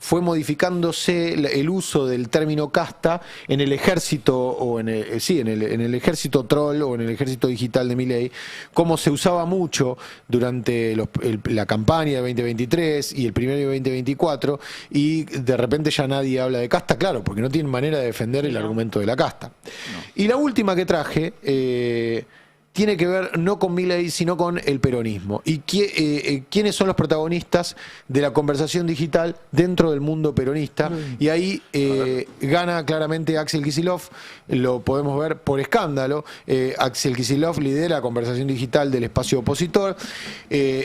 fue modificándose el uso del término casta en el ejército o en el ejército troll o en el ejército digital de Milei, cómo se usaba mucho durante la campaña de 2023 y el primer año de 2024, y de repente ya nadie habla de casta, claro, porque no tienen manera de defender el argumento de la casta. Y la última que traje tiene que ver no con Milei, sino con el peronismo. ¿Y quiénes son los protagonistas de la conversación digital dentro del mundo peronista? Y ahí gana claramente Axel Kicillof, lo podemos ver por escándalo. Axel Kicillof lidera la conversación digital del espacio opositor.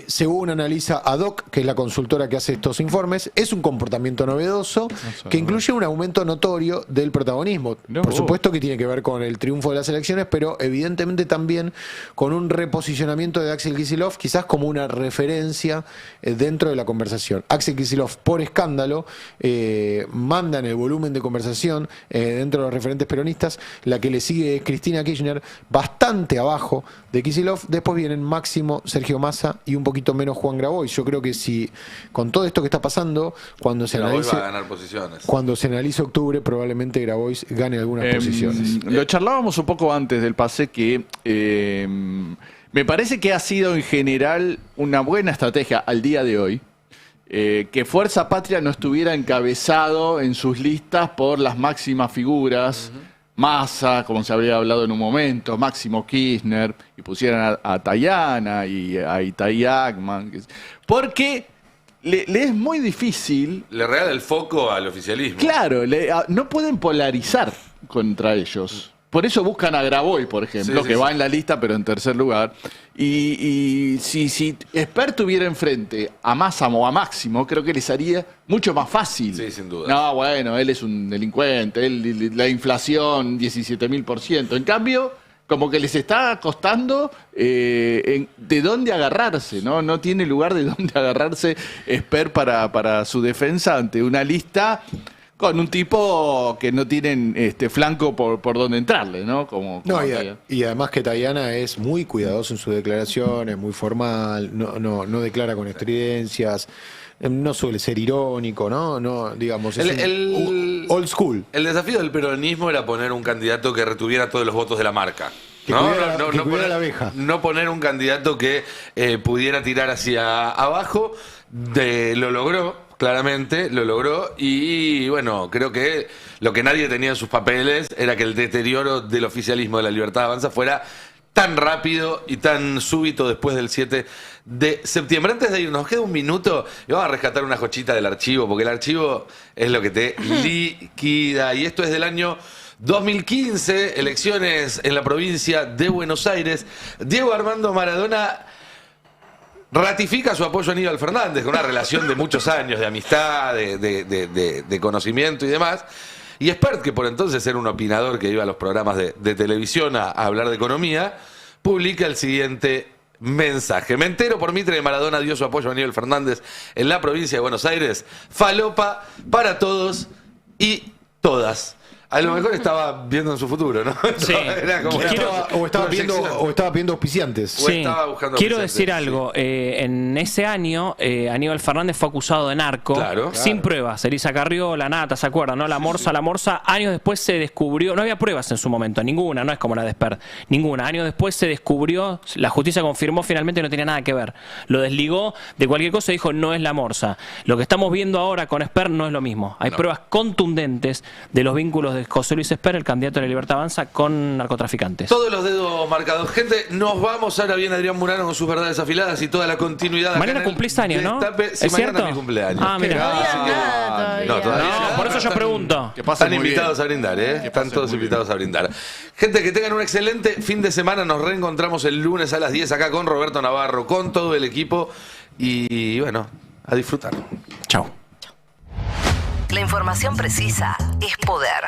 Según analiza ADOC, que es la consultora que hace estos informes, es un comportamiento novedoso que incluye un aumento notorio del protagonismo. Por supuesto que tiene que ver con el triunfo de las elecciones, pero evidentemente también con un reposicionamiento de Axel Kicillof, quizás como una referencia dentro de la conversación. Axel Kicillof, por escándalo, manda en el volumen de conversación dentro de los referentes peronistas. La que le sigue es Cristina Kirchner, bastante abajo de Kicillof. Después vienen Máximo, Sergio Massa y un poquito menos Juan Grabois. Yo creo que si con todo esto que está pasando, cuando se analice, va a ganar posiciones. Cuando se analice octubre, probablemente Grabois gane algunas posiciones. Lo charlábamos un poco antes del pase que me parece que ha sido en general una buena estrategia al día de hoy que Fuerza Patria no estuviera encabezado en sus listas por las máximas figuras, Massa, como se habría hablado en un momento, Máximo Kirchner, y pusieran a Tayana y a Itay Ackman, porque le es muy difícil. Le regala el foco al oficialismo. Claro, no pueden polarizar contra ellos. Por eso buscan a Grabois, por ejemplo, que va en la lista, pero en tercer lugar. Y si Esper tuviera enfrente a Massa o a Máximo, creo que les haría mucho más fácil. Sí, sin duda. No, bueno, él es un delincuente, la inflación 17.000%. En cambio, como que les está costando de dónde agarrarse, ¿no? No tiene lugar de dónde agarrarse Esper para su defensa ante una lista con un tipo que no tienen flanco por donde entrarle, ¿no? Como y además que Tayana es muy cuidadoso en sus declaraciones, muy formal, no declara con estridencias, no suele ser irónico, ¿no? Digamos, es old school. El desafío del peronismo era poner un candidato que retuviera todos los votos de la marca. Que cuidara la abeja. No poner un candidato que pudiera tirar hacia abajo. Lo logró. Claramente lo logró y bueno, creo que lo que nadie tenía en sus papeles era que el deterioro del oficialismo de La Libertad Avanza fuera tan rápido y tan súbito después del 7 de septiembre. Antes de irnos, queda un minuto y vamos a rescatar una jochita del archivo, porque el archivo es lo que te liquida y esto es del año 2015, elecciones en la provincia de Buenos Aires. Diego Armando Maradona ratifica su apoyo a Aníbal Fernández, con una relación de muchos años, de amistad, de conocimiento y demás. Y Espert, que por entonces era un opinador que iba a los programas de televisión a hablar de economía, publica el siguiente mensaje. Me entero por Mitre de Maradona dio su apoyo a Aníbal Fernández en la provincia de Buenos Aires. Falopa para todos y todas. A lo mejor estaba viendo en su futuro, ¿no? Sí. Era como o estaba viendo auspiciantes. Sí. Quiero decir algo. En ese año, Aníbal Fernández fue acusado de narco, sin pruebas. Elisa Carriola, Nata, ¿se acuerdan? ¿No? La Morsa. Años después se descubrió, no había pruebas en su momento, ninguna, no es como la de Esper, ninguna. Años después se descubrió, la justicia confirmó finalmente que no tenía nada que ver. Lo desligó de cualquier cosa y dijo, no es la Morsa. Lo que estamos viendo ahora con Esper no es lo mismo. Hay pruebas contundentes de los vínculos de José Luis Esper, el candidato de La Libertad Avanza, con narcotraficantes. Todos los dedos marcados. Gente, nos vamos. Ahora viene Adrián Murano con sus verdades afiladas y toda la continuidad. Mañana cumplís años, ¿no? Sí, ¿Es mañana cierto? es mi cumpleaños. Ah, mira. No, por eso yo pregunto. Están invitados a brindar, ¿eh? Están todos invitados a brindar. Gente, que tengan un excelente fin de semana. Nos reencontramos el lunes a las 10 acá con Roberto Navarro, con todo el equipo. Y bueno, a disfrutar. Chao. La información precisa es poder.